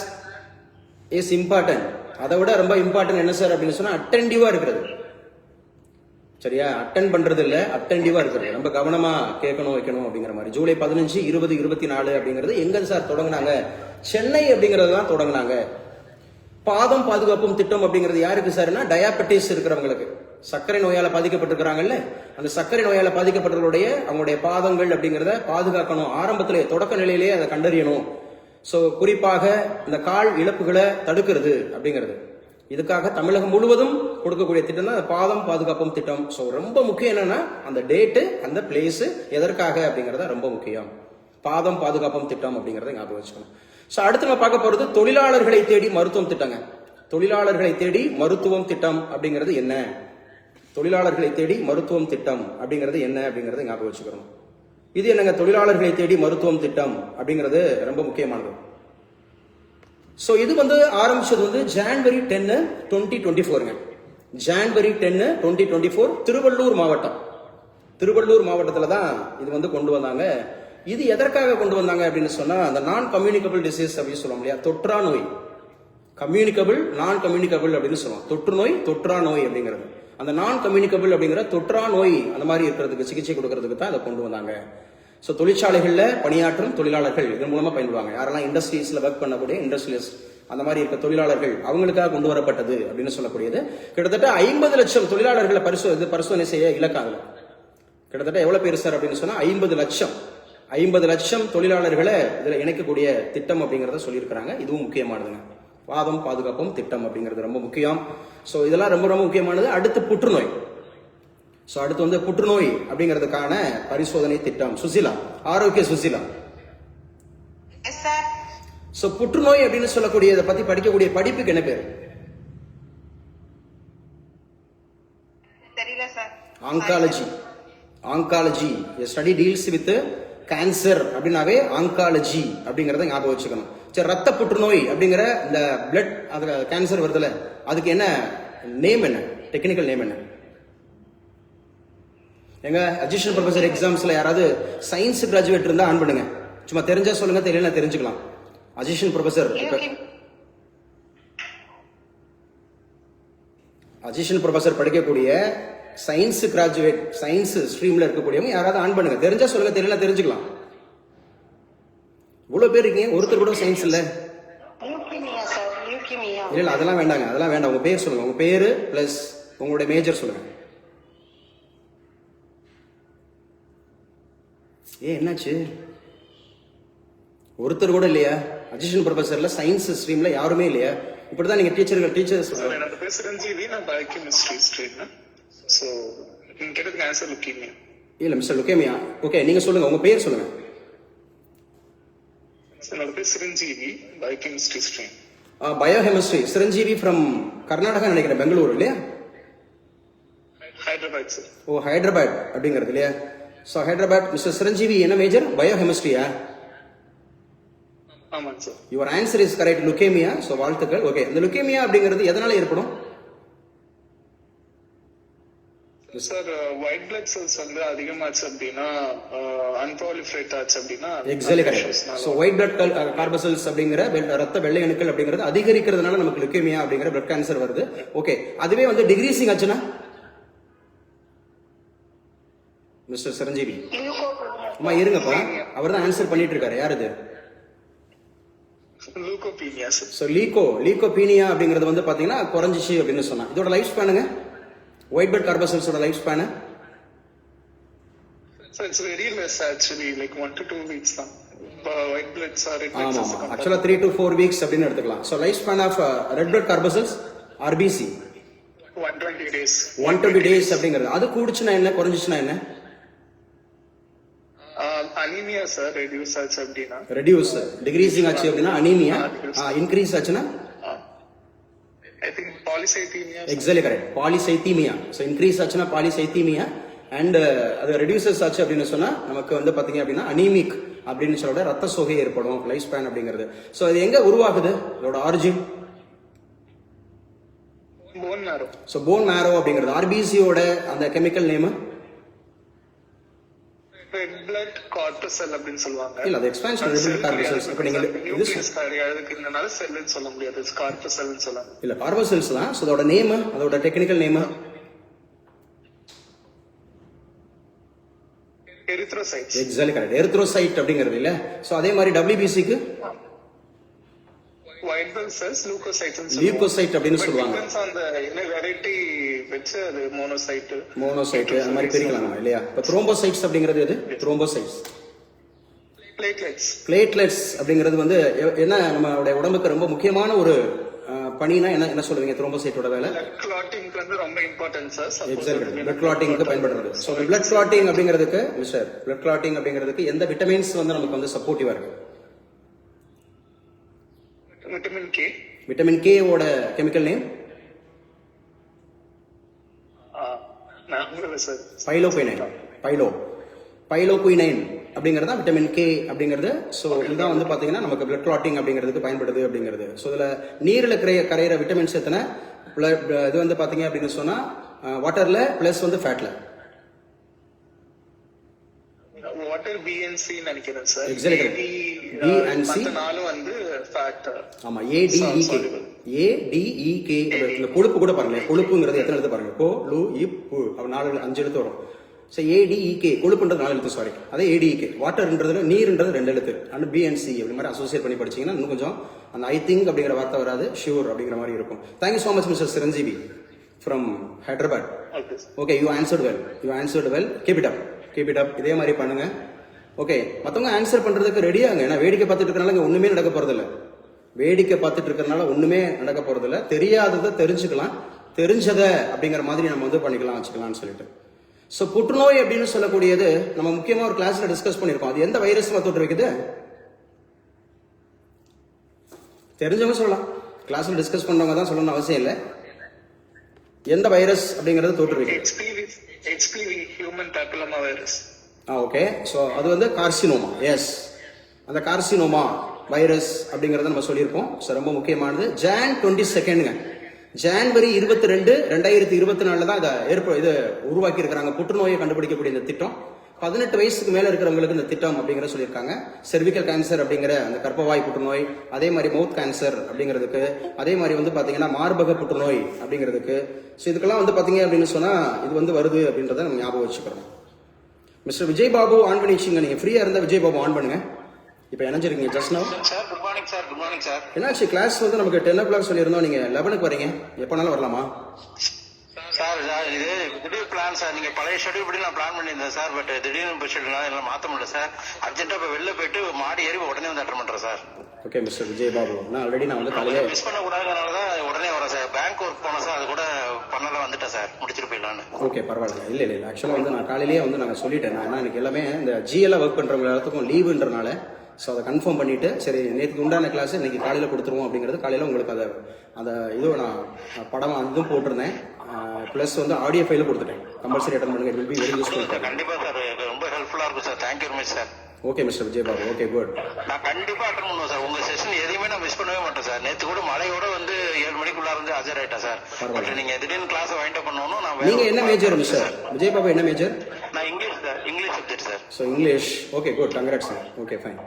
is important. அதை விட ரொம்ப இம்பார்ட்டன்ட் என்ன சார் அப்படின்னு சொன்னா அட்டென்டிவா இருக்கிறது. சரியா? அட்டன் பண்றது இல்ல, அட்டென்டிவா இருக்கிறது. ரொம்ப கவனமா கேட்கணும் வைக்கணும் அப்படிங்கிற மாதிரி. ஜூலை 15, 20, 24 அப்படிங்கிறது எங்க சார் தொடங்கினாங்க? சென்னை அப்படிங்கிறது தான் தொடங்கினாங்க. பாதம் பாதுகாப்பும் திட்டம் அப்படிங்கிறது யாருக்கு சார்னா டயாபெட்டிஸ் இருக்கிறவங்களுக்கு, சர்க்கரை நோயால பாதிக்கப்பட்டிருக்கிறாங்கல்ல, அந்த சர்க்கரை நோயால பாதிக்கப்பட்டவர்களுடைய அவங்களுடைய பாதங்கள் அப்படிங்கிறத பாதுகாக்கணும். ஆரம்பத்திலே தொடக்க நிலையிலேயே அதை கண்டறியணும். சோ குறிப்பாக இந்த கால் இழப்புகளை தடுக்கிறது அப்படிங்கிறது. இதுக்காக தமிழகம் முழுவதும் கொடுக்கக்கூடிய திட்டம் தான் பாதம் பாதுகாப்பும் திட்டம். சோ ரொம்ப முக்கியம் என்னன்னா அந்த டேட்டு, அந்த பிளேஸ், எதற்காக அப்படிங்கறத ரொம்ப முக்கியம். பாதம் பாதுகாப்பும் திட்டம் அப்படிங்கறத ஞாபகம் வச்சுக்கணும். சோ அடுத்து நம்ம பார்க்க போறது தொழிலாளர்களை தேடி மருத்துவம் திட்டங்க. தொழிலாளர்களை தேடி மருத்துவம் திட்டம் அப்படிங்கிறது என்ன? தொழிலாளர்களை தேடி மருத்துவம் திட்டம் அப்படிங்கிறது என்ன அப்படிங்கறத ஞாபகம் வச்சுக்கணும். இது என்னங்க தொழிலாளர்களை தேடி மருத்துவம் திட்டம் அப்படிங்கிறது ரொம்ப முக்கியமானது. சோ இது வந்து ஆரம்பிச்சது வந்து ஜனவரி 10, 2024ங்க. ஜனவரி 10, 2024 திருவள்ளூர் மாவட்டம். திருவள்ளூர் மாவட்டத்துல தான் இது வந்து கொண்டு வந்தாங்க. இது எதற்காக கொண்டு வந்தாங்க அப்படின்னு சொன்னா அந்த நான் கம்யூனிகபிள் டிசீஸ் அப்படின்னு சொல்லுவோம் இல்லையா, தொற்றா நோய். கம்யூனிகபிள், நான் கம்யூனிகபிள் அப்படின்னு சொல்லுவோம். தொற்று நோய், தொற்றா நோய் அப்படிங்கிறது. அந்த நான் கம்யூனிகபிள் அப்படிங்கிற தொற்றா நோய் அந்த மாதிரி இருக்கிறதுக்கு சிகிச்சை கொடுக்கறதுக்கு தான் அதை கொண்டு வந்தாங்க. ஸோ தொழிற்சாலைகள்ல பணியாற்றும் தொழிலாளர்கள் இதன் மூலமா பயன்படுவாங்க. யாரெல்லாம் இண்டஸ்ட்ரீஸ்ல ஒர்க் பண்ணக்கூடிய இண்டஸ்ட்ரியலிஸ்ட் அந்த மாதிரி இருக்க தொழிலாளர்கள் அவங்களுக்காக கொண்டு வரப்பட்டது அப்படின்னு சொல்லக்கூடியது. கிட்டத்தட்ட 50 லட்சம் தொழிலாளர்களை பரிசோதனை செய்ய இலக்காங்க. கிட்டத்தட்ட எவ்வளவு பேர் சார் அப்படின்னு சொன்னா 50 லட்சம். 50 லட்சம் தொழிலாளர்களை இதுல இணைக்கக்கூடிய திட்டம் அப்படிங்கறத சொல்லியிருக்கிறாங்க. இதுவும் முக்கியமானதுங்க. பாதம் பாதுகாப்பும் திட்டம் அப்படிங்கிறது ரொம்ப முக்கியம். சோ இதெல்லாம் ரொம்ப ரொம்ப முக்கியமானது. அடுத்து புற்றுநோய். சோ அடுத்து வந்து புற்றுநோய் அப்படிங்கிறதுக்கான பரிசோதனை திட்டம். சுசிலா, ஆரோக்கிய சுசிலா. சோ புற்றுநோய் அப்படின்னு சொல்லக்கூடிய இதை பத்தி படிக்கக்கூடிய படிப்புக்கு என்ன பேரு? தெரியல sir. Oncology. Oncology study deals with cancer அப்படின்னாவே ஆங்காலஜி அப்படிங்கறத ஞாபகம் வச்சுக்கணும். சரி, ரத்த புற்றுநோய் அப்படிங்கிற இந்த பிளட் அதுல கேன்சர் வருதுல, அதுக்கு என்ன நேம், என்ன டெக்னிக்கல் நேம் என்ன? எங்க அசிஸ்டன்ட் ப்ரொஃபசர் எக்ஸாம்ஸ்ல யாராவது சயின்ஸ் கிராஜுவேட் இருந்தா ஆன் பண்ணுங்க. சும்மா தெரிஞ்சா சொல்லுங்க, தெரியல தெரிஞ்சுக்கலாம். அசிஸ்டன்ட் ப்ரொஃபசர் அசிஸ்டன்ட் ப்ரொஃபசர் படிக்கக்கூடிய சயின்ஸ் கிராஜுவேட், சயின்ஸ் ஸ்ட்ரீம்ல இருக்கக்கூடியவங்க யாராவது ஆன் பண்ணுங்க. தெரிஞ்சா சொல்லுங்க, தெரியல தெரிஞ்சுக்கலாம். இவ்வளவு பேர் இருக்கீங்க, ஒருத்தர் கூட சயின்ஸ் இல்ல. இல்ல அதெல்லாம் வேண்டாங்க, அதெல்லாம் வேண்டாம். உங்க பேர் சொல்லுங்க. உங்க பேரு பிளஸ் உங்களுடைய மேஜர் சொல்லுங்க. என்னாச்சு? ஒருத்தர் கூட இல்லையா? அசிஸ்டன்ட் ப்ரொஃபசர்ல சயின்ஸ் ஸ்ட்ரீம்ல யாருமே இல்லையா? இப்படிதான் நீங்க டீச்சர்ஸ் என்னோட பேர் சிரஞ்சீவி, நான் பயோகெமிஸ்ட்ரி ஸ்ட்ரீம். சோ நீங்க கேட்டதுக்கு ஆன்சர் லுக்கேமியா. இல்ல மிஸ்டர் லுக்கேமியா. ஓகே, நீங்க சொல்லுங்க, உங்க பேர் சொல்லுங்க. என்னோட பேர் Chiranjeevi, biochemistry stream. Biochemistry. Chiranjeevi from Karnataka நினைக்கிறேன், பெங்களூர் இல்லையா? ஹைதராபாத் சார். ஓ, ஹைதராபாத் அப்படிங்கிறது இல்லையா? சோ ஹைதராபாத். மிஸ்டர் சிரஞ்சீவி என்ன மேஜர்? பயோகெமிஸ்ட்ரியா? ஆமாங்க sir. Your answer is correct, leukaemia. So வாழ்த்துக்கள். ஓகே, இந்த லுக்கேமியா அப்படிங்கிறது எதனால ஏற்படும்? சார் ஒயிட் பிளட் செல்ஸ் வந்து அதிகமாச்சு அப்படின்னா அன்பாலிஃபரேட் ஆச்சு அப்படின்னா exactly correct. So white blood corpuscles அப்படிங்கிற ரத்த வெள்ளை அணுக்கள் அப்படிங்கிறது அதிகரிக்கிறதுனால நமக்கு லுக்கேமியா அப்படிங்கிற பிளட் கேன்சர் வருது. ஓகே, அதுவே வந்து டிகிரீசிங் ஆச்சுன்னா மிஸ்டர் சிரஞ்சீவி அம்மா இருங்கப்பா, அவர் தான் ஆன்சர் பண்ணிட்டு இருக்காரு. யார் இது? லூகோபீனியா சார். ஸோ லீகோபீனியா அப்படிங்கிறது வந்து பாத்தீங்கன்னா குறைஞ்சிச்சு அப்படின்னு சொன்னா, இதோட லைஃப் ஸ்பேனுங்க ஒயிட் பிளட் கார்பசல்ஸோட life span sir it's very less actually, like 1 to 2 weeks தான். ஒயிட் பிளட்ஸ் ஆர் ரெட் ஆமா பிளட்ஸ் ஆமா, ஆக்சுவலா 3 to 4 வீக்ஸ் அப்படின்னு எடுத்துக்கலாம். So life span of red blood corpuscles RBC 120 days. 120 days அப்படிங்கிறது. அது கூடுச்சுன்னா என்ன, குறைஞ்சிச்சுன்னா என்ன? அனீமியா சார் ரெடியூஸ் ஆச்சு அப்படின்னா. ரெடியூஸ் டிகிரீசிங் ஆச்சு அப்படின்னா அனீமியா, இன்க்ரீஸ் ஆச்சுன்னா I think polycythaemia. Exactly correct, polycythaemia. So increase ஆச்சுன்னா பாலிசைத்தீமியா அண்ட் அது ரெடியூசஸ் ஆச்சு அப்படின்னு சொன்னா நமக்கு வந்து பாத்தீங்க அப்படின்னா அனீமிக் அப்படின்னு சொல்ல ரத்த சோகை ஏற்படும் லைஃப் ஸ்பேன் அப்படிங்கிறது. ஸோ இது எங்க உருவாகுது, இதோட ஆரிஜின்? போன் மேரோ. ஸோ போன் மேரோ அப்படிங்கிறது ஆர்பிசியோட அந்த chemical name red blood corpuscle அப்படின்னு சொல்லுவாங்க. இல்ல, அது எக்ஸ்பான்ஷன் ரெட் பிளட் கார்பசல்ஸ். இப்போ நீங்க அதுக்கு இதனால செல்லுன்னு சொல்ல முடியாது, கார்பசல்னு சொல்லலாம். இல்ல கார்பசல்ஸ் தான். ஸோ அதோட நேம், அதோட technical name erythrocytes. Exactly correct, erythrocyte அப்படிங்கிறது இல்ல. ஸோ அதே மாதிரி WBCக்கு ஒயிட் பிளட் செல்ஸ் லூகோசைட்ஸ். லியூகோசைட் அப்படின்னு சொல்லுவாங்க. அந்த என்ன வெரைட்டி வச்சு அது மோனோசைட் அந்த மாதிரி பிரிக்கலாம் நம்ம இல்லையா? இப்போ த்ரோம்போசைட்ஸ் அப்படிங்கிறது எது? த்ரோம்போசைட்ஸ். பிளேட்லெட்ஸ் அப்படிங்கிறது வந்து என்ன, நம்மளுடைய உடம்புக்கு ரொம்ப முக்கியமான ஒரு பணினா என்ன சொல்லுவீங்க? த்ரோம்போசைட்டோட வேலை கிளாட்டிங்க்கு வந்து ரொம்ப இம்பார்ட்டன்ட் சார். எக்ஸாக்ட்லி, பிளட் கிளாட்டிங்க்கு பயன்படுறது. ஸோ பிளட் கிளாட்டிங் அப்படிங்கிறதுக்கு மிஸ்டர் பிளட் கிளாட்டிங் அப்படிங்கிறதுக்கு எந்த விட்டமின்ஸ் வந்து நமக்கு வந்து சப்போர்ட்டிவா இருக்கு? Vitamin K. விட்டமின் கே ஓட கெமிக்கல் நேம் பைலோகுயினைன் அப்படிங்கறத விட்டமின் கே அப்படிங்கிறது. ஸோ இதுதான் வந்து பாத்தீங்கன்னா நமக்கு பிளட் கிளாட்டிங் அப்படிங்கிறதுக்கு பயன்படுது அப்படிங்கிறது. ஸோ இதுல நீர்ல கரையிற விட்டமின்ஸ் எத்தனை? இது வந்து பாத்தீங்க அப்படின்னு சொன்னா வாட்டர்ல பிளஸ் வந்து ஃபேட்ல. வாட்டர் BNC நினைக்கிறேன் sir. Exactly B and C. நாலும் வந்து ஃபேட். ஆமா, ADEK. இந்த கொழுப்பு கூட பாருங்க, கொழுப்புங்கிறது எத்தனை எழுத்து பாருங்க, கோ லு இப் பு, அப்ப 4-5 எழுத்து வரும். ஸோ ADEK, கொழுப்புன்றது 4 எழுத்து, சாரி, அதே ADEK. வாட்டர்ன்றது நீர்ன்றது 2 எழுத்து. அண்ட் BNC அப்படி மாதிரி அசோசியேட் பண்ணி படிச்சீங்கன்னா இன்னும் கொஞ்சம் அந்த ஐ திங்க் அப்படிங்கிற வார்த்தை வராது, ஷியூர் அப்படிங்கிற மாதிரி இருக்கும். Thank you so much mister Chiranjeevi from Hyderabad. Okay, you answered well. Keep it up. இதே மாதிரி பண்ணுங்க. ஓகே, மற்றவங்க ஆன்சர் பண்றதுக்கு ரெடியாங்க. ஏன்னா வேடிக்கை பார்த்துட்டு இருக்கனால ஒண்ணுமே நடக்க போறதில்ல. தெரியாததை தெரிஞ்சுக்கலாம், தெரிஞ்சதை அப்படிங்கிற மாதிரி நம்ம வந்து பண்ணிக்கலாம், வச்சுக்கலாம்னு சொல்லிட்டு. ஸோ புற்றுநோய் அப்படின்னு சொல்லக்கூடியது நம்ம முக்கியமா ஒரு கிளாஸ்ல டிஸ்கஸ் பண்ணிருக்கோம். அது எந்த வைரஸ் தொற்று வைக்குது? தெரிஞ்சவங்க சொல்லலாம், கிளாஸ்ல டிஸ்கஸ் பண்றவங்க தான் சொல்லணும்னு அவசியம் இல்லை. எந்த வைரஸ் அப்படிங்கறது தொற்று வைக்குது? HPV, human papilloma virus. Okay, so அது வந்து கார்சினோமா. எஸ், அந்த கார்சினோமா வைரஸ் அப்படிங்கறத நம்ம சொல்லியிருக்கோம். ஸோ ரொம்ப முக்கியமானது. ஜான் 22ங்க, ஜான்வரி 22, 2024 தான் இதை உருவாக்கி இருக்கிறாங்க. புற்றுநோயை கண்டுபிடிக்கக்கூடிய இந்த திட்டம் 18 வயசுக்கு மேல இருக்கிறவங்களுக்கு இந்த திட்டம் அப்படிங்கிற சொல்லியிருக்காங்க. செர்விக்கல் கேன்சர் அப்படிங்கிற அந்த கர்ப்பவாய் புற்றுநோய், அதே மாதிரி மவுத் கேன்சர் அப்படிங்கிறதுக்கு, அதே மாதிரி வந்து பாத்தீங்கன்னா மார்பக புற்றுநோய் அப்படிங்கிறதுக்கு. ஸோ இதுக்கெல்லாம் வந்து பாத்தீங்க அப்படின்னு சொன்னா இது வந்து வருது அப்படின்றத நம்ம ஞாபகம் வச்சுக்கிறோம். மிஸ்டர் விஜய் பாபு ஆன் பண்ணி வச்சுங்க. நீங்க ஃப்ரீயா இருந்தா விஜய் பாபு ஆன் பண்ணுங்க. இப்போ இணைஞ்சிருக்கீங்க just now. Sir good morning sir. என்னாச்சு, கிளாஸ் வந்து நமக்கு 10 o'clock சொல்லியிருந்தோம், நீங்க 11க்கு வரீங்க. எப்போனாலும் வரலாமா? சார் இது திடீர் பிளான் சார். நீங்க பழைய ஷெட்யூல் படி நான் பிளான் பண்ணியிருந்தேன் சார். பட் திடீர்னு ஷெட்யூல் எல்லாம் மாற்ற முடியல சார். அர்ஜென்ட்டா இப்போ வெளில போயிட்டு மாடி ஏறி உடனே வந்து அட்டன் பண்றேன் sir. Okay mister Vijay Babu, நான் வந்து காலையில மிஸ் பண்ண கூடாதுனால தான் உடனே வரேன் சார். பேங்க் ஒர்க் போனேன் சார், அது கூட பண்ணல, வந்துட்டேன் சார், முடிச்சிட்டு போயிடலான்னு. ஓகே, பரவாயில்ல. இல்லை ஆக்சுவலாக வந்து நான் காலையிலேயே வந்து நாங்கள் சொல்லிட்டேன். நான் எனக்கு எல்லாமே இந்த GL ஒர்க் பண்றவங்க எல்லாத்துக்கும் லீவுன்றனால ஸோ அதை கன்ஃபார்ம் பண்ணிட்டு, சரி நேற்றுக்கு உண்டான கிளாஸ் இன்னைக்கு காலையில் கொடுத்துருவோம் அப்படிங்கிறது. காலையில் உங்களுக்கு அந்த இதுவும் நான் படம் அதுவும் போட்டிருந்தேன். ப்ளஸ் வந்து ஆடியோ ஃபைலும் கொடுத்துட்டேன். கம்பல்சரி அட்டன் பண்ணுங்க. It will be very useful. கண்டிப்பா சார், ரொம்ப ஹெல்ப்ஃபுல்லா இருக்கும் sir. Thank you very much sir. Okay mister Vijay Babu. Okay good. நான் கண்டிப்பா அட்டன் பண்ணுவோம் சார். உங்க செஷன் எதையுமே நான் மிஸ் பண்ணவே மாட்டேன் சார். நேத்து கூட மழையோட வந்து 7 மணிக்குள்ள இருந்து ஆஜராயிட்டேன் சார். பட் நீங்க திடீர்னு கிளாஸ் வாங்கிட்டு பண்ணணும். நான் நீங்க என்ன மேஜர் மிஸ்டர் விஜய் பாபு? என்ன மேஜர்? நான் English sir. English subject sir. So English. Okay, good, congrats sir. Okay, fine.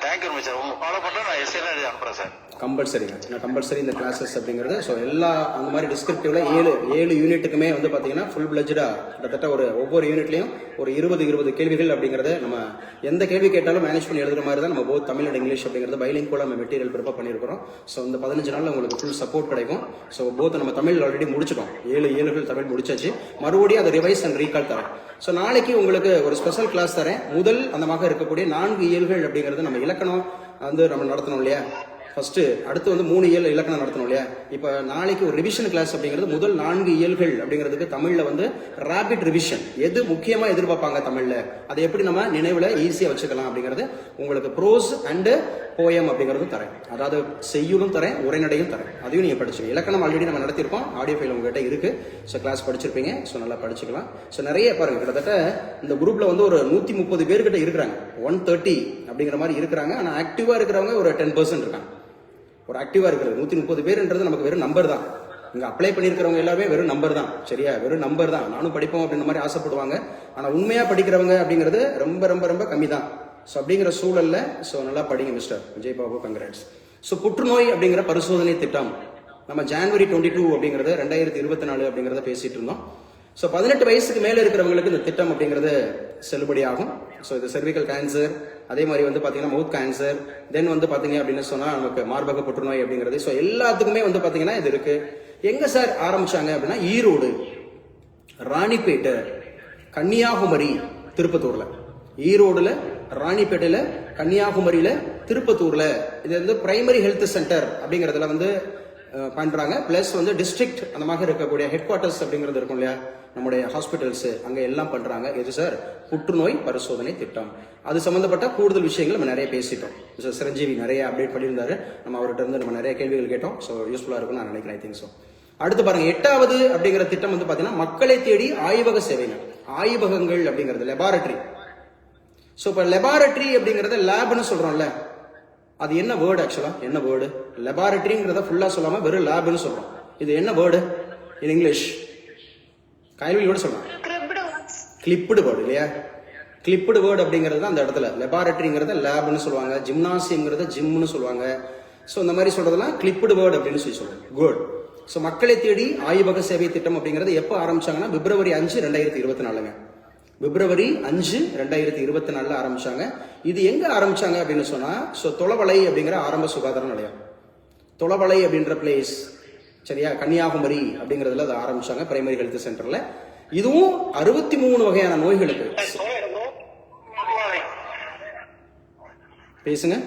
Thank you very much sir. உங்க ஃபாலோ பண்றேன். நான் எஸ்ஏலாம் எழுதி அனுப்புறேன் சார். கம்பல்சரிங்க. நான் கம்பல்சரி இந்த கிளாஸஸ் அப்படிங்கிறது ஸோ எல்லா அந்த மாதிரி டிஸ்கிரிப்டிவ்ல 7 யூனிட்டுக்குமே வந்து பார்த்தீங்கன்னா ஃபுல் பிளஜ்டா கிட்டத்தட்ட ஒவ்வொரு யூனிட்லையும் ஒரு 20 கேள்விகள் அப்படிங்கிறத நம்ம எந்த கேள்வி கேட்டாலும் மேனேஜ் பண்ணி எழுதுற மாதிரி தான் நம்ம போத் தமிழ் அண்ட் இங்கிலீஷ் அப்படிங்கிறது பைலிங் கூட நம்ம மெட்டீரியல் ப்ரிப்பேர் பண்ணியிருக்கிறோம். ஸோ இந்த 15 நாளில் உங்களுக்கு ஃபுல் சப்போர்ட் கிடைக்கும். ஸோ போத் நம்ம தமிழ் ஆல்ரெடி முடிச்சிட்டோம். 7 ஏழுகள் தமிழ் முடிச்சாச்சு. மறுபடியும் அதை ரிவைஸ் அண்ட் ரீகால் தரேன். ஸோ நாளைக்கு உங்களுக்கு ஒரு ஸ்பெஷல் கிளாஸ் தரேன். முதல் அந்தமாக இருக்கக்கூடிய 4 இயல்கள் அப்படிங்கிறது நம்ம இலக்கணம் வந்து நம்ம நடத்தணும் இல்லையா? ஃபர்ஸ்ட் அடுத்து வந்து 3 இயல் இலக்கணம் நடத்தணும் இல்லையா? இப்போ நாளைக்கு ஒரு ரிவிஷன் கிளாஸ் அப்படிங்கிறது முதல் 4 இயல்கள் அப்படிங்கிறதுக்கு தமிழ்ல வந்து ரேபிட் ரிவிஷன். எது முக்கியமா எதிர்பார்ப்பாங்க தமிழ்ல, அதை எப்படி நம்ம நினைவுல ஈஸியா வச்சுக்கலாம் அப்படிங்கிறது உங்களுக்கு ப்ரோஸ் அண்ட் போயம் அப்படிங்கிறதும் தரேன். அதாவது செய்யுளும் தரேன், உரைநடையும் தரேன். அதையும் நீங்க படிச்சுங்க. இலக்கணம் ஆல்ரெடி நம்ம நடத்திருக்கோம், ஆடியோ ஃபைல் உங்ககிட்ட இருக்கு. ஸோ கிளாஸ் படிச்சிருப்பீங்க. ஸோ நல்லா படிச்சுக்கலாம். ஸோ நிறைய பாருங்க, கிட்டத்தட்ட இந்த குரூப்ல வந்து ஒரு 130 பேர்கிட்ட இருக்கிறாங்க. 130 அப்படிங்கிற மாதிரி இருக்கிறாங்க. ஆனா ஆக்டிவா இருக்கிறவங்க ஒரு 10% இருக்காங்க. ஒரு ஆக்டிவா இருக்கிறது 130 பேர்ன்றது நமக்கு வெறும் நம்பர் தான். இங்க அப்ளை பண்ணிருக்கிறவங்க எல்லாமே வெறும் நம்பர் தான். சரியா? வெறும் நம்பர் தான். நானும் படிப்போம் அப்படின்ற மாதிரி ஆசைப்படுவாங்க. ஆனா உண்மையா படிக்கிறவங்க அப்படிங்கிறது ரொம்ப ரொம்ப ரொம்ப கம்மி தான். ஸோ அப்படிங்கிற சூழல்ல ஸோ நல்லா படிங்க mister Vijay Babu. Congrats. So புற்றுநோய் அப்படிங்கிற பரிசோதனை திட்டம் நம்ம ஜனவரி 22 அப்படிங்கிறது 2024 அப்படிங்கிறத பேசிட்டு இருந்தோம். ஸோ 18 வயசுக்கு மேல இருக்கிறவங்களுக்கு இந்த திட்டம் அப்படிங்கிறது செல்லுபடி ஆகும். ஸோ இது செர்விக்கல் கேன்சர், அதே மாதிரி வந்து பாத்தீங்கன்னா மவுத் கேன்சர், தென் வந்து பாத்தீங்க அப்படின்னு சொன்னா நமக்கு மார்பக புற்றுநோய் அப்படிங்கிறது. ஸோ எல்லாத்துக்குமே வந்து பாத்தீங்கன்னா இது இருக்கு. எங்க சார் ஆரம்பிச்சாங்க அப்படின்னா ஈரோடு, ராணிப்பேட்டை, கன்னியாகுமரி, திருப்பத்தூர்ல. ஈரோடுல, ராணிப்பேட்டையில, கன்னியாகுமரியில, திருப்பத்தூர்ல இது வந்து பிரைமரி ஹெல்த் சென்டர் அப்படிங்கறதுல வந்து பண்றாங்க. பிளஸ் வந்து டிஸ்ட்ரிக்ட் அந்த மாதிரி இருக்கக்கூடிய ஹெட் குவார்டர்ஸ் அப்படிங்கிறது இருக்கும் இல்லையா, நம்முடைய ஹாஸ்பிட்டல்ஸ், அங்க எல்லாம் பண்றாங்க. இது சார் புற்றுநோய் பரிசோதனை திட்டம். அது சம்பந்தப்பட்ட கூடுதல் விஷயங்கள் நம்ம நிறைய பேசிட்டோம். சிரஞ்சீவி நிறைய அப்டேட் பண்ணியிருந்தாரு. நம்ம அவர்கிட்ட இருந்து நம்ம நிறைய கேள்விகள் கேட்டோம். ஸோ யூஸ்ஃபுல்லா இருக்கும்னு நான் நினைக்கிறேன். I think so. அடுத்து பாருங்க, 8வது அப்படிங்கிற திட்டம் வந்து பாத்தீங்கன்னா மக்களை தேடி ஆய்வக சேவைகள். ஆய்வகங்கள் அப்படிங்கிறது லெபார்டரி. ஸோ இப்போ லெபார்டரி அப்படிங்கறத லேப்னு சொல்றோம்ல, அது என்ன வேர்டு ஆக்சுவலா? என்ன வேர்டு? லெபார்டரிங்கிறத ஃபுல்லா சொல்லாம வெறும் லேப்னு சொல்றோம். இது என்ன வேர்டு இன் இங்கிலீஷ்? கைவிலியோட சொல்லலாம். கிளிப்டு வேர்டு இல்லையா? கிளிப்டு வேர்டு அப்படிங்கிறது தான் அந்த இடத்துல. லெபார்டரிங்கிறத லேப்னு சொல்லுவாங்க, ஜிம்னாசியம்ங்கிறத ஜிம்னு சொல்லுவாங்க. ஸோ இந்த மாதிரி சொல்றதெல்லாம் கிளிப்டு வேர்டு அப்படின்னு சொல்லுவாங்க. குட். ஸோ மக்களை தேடி ஆய்வக சேவை திட்டம் அப்படிங்கிறது எப்போ ஆரம்பிச்சாங்கன்னா பிப்ரவரி 5, 2024. பிப்ரவரி 5, 2024 ஆரம்பிச்சாங்க. இது எங்க ஆரம்பிச்சாங்க அப்படின்னு சொன்னா தொளவளை அப்படிங்கிற ஆரம்ப சுகாதார நிலையம். தொளவளை அப்படின்ற பிளேஸ், சரியா, கன்னியாகுமரி அப்படிங்கறதுல அதை ஆரம்பிச்சாங்க, பிரைமரி ஹெல்த் சென்டர்ல. இதுவும் 63 வகையான நோய்களுக்கு. பேசுங்க.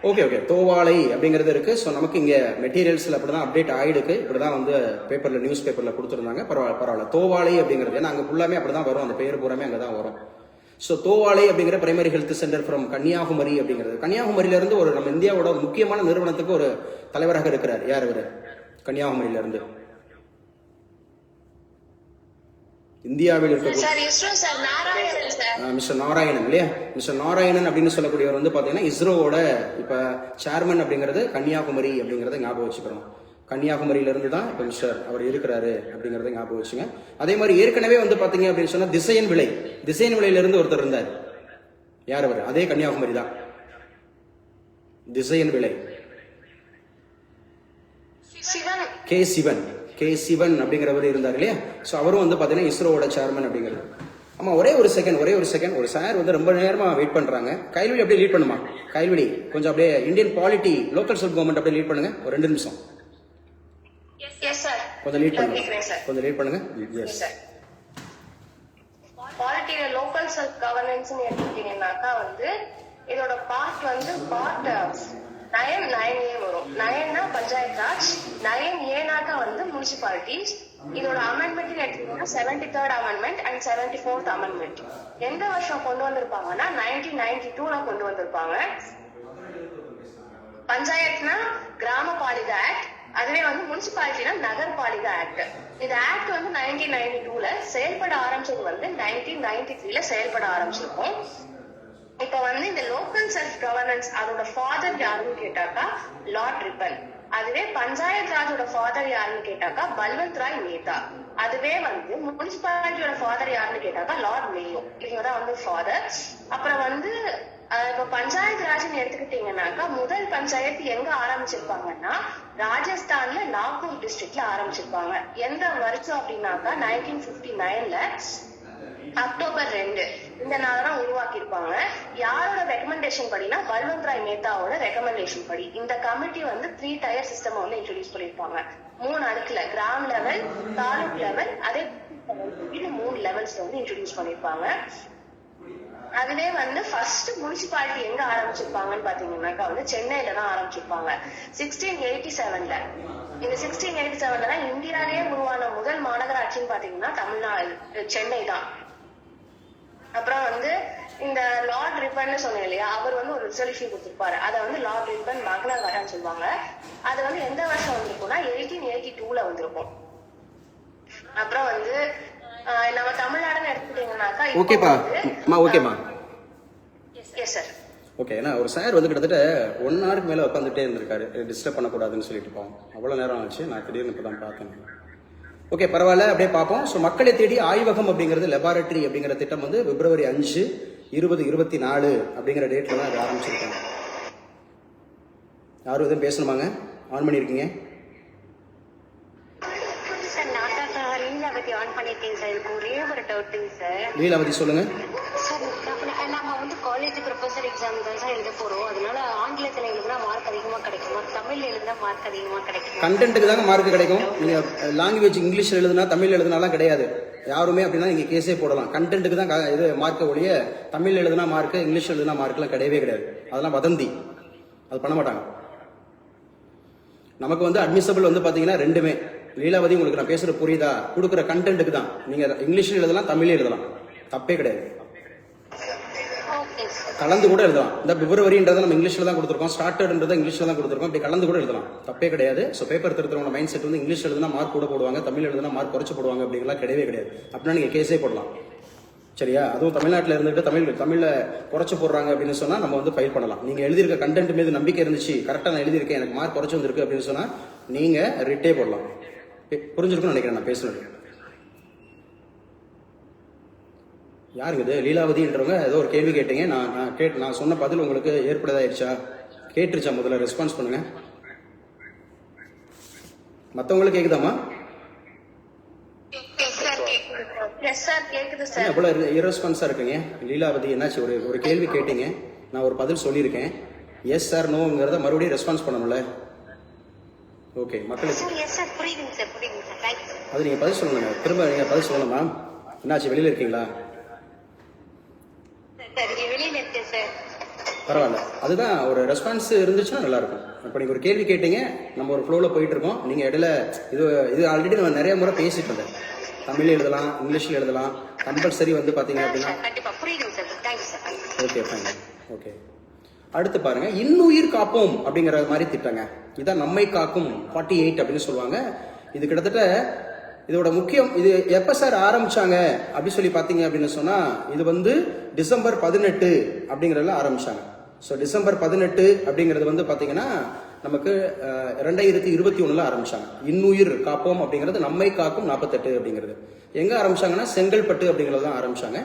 ஓகே ஓகே, தோவாளை அப்படிங்கிறது இருக்கு. ஸோ நமக்கு இங்க மெட்டீரியல்ஸ்ல அப்படிதான் அப்டேட் ஆயிடுக்கு. இப்படிதான் வந்து பேப்பர்ல, நியூஸ் பேப்பர்ல கொடுத்துருந்தாங்க. பரவாயில்ல. தோவாளை அப்படிங்கிறது ஏன்னா அங்க ஃபுல்லாமே அப்படிதான் வரும், அந்த பேர் பூராமே அங்கதான் வரும். ஸோ தோவாளை அப்படிங்கிற primary health centre from Kanyakumari அப்படிங்கிறது. கன்னியாகுமரியில இருந்து ஒரு நம்ம இந்தியாவோட ஒரு முக்கியமான நிறுவனத்துக்கு ஒரு தலைவராக இருக்கிறார். யார் இவர்? கன்னியாகுமரியில இருந்து இந்தியாவில் இருக்க மிஸ்டர் நாராயணன் இல்லையா? மிஸ்டர் நாராயணன் அப்படின்னு சொல்லக்கூடியவர் வந்து பாத்தீங்கன்னா இஸ்ரோவோட இப்ப சேர்மன் அப்படிங்கிறது கன்னியாகுமரி அப்படிங்கறத ஞாபகம் வச்சுக்கிறோம். கன்னியாகுமரியில இருந்து தான் இப்ப மிஸ்டர் அவர் இருக்கிறாரு அப்படிங்கறத ஞாபகம் வச்சுங்க. அதே மாதிரி ஏற்கனவே வந்து பாத்தீங்க அப்படின்னு சொன்னா திசையன் விளையில இருந்து ஒருத்தர் இருந்தார். யார் அவர்? அதே கன்னியாகுமரி தான். திசையன் விளை, கே சிவன் அப்படிங்கிறவர் இருந்தார் இல்லையா? ஸோ அவரும் வந்து பாத்தீங்கன்னா இஸ்ரோவோட சேர்மன் அப்படிங்கிறது. ஆமா, ஒரே ஒரு செகண்ட். ஒரு சார் வந்து ரொம்ப நேரமா வெயிட் பண்றாங்க. கைல்வெளி அப்படியே லீட் பண்ணுமா? கைல்வெளி கொஞ்சம் அப்படியே Indian polity, local self government அப்படியே லீட் பண்ணுங்க. ஒரு 2 நிமிஷம் கொஞ்சம் லீட் பண்ணுங்க. எஸ். பாலிட்டியில லோக்கல் செல்ஃப் கவர்னன்ஸ் எடுத்துக்கிட்டீங்கன்னாக்கா வந்து இதோட பார்ட் வந்து பார்ட் 9A வரும். 9னா பஞ்சாயத்து ராஜ், 9Aனாக்கா வந்து முனிசிபாலிட்டிஸ். இதோட அமெண்ட்மெண்ட் எடுத்தீங்கன்னா 73rd amendment and 74th amendment. எந்த வருஷம் கொண்டு வந்திருப்பாங்கன்னா 1992ல கொண்டு வந்திருப்பாங்க. பஞ்சாயத்னா கிராம பாலிகா ஆக்ட், அதுவே வந்து முனிசிபாலிட்டினா நகர்பாலிகா ஆக்ட். இந்த ஆக்ட் வந்து 1992ல செயல்பட ஆரம்பிச்சது வந்து 1993ல செயல்பட ஆரம்பிச்சிருக்கும். இப்ப வந்து இந்த லோக்கல் செல்ஃப் கவர்னன்ஸ் அதோட ஃபாதர் யாருன்னு கேட்டாக்கா லார்ட் ரிப்பன். அதுவே பஞ்சாயத் ராஜோட ஃபாதர் யாருன்னு கேட்டாக்கா பல்வந்த் ராய் மேத்தா. அதுவே வந்து முனிசிபாலிட்டியோட ஃபாதர் யாருன்னு கேட்டாக்கா லார்ட் மேயோ. இவங்கதான் வந்து ஃபாதர். அப்புறம் வந்து இப்ப பஞ்சாயத்து ராஜ்னு எடுத்துக்கிட்டீங்கன்னாக்கா முதல் பஞ்சாயத்து எங்க ஆரம்பிச்சிருப்பாங்கன்னா ராஜஸ்தான்ல நாகூர் டிஸ்ட்ரிக்ட்ல ஆரம்பிச்சிருப்பாங்க. எந்த வருஷம் அப்படின்னாக்கா 1959ல அக்டோபர் 2 இந்த நாள் தான் உருவாக்கி இருப்பாங்க. யாரோட ரெக்கமெண்டேஷன் படினா பல்வந்த் ராய் மேத்தாவோட ரெக்கமெண்டேஷன் படி இந்த கமிட்டி வந்து 3 டயர் சிஸ்டம் வந்து இன்ட்ரோடியூஸ் பண்ணிருப்பாங்க. 3 அடுக்குல கிராம் லெவல், தாலுக் லெவல், அதே 3 லெவல்ஸ் வந்து இன்ட்ரோடியூஸ் பண்ணிருப்பாங்க. அதுவே வந்து ஃபர்ஸ்ட் முனிசிபாலிட்டி எங்க ஆரம்பிச்சிருப்பாங்கன்னு பாத்தீங்கன்னாக்கா வந்து சென்னையில தான் ஆரம்பிச்சிருப்பாங்க 1687ல. இந்த 1687ல தான் இந்தியாவிலேயே உருவான முதல் மாநகராட்சின்னு பாத்தீங்கன்னா தமிழ்நாடு சென்னை தான். அப்புறம் வந்து இந்த லார்ட் ரிப்பன் சொன்னேன் இல்லையா, அவர் வந்து ஒரு ரிசல்யூஷன் கொடுத்திருப்பாரு. அதை வந்து லார்ட் ரிப்பன் மக்னாகரான்னு சொல்லுவாங்க. அது வந்து எந்த வருஷம் வந்திருக்கும்னா 1882ல வந்திருக்கும். அப்புறம் வந்து நம்ம தமிழ்நாடுன்னு எடுத்துக்கிட்டீங்கன்னாக்கா ஓகேப்பா ஓகேம்மா. Yes sir. ஓகே, ஏன்னா ஒரு சார் வந்து கிட்டத்தட்ட 1 ஹவருக்கு மேலே உட்காந்துட்டே இருந்திருக்காரு, டிஸ்டர்ப் பண்ணக்கூடாதுன்னு சொல்லிட்டு போவோம். அவ்வளோ நேரம் ஆச்சு, நான் திடீர்னு இப்போ தான் பார்த்தேன். ஓகே, பரவாயில்ல, அப்படியே பார்ப்போம். ஸோ மக்களை தேடி ஆய்வகம் அப்படிங்கிறது லெபார்டரி அப்படிங்கிற திட்டம் வந்து பிப்ரவரி 5, 2024 அப்படிங்கிற டேட்ல தான் அது ஆரம்பிச்சிருக்காங்க. யாரும் எதுவும் பேசணுமாங்க? ஆன் பண்ணியிருக்கீங்க? லீலாவதி சொல்லுங்க. நம்ம வந்து காலேஜ் ப்ரொஃபசர் எக்ஸாம் தான் எழுத போறோம். அதனால ஆங்கிலத்துல எழுதினா மார்க் அதிகமா கிடைக்குமா, தமிழ்ல எழுதினா மார்க் அதிகமா கிடைக்கும்? கண்டென்ட்டுக்கு தாங்க மார்க் கிடைக்கும். நீங்க லாங்குவேஜ் இங்கிலீஷ்ல எழுதுனா தமிழ் எழுதுனாலாம் கிடையாது யாருமே. அப்படின்னா நீங்க கேஸே போடலாம். கண்டென்ட்டுக்கு தான் இது மார்க்க ஒழிய தமிழ் எழுதுனா மார்க், இங்கிலீஷ் எழுதுனா மார்க்லாம் கிடையவே கிடையாது. அதெல்லாம் வதந்தி, அது பண்ண மாட்டாங்க. நமக்கு வந்து அட்மிசபிள் வந்து பாத்தீங்கன்னா ரெண்டுமே. லீலாவதி, உங்களுக்கு நான் பேசுற புரியுதா? கொடுக்குற கண்டென்ட்டுக்கு தான். நீங்க இங்கிலீஷ்ல எழுதலாம், தமிழ்ல எழுதலாம், தப்பே கிடையாது. கலந்து கூட எழுதலாம். இந்த பிப்ரவரின்றதை நம்ம இங்கிலீஷ்ல தான் கொடுத்துருக்கோம், ஸ்டார்டட்ன்றதை இங்கிலீஷ்ல தான் கொடுத்துருக்கோம். அப்படி கலந்து கூட எழுதலாம், தப்பே கிடையாது. ஸோ பேப்பர் திருத்துறவங்க மைண்ட் செட் வந்து இங்கிலீஷ் எழுதுனா மார்க் கூட போடுவாங்க, தமிழ் எழுதுனா மார்க் குறைச்சு போடுவாங்க அப்படிங்கலாம் கிடையவே கிடையாது. அப்படின்னா நீங்க கேஸே போடலாம், சரியா? அதுவும் தமிழ்நாட்டில் இருந்துட்டு தமிழ்ல குறைச்சு போடுறாங்க அப்படின்னு சொன்னா நம்ம வந்து ஃபைல் பண்ணலாம். நீங்க எழுதியிருக்க கண்டென்ட் மீது நம்பிக்கை இருந்துச்சு, கரெக்டா நான் எழுதியிருக்கேன், எனக்கு மார்க் குறைச்சு வந்திருக்கு அப்படின்னு சொன்னா நீங்க ரிட்டே போடலாம். புரிஞ்சிருக்கும்னு நினைக்கிறேன் நான் பேசுனது. யாருங்க இது? லீலாவதின்றவங்க ஏதோ ஒரு கேள்வி கேட்டீங்க. நான் சொன்ன பதில் உங்களுக்கு ஏற்படுதாயிருச்சா? கேட்டுருச்சா? முதல்ல ரெஸ்பான்ஸ் பண்ணுங்க. மற்றவங்களுக்கு கேக்குதாமா? எவ்வளவு இரஸ்பான்ஸா இருக்கீங்க? லீலாவதி, என்னாச்சு? ஒரு கேள்வி கேட்டீங்க, நான் ஒரு பதில் சொல்லியிருக்கேன். எஸ் சார் நோங்கிறத மறுபடியும் ரெஸ்பான்ஸ் பண்ணணும்ல. ஓகே, மக்களுக்கு அது நீங்க பதில் சொல்லுங்க. திரும்ப நீங்க பதில் சொல்லணும் மேம். என்னாச்சு, வெளியில இருக்கீங்களா? பரவாயில்ல, அதுதான் ஒரு ரெஸ்பான்ஸ் இருந்துச்சுன்னா நல்லா இருக்கும். இப்போ நீங்க ஒரு கேள்வி கேட்டீங்க, நம்ம ஒரு ஃப்ளோல போயிட்டு இருக்கோம். நீங்க இடையில இது ஆல்ரெடி நம்ம நிறைய முறை பேசிட்டு இருந்தேன். தமிழ் எழுதலாம், இங்கிலீஷ்ல எழுதலாம், கம்பல்சரி வந்து பாத்தீங்க அப்படின்னா. Okay fine. ஓகே, அடுத்து பாருங்க, இன்னுயிர் காப்போம் அப்படிங்கிற மாதிரி திட்டங்க. இதான் நம்மை காக்கும் 48 அப்படின்னு சொல்லுவாங்க. இது கிட்டத்தட்ட இதோட முக்கியம். இது எப்ப சார் ஆரம்பிச்சாங்க அப்படி சொல்லி பாத்தீங்க அப்படின்னு சொன்னா, இது வந்து டிசம்பர் 18 அப்படிங்கறதுல ஆரம்பிச்சாங்க. ஸோ டிசம்பர் 18 அப்படிங்கிறது வந்து பாத்தீங்கன்னா நமக்கு 2021ல ஆரம்பிச்சாங்க. இன்னுயிர் காப்போம் அப்படிங்கிறது நம்மை காக்கும் 48 அப்படிங்கிறது எங்க ஆரம்பிச்சாங்கன்னா செங்கல்பட்டு அப்படிங்கிறது தான் ஆரம்பிச்சாங்க.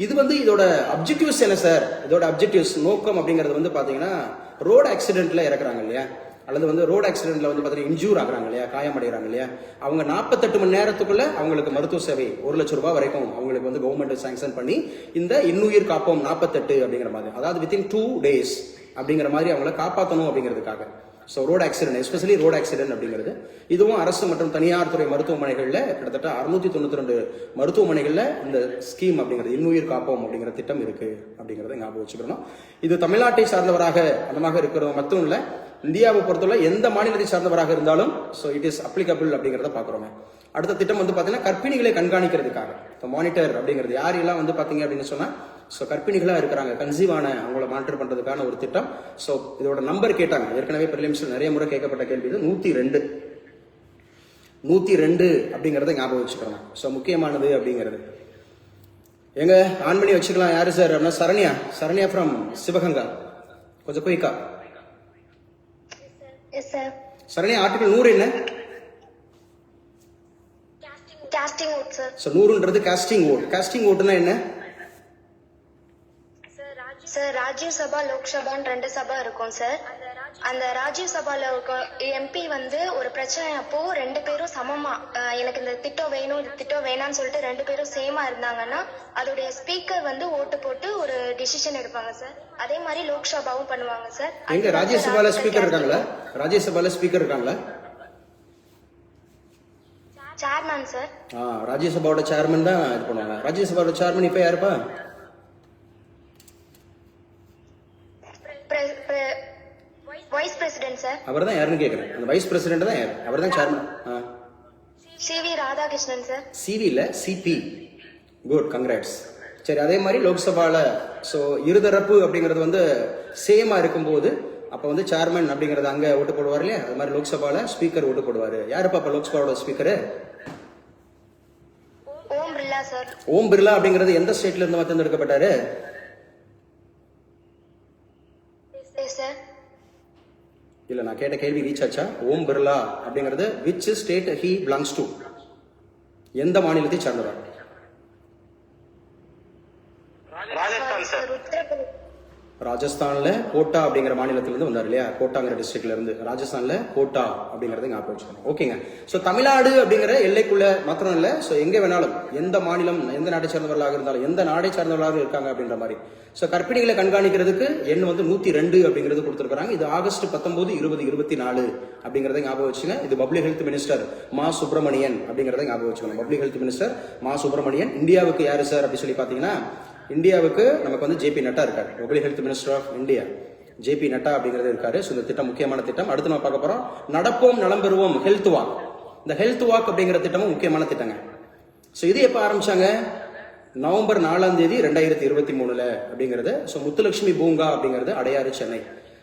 இது வந்து இதோட அப்ஜெக்டிவ்ஸ் என்ன சார்? இதோட அப்ஜெக்டிவ்ஸ் நோக்கம் அப்படிங்கிறது வந்து பாத்தீங்கன்னா ரோடு ஆக்சிடென்ட்ல இறக்குறாங்க இல்லையா, அல்லது வந்து ரோடு ஆக்சிடென்ட்ல வந்து பாத்தீங்கன்னா இன்ஜூர் ஆகுறாங்க இல்லையா, காயமடைகிறாங்க இல்லையா, அவங்க 48 மணி நேரத்துக்குள்ள அவங்களுக்கு மருத்துவ சேவை 1 லட்சம் ரூபாய் வரைக்கும் அவங்களுக்கு வந்து கவர்மெண்ட் சாங்ஷன் பண்ணி இந்த இன்னுயிர் காப்போம் 48 அப்படிங்கிற மாதிரி, அதாவது வித்தின் 2 days அப்படிங்கிற மாதிரி அவங்கள காப்பாற்றணும் அப்படிங்கிறதுக்காக. So road accident, especially road accident அப்படிங்கிறது இதுவும் அரசு மற்றும் தனியார் துறை மருத்துவமனைகளில் கிட்டத்தட்ட 692 மருத்துவமனைகளில் இந்த ஸ்கீம் அப்படிங்கிறது இன்னுயிர் காப்போம் அப்படிங்கிற திட்டம் இருக்கு அப்படிங்கிறத ஞாபகம் வச்சுக்கணும். இது தமிழ்நாட்டை சார்ந்தவராக அந்தமாக இருக்கிறவங்க மட்டும் இல்லை, இந்தியாவை பொறுத்தவரை எந்த மாநிலத்தை சார்ந்தவராக இருந்தாலும் ஸோ இட் இஸ் அப்ளிகபிள் அப்படிங்கிறத பார்க்குறோங்க. அடுத்த திட்டம் வந்து பார்த்தீங்கன்னா கர்ப்பிணிகளை கண்காணிக்கிறதுக்காக மானிட்டர் அப்படிங்கிறது யாரெல்லாம் வந்து பார்த்தீங்க அப்படின்னு சொன்னால், ஸோ கர்ப்பிணிகளாக இருக்கிறாங்க, கன்சீவ் ஆன அவங்கள மானிட்டர் பண்ணுறதுக்கான ஒரு திட்டம். ஸோ இதோட நம்பர் கேட்டாங்க, ஏற்கனவே பிரிலிம்ஸ்ல நிறைய முறை கேட்கப்பட்ட கேள்வி இது 102. 102 அப்படிங்கறத ஞாபகம் வச்சுக்கணும். ஸோ முக்கியமானது அப்படிங்கிறது எங்க ஆன் பண்ணி வச்சுக்கலாம். யாரு சார் அப்படின்னா சரண்யா ஃப்ரம் சிவகங்கா. கொஞ்சம் குயிக்கா. Yes sir. சரண்யா, ஆர்டிகல் 100 என்ன? Casting vote sir. ஸோ 100ன்றது காஸ்டிங் ஓட். காஸ்டிங் ஓட்டுனா என்ன? சார் ராஜ்யசபா சபா லோக்சபான்னு 2 சபா இருக்கும் சார். அந்த ராஜ்யசபால எம்பி வந்து ஒரு பிரச்சனை அப்போ 2 பேரும் சமமா எனக்கு இந்த திட்டம் வேணும் இந்த திட்டம் வேணாம்னு சொல்லிட்டு 2 பேரும் சேமா இருந்தாங்கன்னா அதோடைய ஸ்பீக்கர் வந்து ஓட்டு போட்டு ஒரு டிசிஷன் எடுப்பாங்க சார். அதே மாதிரி லோக்சபாவும் பண்ணுவாங்க சார். எங்க ராஜ்யசபால ஸ்பீக்கர் இருக்காங்களா? ராஜ்யசபால ஸ்பீக்கர் இருக்காங்களா? Chairman sir. ராஜ்யசபாவோட சேர்மன் தான் இது பண்ணுவாங்க. ராஜ்யசபாவோட சேர்மன் இப்ப யாருப்பா? Vice president sir. அவர் தான் யாருன்னு கேக்குறேன். அந்த வைஸ் பிரசிடென்ட் தான் யாரு? அவர் தான் chairman. CV Radhakrishnan sir. CV இல்ல சிபி. Good, congrats. சரி, அதே மாதிரி லோக்சபால ஸோ இருதரப்பு அப்படிங்கிறது வந்து சேமா இருக்கும்போது அப்ப வந்து சேர்மன் அப்படிங்கறது அங்க ஓட்டு போடுவார் இல்லையா? அது மாதிரி லோக்சபால ஸ்பீக்கர் ஓட்டு போடுவாரு. யாருப்பா அப்ப லோக்சபாவோட ஸ்பீக்கர்? ஓம் பிர்லா சார். ஓம் பிர்லா அப்படிங்கிறது எந்த ஸ்டேட்ல இருந்து தேர்ந்தெடுக்கப்பட்டாரு? சார் இல்ல, நான் கேட்ட கேள்வி ரீச் ஆச்சா? ஓம் பிர்லா அப்படிங்கிறது which state he belongs to? எந்த மாநிலத்தை சார்ந்தவர்? ராஜஸ்தான் சார். ராஜஸ்தான்ல கோட்டா அப்படிங்கிற மாநிலத்திலிருந்து வந்தார் இல்லையா? கோட்டாங்கிற டிஸ்ட்ரிக்ட்ல இருந்து. ராஜஸ்தான்ல கோட்டா அப்படிங்கறது ஞாபகம் வச்சுக்கணும். ஓகேங்க. சோ தமிழ்நாடு அப்படிங்கிற எல்லைக்குள்ள மாத்திரம் இல்ல, சோ எங்க வேணாலும் எந்த மாநிலம் எந்த நாட்டை சேர்ந்தவர்களாக இருந்தாலும் எந்த நாடை சார்ந்தவர்களாக இருக்காங்க அப்படின்ற மாதிரி. சோ கர்ப்பிணிகளை கண்காணிக்கிறதுக்கு எண் வந்து 102 அப்படிங்கிறது கொடுத்திருக்காங்க. இது ஆகஸ்ட் 19, 2024 அப்படிங்கறத ஞாபகம் வச்சுங்க. இது பப்ளிக் ஹெல்த் மினிஸ்டர் மா சுப்பிரமணியன் அப்படிங்கறத ஞாபகம் வச்சுக்கணும். பப்ளிக் ஹெல்த் மினிஸ்டர் மா சுப்பிரமணியன். இந்தியாவுக்கு யாரு சார் அப்படி சொல்லி பாத்தீங்கன்னா, இந்தியாவுக்கு நமக்கு வந்து ஜேபி நட்டா இருக்காரு. Public health minister of India JP Nadda அப்படிங்கிறது இருக்காரு. ஸோ இந்த திட்டம் முக்கியமான திட்டம். அடுத்து நம்ம பார்க்க போறோம் நடப்போம் நலம் பெறுவோம் ஹெல்த் வாக். இந்த ஹெல்த் வாக் அப்படிங்கிற திட்டமும் முக்கியமான திட்டங்க. ஸோ இது எப்போ ஆரம்பிச்சாங்க? நவம்பர் 4ஆம் தேதி 2023 அப்படிங்கிறது. ஸோ முத்துலட்சுமி பூங்கா அப்படிங்கிறது அடையாறு, சென்னை.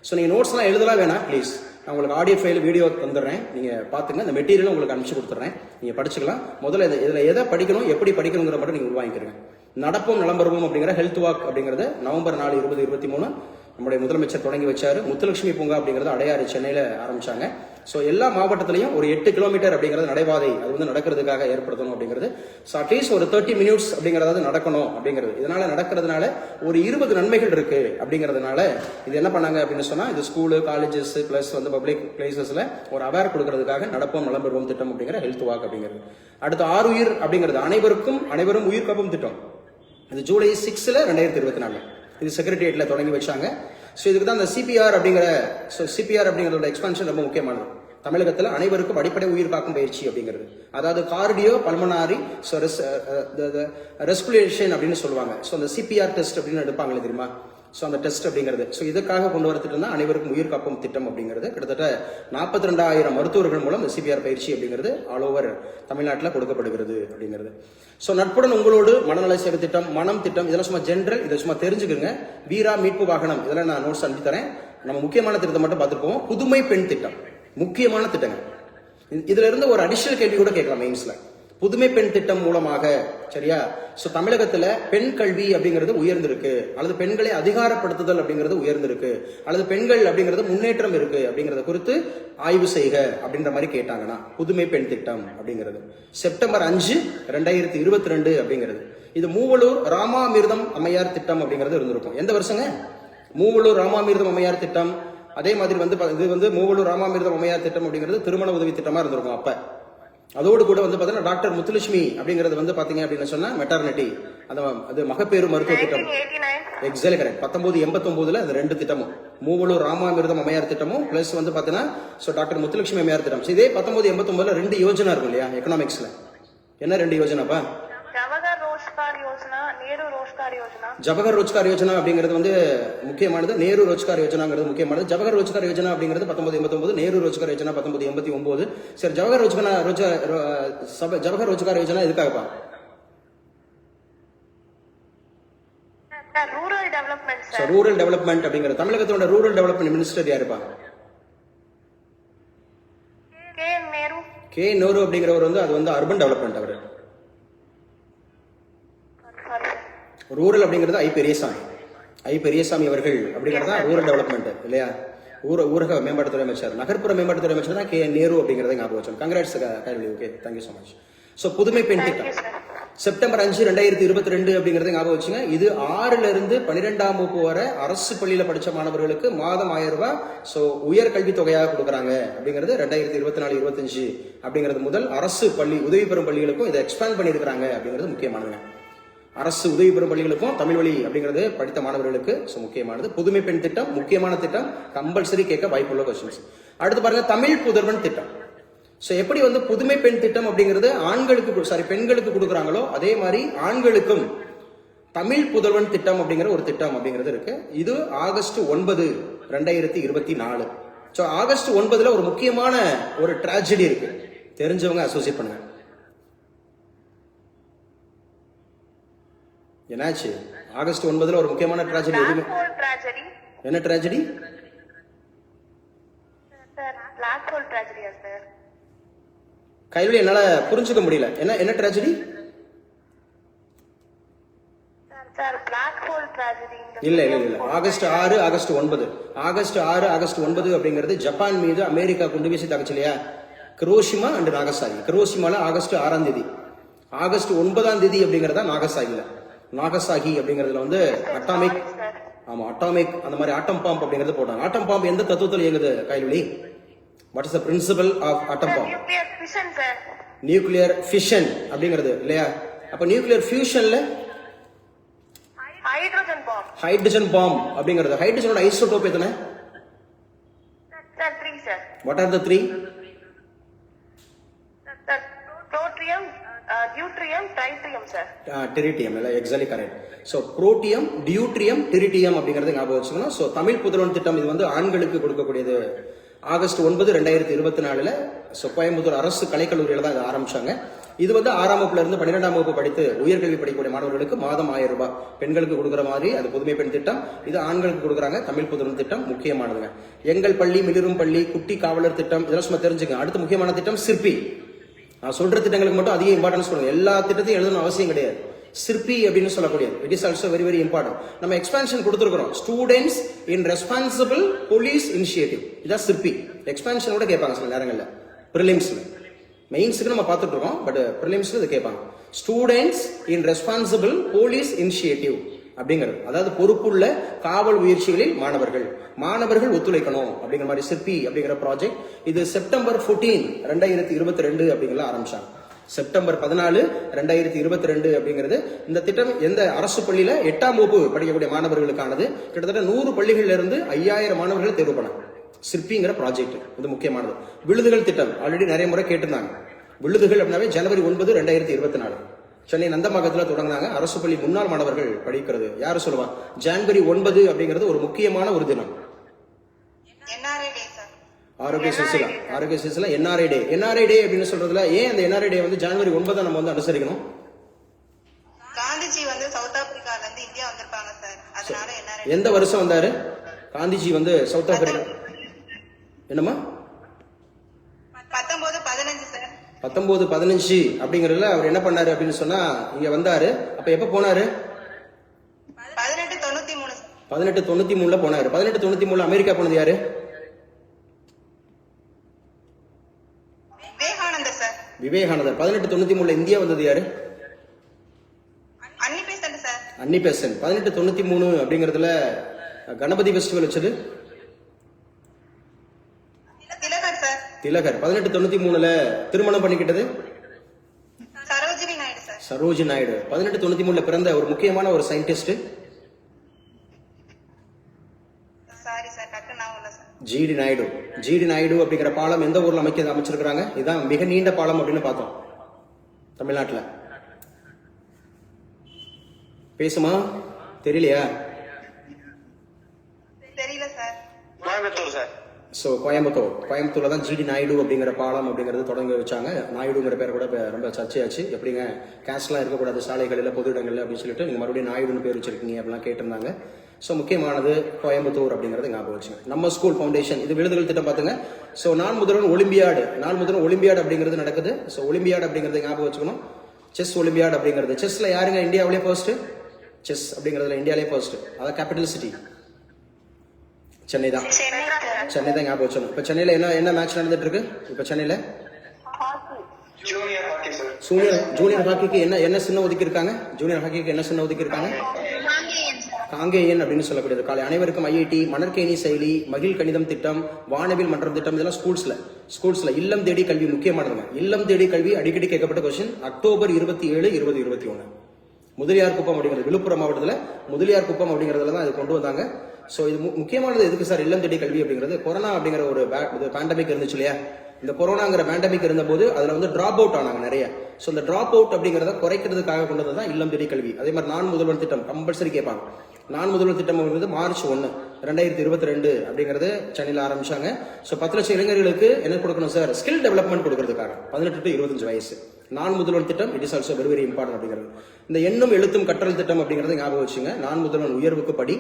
ஸோ நீங்க நோட்ஸ்லாம் எழுதலாம் வேணாம் ப்ளீஸ். நான் உங்களுக்கு ஆடியோ ஃபைல் வீடியோ தந்துடுறேன், நீங்க பாத்துங்க. இந்த மெட்டீரியல் உங்களுக்கு அனுப்பிச்சு கொடுத்துறேன், நீங்க படிச்சுக்கலாம். முதல்ல இதுல எதை படிக்கணும் எப்படி படிக்கணுங்கிற மட்டும் நீங்க உருவாக்கிக்கிறீங்க. நடப்போம் நலம் பெறுவோம் அப்படிங்கிற ஹெல்த் வாக் அப்படிங்கிறது நவம்பர் 4, 2023 நம்முடைய முதலமைச்சர் தொடங்கி வச்சாரு. முத்துலட்சுமி பூங்கா அப்படிங்கிறது அடையாறு, சென்னையில ஆரம்பிச்சாங்க. ஸோ எல்லா மாவட்டத்திலையும் ஒரு 8 கிலோமீட்டர் அப்படிங்கிறது நடைபாதை அது வந்து நடக்கிறதுக்காக ஏற்படுத்தணும் அப்படிங்கிறது. ஸோ அட்லீஸ்ட் ஒரு 30 மினிட்ஸ் அப்படிங்கிறது நடக்கணும் அப்படிங்கிறது. இதனால நடக்கிறதுனால ஒரு 20 நன்மைகள் இருக்கு அப்படிங்கிறதுனால இது என்ன பண்ணாங்க அப்படின்னு சொன்னா, இது ஸ்கூலு, காலேஜஸ் பிளஸ் வந்து பப்ளிக் பிளேசஸ்ல ஒரு அவேர் கொடுக்கறதுக்காக நடப்போம் நலம் பெறுவோம் திட்டம் அப்படிங்கிற ஹெல்த் வாக் அப்படிங்கிறது. அடுத்து ஆருயிர் அப்படிங்கிறது அனைவரும் உயிர் காப்போம் திட்டம். இது ஜூலை 6, 2024 இது செக்ரட்டரியேட்ல தொடங்கி வச்சாங்க. ஸோ இதுக்கு தான் இந்த சிபிஆர் அப்படிங்கிறதோட எக்ஸ்பான்ஷன் ரொம்ப முக்கியமானது. தமிழகத்தில் அனைவருக்கும் அடிப்படை உயிர் காக்கும் பயிற்சி அப்படிங்கிறது. அதாவது கார்டியோ பல்மனாரி ரெஸ்பிரேஷன் அப்படின்னு சொல்லுவாங்க. ஸோ அந்த சிபிஆர் டெஸ்ட் அப்படின்னு எடுப்பாங்களே தெரியுமா? ஸோ அந்த டெஸ்ட் அப்படிங்கிறது. ஸோ இதுக்காக கொண்டு வர திட்டம் தான் அனைவருக்கும் உயிர் காக்கும் திட்டம் அப்படிங்கிறது. கிட்டத்தட்ட 42,000 மருத்துவர்கள் மூலம் இந்த சிபிஆர் பயிற்சி அப்படிங்கிறது ஆல் ஓவர் தமிழ்நாட்டில் கொடுக்கப்படுகிறது அப்படிங்கிறது. ஸோ நட்புடன் உங்களோடு மனநல சேவை திட்டம், மனம் திட்டம், இதெல்லாம் சும்மா ஜென்ரல், இதை சும்மா தெரிஞ்சுக்கோங்க. வீரா மீட்பு வாகனம், இதெல்லாம் நான் நோட்ஸ் அனுப்பி தரேன். நம்ம முக்கியமான திட்டத்தை மட்டும் பார்த்துருப்போம். புதுமை பெண் திட்டம் முக்கியமான திட்டங்கள். இதுல இருந்து ஒரு அடிஷனல் கேள்வி கூட கேட்கலாம் மெயின்ஸ்ல. புதுமை பெண் திட்டம் மூலமாக, சரியா? சோ தமிழகத்துல பெண் கல்வி அப்படிங்கிறது உயர்ந்திருக்கு, அல்லது பெண்களை அதிகாரப்படுத்துதல் அப்படிங்கிறது உயர்ந்திருக்கு, அல்லது பெண்கள் அப்படிங்கிறது முன்னேற்றம் இருக்கு அப்படிங்கறத குறித்து ஆய்வு செய்க அப்படின்ற மாதிரி கேட்டாங்கன்னா புதுமை பெண் திட்டம் அப்படிங்கிறது செப்டம்பர் 5, 2022 அப்படிங்கிறது. இது மூவலூர் ராமாமிர்தம் அம்மையார் திட்டம் அப்படிங்கிறது இருந்திருக்கும். எந்த வருஷங்க? மூவலூர் ராமாமிர்தம் அம்மையார் திட்டம். அதே மாதிரி வந்து இது வந்து மூவலூர் ராமாமிர்தம் அம்மையார் திட்டம் அப்படிங்கிறது திருமண உதவி திட்டமா இருந்திருக்கும் அப்ப. அதோடு கூட வந்து பாத்தீங்கன்னா டாக்டர் முத்துலட்சுமி அப்படிங்கிறது வந்து பாத்தீங்க அப்படின்னு சொன்னா மெட்டர்னிட்டி, அது மகப்பேறு மருத்துவ திட்டம். Exactly correct. 1989 அது 2 திட்டமும், மூவலூர் ராமாமிர்தம் அம்மையார் திட்டமும் பிளஸ் வந்து பாத்தீங்கன்னா டாக்டர் முத்துலட்சுமி அம்மையார் திட்டம். இதே 1989 2 யோஜனா இருக்கும் இல்லையா எக்கனாமிக்ஸ்ல? என்ன 2 யோஜனாப்பா? ஜவஹர் ரோஜ்கார் யோஜனா அப்படிங்கிறது வந்து முக்கியமானது, நேரு ரோஜ்கார் யோஜனாங்கிறது முக்கியமானது. ஜவஹர் ரோஜ்கார் யோஜனா அப்படிங்கிறது 1989, நேரு ரோஜ்கார் யோஜனா 1989. சரி, ஜவஹர் ரோஜ்கார் யோஜனா எதுக்காகப்பா? ரூரல் டெவலப்மெண்ட் அப்படிங்கிறது. தமிழகத்தோட ரூரல் டெவலப்மெண்ட் மினிஸ்டர் யாருப்பா? கே நேரு அப்படிங்கிறவர் வந்து அது வந்து அர்பன் டெவலப்மெண்ட். அவர் சாரி சார். ரூரல் அப்படிங்கிறது ஐ பெரியசாமி அவர்கள் அப்படிங்கிறது தான் ரூரல் டெவலப்மெண்ட் இல்லையா? ஊரக மேம்பாட்டுத்துறை அமைச்சர், நகர்ப்புற மேம்பாட்டுத்துறை அமைச்சர் தான் கே நேரு அப்படிங்கிறத ஞாபகம் வச்சோம். Congrats Kairali. Okay, thank you so much. So புதுமை பெண் திட்டம் செப்டம்பர் 5, 2022 அப்படிங்கறத ஞாபகம் வச்சுங்க. இது 6ல இருந்து 12ஆம் வகுப்பு வரை அரசு பள்ளியில படிச்ச மாணவர்களுக்கு மாதம் 1000 ரூபாய் ஸோ உயர்கல்வி தொகையாக கொடுக்குறாங்க அப்படிங்கிறது 2024-25 அப்படிங்கிறது முதல் அரசு பள்ளி உதவி பெறும் பள்ளிகளுக்கும் இதை எக்ஸ்பேண்ட் பண்ணியிருக்கிறாங்க அப்படிங்கிறது முக்கியமானது. அரசு உதவி பெறும் பள்ளிகளுக்கும் தமிழ் வழி அப்படிங்கிறது படித்த மாணவர்களுக்கு முக்கியமானது. புதுமை பெண் திட்டம் முக்கியமான திட்டம், கம்பல்சரி கேட்க வாய்ப்புள்ள கொஸ்டின்ஸ். அடுத்து பாருங்க தமிழ் புதல்வன் திட்டம். ஸோ எப்படி வந்து புதுமை பெண் திட்டம் அப்படிங்கிறது பெண்களுக்கு கொடுக்குறாங்களோ அதே மாதிரி ஆண்களுக்கும் தமிழ் புதல்வன் திட்டம் அப்படிங்கிற ஒரு திட்டம் அப்படிங்கிறது இருக்கு. இது ஆகஸ்ட் 9, 2024. ஸோ ஆகஸ்ட் 9ல ஒரு முக்கியமான ஒரு டிராஜடி இருக்கு, தெரிஞ்சவங்க அசோசியேட் பண்ணுங்க. என்னாச்சு? ஆகஸ்ட் 9ல ஒரு முக்கியமான டிராஜடி. எதுவுமே tragedy. என்ன டிராஜடி? சார் பிளாக் ஹோல் ட்ராஜடியா சார்? கையில என்னால புரிஞ்சுக்க முடியல. என்ன tragedy? Sir black hole tragedy. இல்ல ஆகஸ்ட் 6, ஆகஸ்ட் 9. ஆகஸ்ட் 6, ஆகஸ்ட் 9 அப்படிங்கிறது ஜப்பான் மீது அமெரிக்கா குண்டு வீசி தாக்குச்சு இல்லையா? Hiroshima and Nagasaki. கிரோஷிமால ஆகஸ்ட் 6ஆம் தேதி, ஆகஸ்ட் 9ஆம் தேதி அப்படிங்கறத நாகசாகி அப்படிங்கறதுல வந்து அட்டாமிக் அந்த மாதிரி ஆட்டம் பாம்ப் அப்படிங்கறது போட்டாங்க. ஆட்டம் பாம்ப் எந்த தத்துவத்தில் இயங்குது கைலி? What is the principle of atom bomb? Nuclear fission sir. Nuclear fission அப்படிங்கிறது இல்லையா? அப்ப நியூக்ளியர் ஃபியூஷன்ல ஹைட்ரஜன் பாம்ப் அப்படிங்கிறது. ஹைட்ரஜனோட ஐசோடோப் எத்தனை? Sir 3 sir. What are the 3? Sir protium, deuterium, tritium sir. Tritium இல்ல, exactly correct. So protium, deuterium, tritium அப்படிங்கறது ஞாபகம் வச்சுக்கணும். சோ தமிழ் புதல்வன் திட்டம் இது வந்து ஆண்களுக்கு கொடுக்கக்கூடியது. ஆகஸ்ட் 9, 2024 சோ கோயம்புத்தூர் அரசு கலைக்கல்லூரியில தான் இதை ஆரம்பிச்சாங்க. இது வந்து 6ஆம் வகுப்புல இருந்து 12ஆம் வகுப்பு படித்து உயர்கல்வி படிக்கக்கூடிய மாணவர்களுக்கு மாதம் 1000 ரூபாய் பெண்களுக்கு கொடுக்குற மாதிரி அது புதுமை பெண் திட்டம். இது ஆண்களுக்கு கொடுக்குறாங்க. தமிழ் புதல்வன் திட்டம் முக்கியமானதுங்க. எங்கள் பள்ளி, மிளிரும் பள்ளி, குட்டி காவலர் திட்டம், இதெல்லாம் சும்மா தெரிஞ்சுங்க. அடுத்த முக்கியமான திட்டம் சிற்பி. நான் சொல்ற திட்டங்களுக்கு மட்டும் அதிக இம்பார்ட்டன்ஸ் கொடுங்க. எல்லா திட்டத்தையும் எழுதணும் அவசியம் கிடையாது. சிற்பி அப்படின்னு சொல்லக்கூடியது it is also very important. நம்ம எக்ஸ்பான்ஷன் கொடுத்துருக்கிறோம். Students in responsible police initiative, இதான் சிற்பி. எக்ஸ்பான்ஷன் கூட கேட்பாங்க சில நேரங்களில் பிரிலிம்ஸ்ல. மெயின்ஸுக்கு நம்ம பார்த்துட்டு இருக்கோம், பட் பிரிலிம்ஸ்ல இதை கேட்பாங்க. Students in responsible police initiative அப்படிங்கிறது, அதாவது பொறுப்புள்ள காவல் முயற்சிகளில் மாணவர்கள் ஒத்துழைக்கணும் அப்படிங்கிற மாதிரி சிற்பி அப்படிங்கிற ப்ராஜெக்ட். இது செப்டம்பர் 14, 2022 அப்படிங்கிற ஆரம்பிச்சாங்க. செப்டம்பர் 14, 2022 அப்படிங்கிறது இந்த திட்டம் எந்த அரசு பள்ளியில 8ஆம் வகுப்பு படிக்கக்கூடிய மாணவர்களுக்கானது. கிட்டத்தட்ட 100 பள்ளிகள்ல இருந்து 5000 மாணவர்கள் தேர்வு பண்ணாங்க. சிற்பிங்கிற ப்ராஜெக்ட் இது முக்கியமானது. விழுதுகள் திட்டம் ஆல்ரெடி நிறைய முறை கேட்டிருந்தாங்க. விழுதுகள் அப்படின்னாவே ஜனவரி 9, 2024 சென்னை நந்தம்பாக்கத்தில் தொடங்கினாங்க. அரசு பள்ளி முன்னாள் மாணவர்கள் படிக்கிறது. யாரு சொல்லுவா? ஜனவரி 9 அப்படிங்கிறது ஒரு முக்கியமான ஒரு தினம். ஆரோக்கிய சிசிலா என்ஆர்ஐ டே அப்படின்னு சொல்றதுல ஏன் அந்த என்ஆர்ஐ டே வந்து ஜனவரி 9 நம்ம வந்து அனுசரிக்கணும்? காந்திஜி வந்து சவுத் ஆப்பிரிக்கால இருந்து இந்தியா வந்திருப்பாங்க சார், அதனால என்ஆர்ஐ. எந்த வருஷம் வந்தாரு காந்திஜி வந்து சவுத் ஆப்பிரிக்கா? என்னமா? 1915 சார். 1915 அப்படிங்கறதுல அவர் என்ன பண்ணாரு அப்படின்னு சொன்னா இங்க வந்தாரு. அப்ப எப்ப போனாரு? 1893 சார். 1893 போனாரு. 1893 அமெரிக்கா போனது யாரு? விவேகானந்தர். 1893 இந்தியா வந்தது யாரு? அன்னி பெசன்ட். 1893 அப்படிங்கறதுல கணபதி ஃபெஸ்டிவல் வச்சது திலகர். 1893 திருமணம் பண்ணிக்கிட்டது சரோஜி நாயுடு. 1893 பிறந்த ஒரு முக்கியமான ஒரு சயின்டிஸ்ட் ஜிடி நாயுடு அப்படிங்கிற பாலம் எந்த ஊர்ல அமைச்சிருக்காங்க? இதுதான் மிக நீண்ட பாலம் அப்படின்னு பார்த்தோம் தமிழ்நாட்டுல. பேசுமா? தெரியலையா? தெரியல சார். ஸோ கோயம்புத்தூர்ல தான் ஜிடி நாயுடு அப்படிங்கிற பாலம் அப்படிங்கிறது தொடங்கி வச்சாங்க. நாயுடுங்கிற பேர் கூட ரொம்ப சர்ச்சையாச்சு. எப்படிங்க கேஸ்ட்லாம் இருக்கக்கூடாது சாலைகளில் பொது இடங்களில் அப்படின்னு சொல்லிட்டு நீங்கள் மறுபடியும் நாயுடுன்னு பேர் வச்சிருக்கீங்க அப்படிலாம் கேட்டிருந்தாங்க. ஸோ முக்கியமானது கோயம்புத்தூர் அப்படிங்கிறது ஞாபகம் வச்சுங்க. நம்ம ஸ்கூல் ஃபவுண்டேஷன் இது விருதுகள் திட்டம் பார்த்துங்க. ஸோ நான் முதல்வன் ஒலிம்பியாடு அப்படிங்கிறது நடக்குது. ஸோ ஒலிம்பியாடு அப்படிங்கிறது ஞாபகம் வச்சுக்கணும். செஸ் ஒலிம்பியாடு அப்படிங்கிறது செஸ்ல யாருங்க இந்தியாவிலே ஃபர்ஸ்ட்? செஸ் அப்படிங்கிறதுல இந்தியாவிலே ஃபர்ஸ்ட். அதான் கேபிட்டல் சிட்டி சென்னை தான் ஞாபகம் வச்சோம். இப்ப சென்னையில என்ன மேட்ச் நடந்துட்டு இருக்கு? இப்ப சென்னையில ஜூனியர் ஹாக்கிக்கு என்ன சின்ன ஒதுக்கி இருக்காங்க? காங்கேயன் அப்படின்னு சொல்லக்கூடியது. காலை அனைவருக்கும் ஐஐடி, மணற்கேணி செயலி, மகிழ் கணிதம் திட்டம், வானவில் மன்றம் திட்டம், இதெல்லாம் ஸ்கூல்ஸ்ல இல்லம் தேடி கல்வி முக்கியமானதுங்க. இல்லம் தேடி கல்வி அடிக்கடி கேட்கப்பட்ட கொஸ்டின். அக்டோபர் 27, 2021 முதலியார் குப்பம் அப்படிங்கிறது விழுப்புரம் மாவட்டத்தில் முதலியார் குப்பம் அப்படிங்கிறதுல தான் இது கொண்டு வந்தாங்க. ஸோ இது முக்கியமானது எதுக்கு சார் இல்லம் தேடி கல்வி அப்படிங்கிறது? கொரோனா அப்படிங்கிற ஒரு பேண்டமிக் இருந்துச்சு இல்லையா? இந்த கொரோனாங்கிற பேண்டமிக் இருந்தபோது அதுல வந்து டிராப் அவுட் ஆனாங்க நிறைய. ஸோ இந்த டிராப் அவுட் அப்படிங்கிறத குறைக்கிறதுக்காக கொண்டு வந்தது தான் இல்லம் தேடி கல்வி. அதே மாதிரி நான் முதல்வன் திட்டம் கம்பல்சரி கேட்பாங்க. நான் முதல்வன் திட்டம் வந்து மார்ச் 1, 2022 அப்படிங்கிறது சென்னையில் ஆரம்பிச்சாங்க. ஸோ 10 லட்சம் இளைஞர்களுக்கு என்ன கொடுக்கணும் சார்? ஸ்கில் டெவலப்மெண்ட் கொடுக்கறதுக்காக 18 to 25 வயசு. நான் முதல்வன் திட்டம் it is also very very important அப்படிங்கிறது. இந்த எண்ணும் எழுத்தும் கற்றல் திட்டம் அப்படிங்கிறது ஞாபகம் வச்சுங்க. நான் முதல்வன் உயர்வுக்கு படி.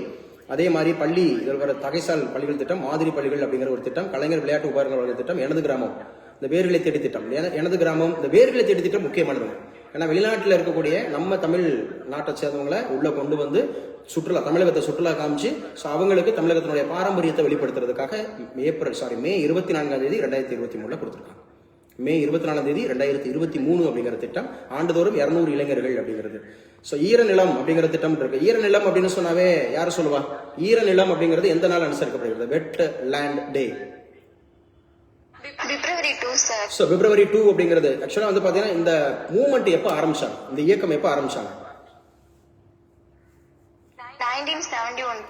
அதே மாதிரி பள்ளி இதில் வர தகைசால் பள்ளிகள் திட்டம், மாதிரி பள்ளிகள் அப்படிங்கிற ஒரு திட்டம், கலைஞர் விளையாட்டு உபகரணங்கள் திட்டம், எனது கிராமம் இந்த வேர்களை தேடி திட்டம். எனது கிராமம் இந்த வேர்களை தேடி திட்டம் முக்கியமானது. ஏன்னா வெளிநாட்டில் இருக்கக்கூடிய நம்ம தமிழ் நாட்டை சேர்ந்தவங்களை உள்ள கொண்டு வந்து தமிழகத்தை சுற்றுலா காமிச்சு அவங்களுக்கு தமிழகத்தினுடைய பாரம்பரியத்தை வெளிப்படுத்துறதுக்காக மே 24 2023 கொடுத்துருக்காங்க. மே 24 2023 அப்படிங்கிற திட்டம். ஆண்டுதோறும் 200 இளைஞர்கள் அப்படிங்கிறது. ஸோ ஈரநிலம் அப்படிங்கிற திட்டம் இருக்கு. ஈரநிலம் அப்படின்னு சொன்னாவே யார் சொல்லுவா? ஈரநிலம் அப்படிங்கிறது எந்த நாள் அனுசரிக்கப்படுகிறது? வெட் லேண்ட் டே. February 2 அப்படிங்கிறது ஆக்சுவலா வந்து பாத்தீங்கன்னா இந்த மூவ்மெண்ட் எப்ப ஆரம்பிச்சாங்க? இந்த இயக்கம் எப்ப ஆரம்பிச்சாங்க?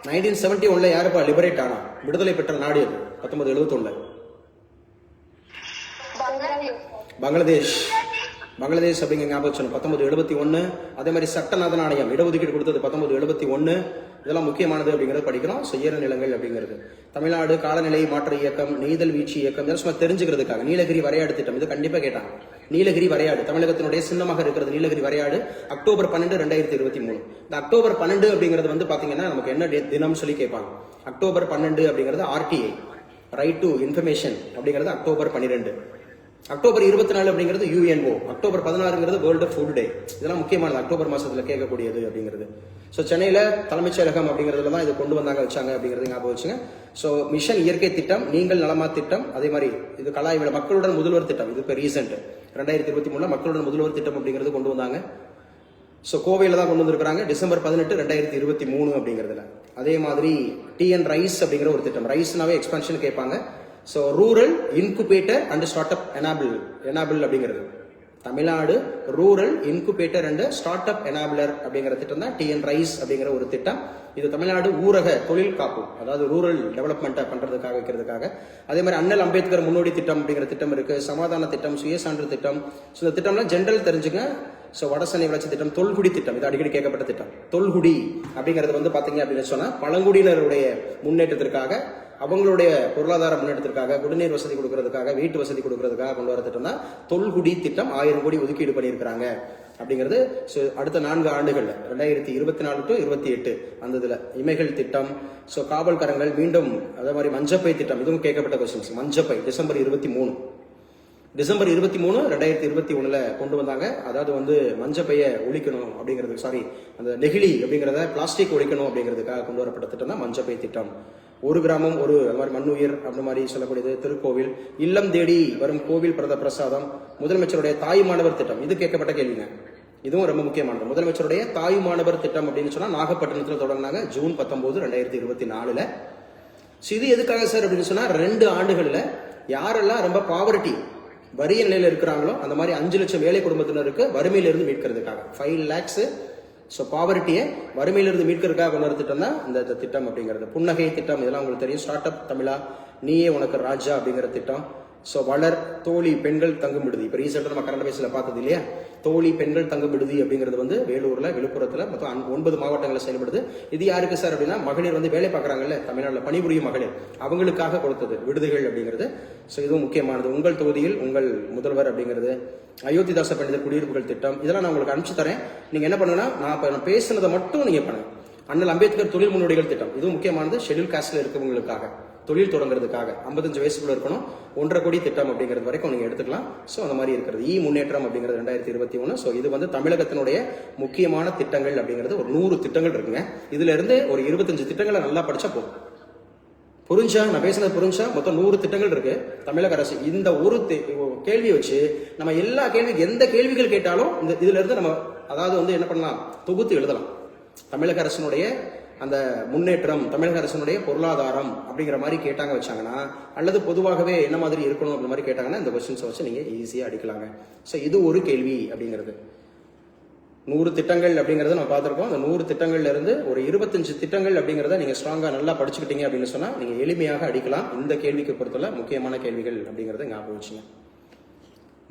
1971 யாருப்பா லிபரேட் ஆனா? விடுதலை பெற்ற நாடு அது 1971. பங்களாதேஷ் அப்படிங்கிற ஞாபகம் 1971. அதே மாதிரி சட்டநாத நாணயம் இடஒதுக்கீடு கொடுத்தது 1971. இதெல்லாம் முக்கியமானது அப்படிங்கிறது படிக்கிறோம். ஈரநிலங்கள் அப்படிங்கிறது. தமிழ்நாடு காலநிலை மாற்ற இயக்கம், நெய்தல் வீழ்ச்சி இயக்கம், இதெல்லாம் சும்மா தெரிஞ்சுக்கிறதுக்காக. நீலகிரி வரையாடு திட்டம் இது கண்டிப்பா கேட்டாங்க. நீலகிரி வரையாடு தமிழகத்தினுடைய சின்னமாக இருக்கிறது. நீலகிரி வரையாடு அக்டோபர் 12, 2023. இந்த அக்டோபர் 12 அப்படிங்கிறது வந்து பாத்தீங்கன்னா நமக்கு என்ன தினம் சொல்லி கேட்பாங்க. அக்டோபர் 12 அப்படிங்கிறது RTI, ரைட் டு இன்ஃபர்மேஷன் அப்படிங்கிறது அக்டோபர் 12. அக்டோபர் 24 அப்படிங்கிறது UNO. October 16 world food day. இதெல்லாம் முக்கியமானது அக்டோபர் மாசத்துல கேட்கக்கூடியது அப்படிங்கிறது. ஸோ சென்னையில தலைமைச் செயலகம் அப்படிங்கிறதுல தான் இதை கொண்டு வச்சாங்க அப்படிங்கிறது ஞாபகம் வச்சுங்க. ஸோ மிஷன் இயற்கை திட்டம், நீங்கள் நலமா திட்டம், அதே மாதிரி இது கலாய் விட மக்களுடன் முதல்வர் திட்டம். இது இப்போ ரீசெண்ட் 2023 மக்களுடன் முதல்வர் திட்டம் அப்படிங்கிறது கொண்டு வந்தாங்க. ஸோ கோவையில தான் கொண்டு வந்திருக்காங்க டிசம்பர் 18, 2023 அப்படிங்கிறதுல. அதே மாதிரி TN ரைஸ் அப்படிங்கிற ஒரு திட்டம். ரைஸ்னாவே எக்ஸ்பான்ஷன் கேட்பாங்க. So rural incubator and start up enable அப்படிங்கிறது. Tamil Nadu rural incubator and start up enabler அப்படிங்கிற திட்டம் தான் TN ரைஸ் அப்படிங்கிற ஒரு திட்டம். இது தமிழ்நாடு ஊரக தொழில் காப்பு, அதாவது ரூரல் டெவலப்மெண்ட்டை பண்றதுக்காக வைக்கிறதுக்காக. அதே மாதிரி அண்ணல் அம்பேத்கர் முன்னோடி திட்டம் அப்படிங்கிற திட்டம் இருக்கு. சமாதான திட்டம், சுயசான்று திட்டம். ஸோ இந்த திட்டம்லாம் ஜென்ரல் தெரிஞ்சுங்க. ஸோ வடசென்னை வளர்ச்சி திட்டம், தொல்குடி திட்டம், இது அடிக்கடி கேட்கப்பட்ட திட்டம். தொல்குடி அப்படிங்கிறது வந்து பாத்தீங்க அப்படின்னு சொன்னா பழங்குடியினருடைய முன்னேற்றத்திற்காக, அவங்களுடைய பொருளாதார முன்னேற்றத்திற்காக, குடிநீர் வசதி கொடுக்கறதுக்காக, வீட்டு வசதி கொடுக்கறதுக்காக கொண்டு வர திட்டம் தான் தொல்குடி திட்டம். 1000 கோடி ஒதுக்கீடு பண்ணியிருக்காங்க அப்படிங்கிறது. அடுத்த 4 ஆண்டுகள்ல 2024 to 28 அந்த இதுல இமைகள் திட்டம். ஸோ காவல் கரங்கள் மீண்டும் அதே மாதிரி மஞ்சப்பை திட்டம், இதுவும் கேட்கப்பட்ட கொஸ்டின்ஸ். மஞ்சப்பை டிசம்பர் 23, 2021 கொண்டு வந்தாங்க. அதாவது வந்து மஞ்சப்பையை ஒழிக்கணும் அப்படிங்கிறது, அந்த நெகிழி அப்படிங்கிறத பிளாஸ்டிக் ஒழிக்கணும் அப்படிங்கிறதுக்காக கொண்டு வரப்பட்ட திட்டம் தான் மஞ்சப்பை திட்டம். ஒரு கிராமம் ஒரு மாதிரி மண்ணுயிர் அப்படி மாதிரி சொல்லக்கூடியது. திருக்கோவில் இல்லம் தேடி வரும் கோவில் பிரசாதம். முதலமைச்சருடைய தாய் மாணவர் திட்டம், இது கேட்கப்பட்ட கேள்விங்க. இதுவும் ரொம்ப முக்கியமானது. முதலமைச்சருடைய தாய் மாணவர் திட்டம் அப்படின்னு சொன்னா நாகப்பட்டினத்தில் தொடங்கினாங்க ஜூன் 19, 2024. இது எதுக்காக சார் அப்படின்னு சொன்னா 2 ஆண்டுகள்ல யாரெல்லாம் ரொம்ப பாவர்ட்டி வறிய நிலையில இருக்கிறாங்களோ அந்த மாதிரி 5 லட்சம் ஏழை குடும்பத்தினருக்கு வறுமையிலிருந்து மீட்கிறதுக்காக 5 lakhs. ஸோ பாவர்ட்டியை வறுமையிலிருந்து மீட்கிறதுக்காக கொண்டு வர திட்டம் தான் இந்த திட்டம் அப்படிங்கிறது. புன்னகை திட்டம், இதெல்லாம் உங்களுக்கு தெரியும். ஸ்டார்ட் அப் தமிழா, நீயே உனக்கு ராஜா அப்படிங்கிற திட்டம். ஸோ வளர் தோழி பெண்கள் தங்கும் விடுதி இப்போ ரீசெண்டாக நம்ம கரண்ட் பேஸில் பார்த்தது இல்லையா, தோழி பெண்கள் தங்கும் விடுதி அப்படிங்கிறது வந்து வேலூரில், விழுப்புரத்தில் மொத்தம் 9 மாவட்டங்களில் செயல்படுது. இது யாருக்கு சார் அப்படின்னா, மகளிர் வந்து வேலை பார்க்குறாங்கல்ல, தமிழ்நாட்டில் பணிபுரியும் மகளிர், அவங்களுக்காக கொடுத்தது விடுதிகள் அப்படிங்கிறது. ஸோ இதுவும் முக்கியமானது. உங்கள் தொகுதியில் உங்கள் முதல்வர் அப்படிங்கிறது, அயோத்திதாச பண்டிதர் குடியிருப்புகள் திட்டம், இதெல்லாம் நான் உங்களுக்கு அனுப்பிச்சு தரேன். நீங்கள் என்ன பண்ணுங்கன்னா, நான் இப்போ பேசுனதை மட்டும் நீங்கள் பண்ணுங்க. அண்ணல் அம்பேத்கர் தொழில் முன்னோடிகள் திட்டம், இதுவும் முக்கியமானது. ஷெட்யூல் காஸ்ட்ல இருக்கவங்களுக்காக தொழில் தொடங்குறதுக்காக 55 வயசுக்குள்ள இருக்கணும். 1.5 கோடி திட்டம் அப்படிங்கிறது வரைக்கும் நீங்க எடுத்துக்கலாம். ஸோ அந்த மாதிரி இருக்கிறது. முன்னேற்றம் அப்படிங்கிறது 2021. ஸோ இது வந்து தமிழகத்தினுடைய முக்கியமான திட்டங்கள் அப்படிங்கிறது ஒரு 100 திட்டங்கள் இருக்குங்க. இதுல இருந்து ஒரு 25 திட்டங்களை நல்லா படிச்சா போதும். புரிஞ்சா, நான் பேசுனது புரிஞ்சா? மொத்தம் 100 திட்டங்கள் இருக்கு தமிழக அரசு. இந்த ஒரு கேள்வியை வச்சு நம்ம எல்லா கேள்விக்கு எந்த கேள்விகள் கேட்டாலும் இந்த இதுல இருந்து நம்ம அதாவது வந்து என்ன பண்ணலாம், தொகுத்து எழுதலாம். தமிழக அரசினுடைய அந்த முன்னேற்றம், தமிழக அரசினுடைய பொருளாதாரம் அப்படிங்கிற மாதிரி கேட்டாங்க வச்சாங்கன்னா, அல்லது பொதுவாகவே என்ன மாதிரி இருக்கணும் அப்படின்ற மாதிரி கேட்டாங்கன்னா, இந்த கொஸ்டின்ஸை வச்சு நீங்க ஈஸியா அடிக்கலாங்க. ஸோ இது ஒரு கேள்வி அப்படிங்கிறது. 100 திட்டங்கள் அப்படிங்கறத நம்ம பார்த்திருக்கோம். அந்த 100 திட்டங்கள்ல இருந்து ஒரு 25 திட்டங்கள் அப்படிங்கறத நீங்க ஸ்ட்ராங்கா நல்லா படிச்சுக்கிட்டீங்க அப்படின்னு சொன்னா நீங்க எளிமையாக அடிக்கலாம். இந்த கேள்விக்கு பொறுத்தவரை முக்கியமான கேள்விகள் அப்படிங்கறத ஞாபகம் வச்சுங்க.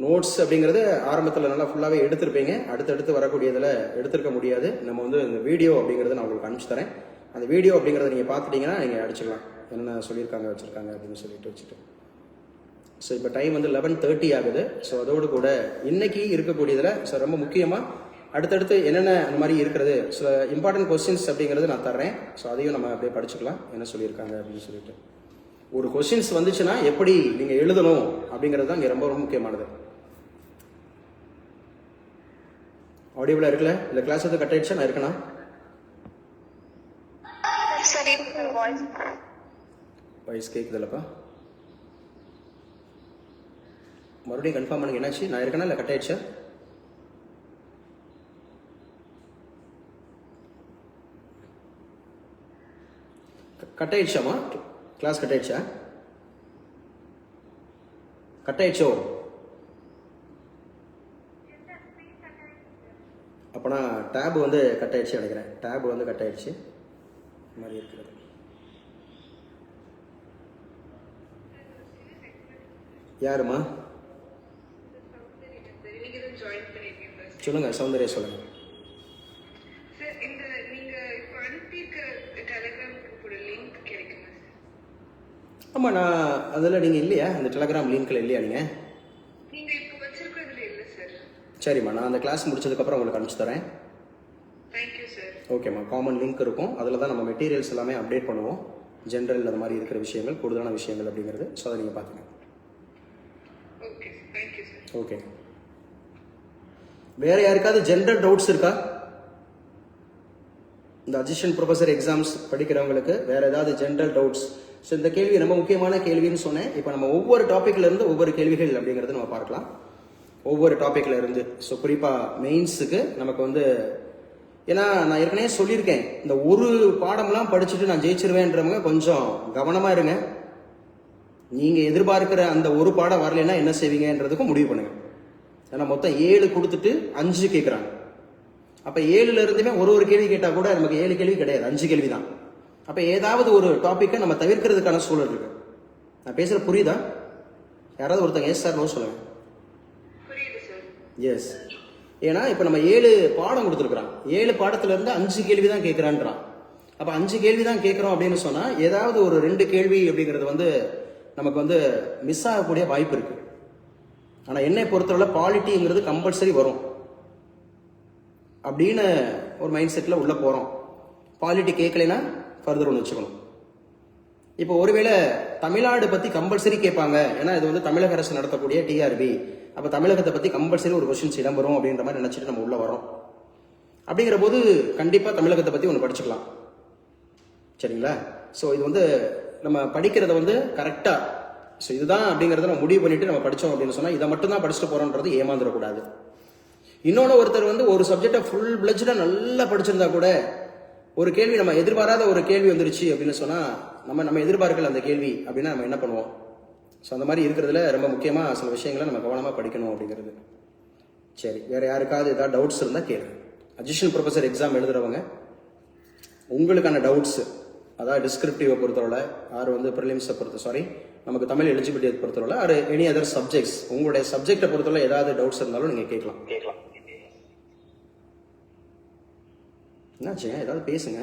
நோட்ஸ் அப்படிங்கிறது ஆரம்பத்தில் நல்லா ஃபுல்லாகவே எடுத்திருப்பீங்க. அடுத்தடுத்து வரக்கூடியதில் எடுத்திருக்க முடியாது. நம்ம வந்து இந்த வீடியோ அப்படிங்கிறத நான் உங்களுக்கு அனுப்பிச்சு தரேன். அந்த வீடியோ அப்படிங்கிறத நீங்கள் பார்த்துட்டீங்கன்னா நீங்கள் அடிச்சுக்கலாம், என்ன சொல்லியிருக்காங்க வச்சுருக்காங்க அப்படின்னு சொல்லிட்டு வச்சுட்டு. ஸோ இப்போ டைம் வந்து 11:30 ஆகுது. ஸோ அதோடு கூட இன்னைக்கு இருக்கக்கூடியதில் ஸோ ரொம்ப முக்கியமாக அடுத்தடுத்து என்னென்ன அந்த மாதிரி இருக்கிறது, சில இம்பார்ட்டன்ட் கொஸ்டின்ஸ் அப்படிங்கிறது நான் தர்றேன். ஸோ அதையும் நம்ம அப்படியே படிச்சுக்கலாம், என்ன சொல்லியிருக்காங்க அப்படின்னு சொல்லிட்டு. ஒரு கொஸ்டின்ஸ் வந்துச்சுன்னா எப்படி நீங்கள் எழுதணும் அப்படிங்கிறது தான் இங்கே ரொம்ப ரொம்ப முக்கியமானது. ஆடியோவில் இருக்குல்ல, இந்த கிளாஸ் வந்து கட் ஆயிடுச்சா? நான் இருக்கேனா? சரி, வாய்ஸ் கேட்குதுல்லப்பா? மறுபடியும் கன்ஃபார்ம் பண்ணுங்க, என்னாச்சு? நான் இருக்கேனா இல்லை கட் ஆயிடுச்சா? கட் ஆயிடுச்சாமா? கிளாஸ் கட் ஆயிடுச்சா? கட் ஆயிடுச்சோ? அப்போனா டேப் வந்து கட் ஆயிடுச்சு நினைக்கிறேன். டேப் வந்து கட் ஆயிடுச்சு மாதிரி இருக்கிறது. யாருமா? சொல்லுங்க, சௌந்தர்யா சொல்லுங்க. ஆமா, நான் அதில் நீங்கள் இல்லையா, இந்த டெலகிராம் லிங்க்ல இல்லையா நீங்கள்? சரிம்மா, நான் அந்த கிளாஸ் முடிச்சதுக்கப்புறம் உங்களுக்கு அனுப்பிச்சு தரேன். ஓகேம்மா, காமன் லிங்க் இருக்கும். அதில் தான் நம்ம மெட்டீரியல்ஸ் எல்லாமே அப்டேட் பண்ணுவோம். ஜென்ரல் அந்த மாதிரி இருக்கிற விஷயங்கள், கூடுதலான விஷயங்கள் அப்படிங்கிறது. ஸோ அதை நீங்கள் பார்த்துங்க. ஓகே, வேற யாருக்காவது ஜென்ரல் டவுட்ஸ் இருக்கா? இந்த அசிஸ்டன்ட் ப்ரொஃபஸர் எக்ஸாம்ஸ் படிக்கிறவங்களுக்கு வேற ஏதாவது ஜென்ரல் டவுட்ஸ்? ஸோ இந்த கேள்வி ரொம்ப முக்கியமான கேள்வின்னு சொன்னேன். இப்போ நம்ம ஒவ்வொரு டாப்பிக்ல இருந்து ஒவ்வொரு கேள்விகள் அப்படிங்கிறது நம்ம பார்க்கலாம். ஒவ்வொரு டாப்பிக்ல இருந்து. ஸோ குறிப்பாக மெயின்ஸுக்கு நமக்கு வந்து, ஏன்னா நான் ஏற்கனவே சொல்லியிருக்கேன், இந்த ஒரு பாடம்லாம் படிச்சுட்டு நான் ஜெயிச்சிருவேன்றவங்க கொஞ்சம் கவனமாக இருங்க. நீங்கள் எதிர்பார்க்கிற அந்த ஒரு பாடம் வரலைன்னா என்ன செய்வீங்கன்றதுக்கும் முடிவு பண்ணுங்க. ஏன்னா மொத்தம் 7 கொடுத்துட்டு 5 கேட்குறாங்க. அப்போ 7ல இருந்துமே ஒரு கேள்வி கேட்டால் கூட நமக்கு 7 கேள்வி கிடையாது, 5 கேள்வி தான். அப்போ ஏதாவது ஒரு டாப்பிக்கை நம்ம தவிர்க்கிறதுக்கான சூழல் இருக்கு. நான் பேசுகிற புரியுதா? யாராவது ஒருத்தங்க எஸ் சார் நோ சொல்லுங்க. எஸ். ஏன்னா இப்போ நம்ம 7 பாடம் கொடுத்துருக்குறான். 7 பாடத்துல இருந்து 5 கேள்வி தான் கேட்குறான்றான். அப்போ 5 கேள்வி தான் கேட்குறோம் அப்படின்னு சொன்னால் ஏதாவது ஒரு 2 கேள்வி அப்படிங்கிறது வந்து நமக்கு வந்து மிஸ் ஆகக்கூடிய வாய்ப்பு இருக்கு. ஆனால் என்னை பொறுத்தவரை பாலிட்டிங்கிறது கம்பல்சரி வரும் அப்படின்னு ஒரு மைண்ட் செட்டில் உள்ள போகிறோம். பாலிட்டி கேட்கலைன்னா ஃபர்தர் ஒன்று வச்சுக்கணும். இப்போ ஒருவேளை தமிழ்நாடு பற்றி கம்பல்சரி கேட்பாங்க, ஏன்னா இது வந்து தமிழக அரசு நடத்தக்கூடிய டிஆர்பி, அப்போ தமிழகத்தை பற்றி கம்பல்சரி ஒரு கொஸ்டின்ஸ் இடம்பெறும் அப்படின்ற மாதிரி நினச்சிட்டு நம்ம உள்ள வரோம். அப்படிங்கிற போது கண்டிப்பாக தமிழகத்தை பற்றி ஒன்று படிச்சுக்கலாம். சரிங்களா? ஸோ இது வந்து நம்ம படிக்கிறத வந்து கரெக்டாக, ஸோ இதுதான் அப்படிங்கிறத நம்ம முடிவு பண்ணிட்டு நம்ம படித்தோம் அப்படின்னு சொன்னால் இதை மட்டும் தான் படிச்சுட்டு போகிறோன்றது ஏமாந்துடக்கூடாது. இன்னொன்று, ஒருத்தர் வந்து ஒரு சப்ஜெக்டை ஃபுல் பிளட்ஜாக நல்லா படிச்சிருந்தா கூட ஒரு கேள்வி நம்ம எதிர்பாராத ஒரு கேள்வி வந்துருச்சு அப்படின்னு சொன்னால் நம்ம எதிர்பார்க்கல அந்த கேள்வி அப்படின்னா நம்ம என்ன பண்ணுவோம்? ஸோ அந்த மாதிரி இருக்கிறதுல ரொம்ப முக்கியமாக சில விஷயங்களை நம்ம கவனமாக படிக்கணும் அப்படிங்கிறது. சரி, வேற யாருக்காவது ஏதாவது டவுட்ஸ் இருந்தால் கேளுங்க. அசிஸ்டன்ட் ப்ரொஃபஸர் எக்ஸாம் எழுதுறவங்க உங்களுக்கான டவுட்ஸ், அதாவது டிஸ்கிரிப்டிவை பொறுத்தவரை, யார் வந்து ப்ரிலிம்ஸை பொறுத்த நமக்கு தமிழ் எலிஜிபிலிட்டி பொறுத்தவரை ஆர் எனி அதர் சப்ஜெக்ட்ஸ், உங்களுடைய சப்ஜெக்டை பொறுத்தவரை ஏதாவது டவுட்ஸ் இருந்தாலும் நீங்கள் கேட்கலாம். என்னாச்சு, ஏதாவது பேசுங்க.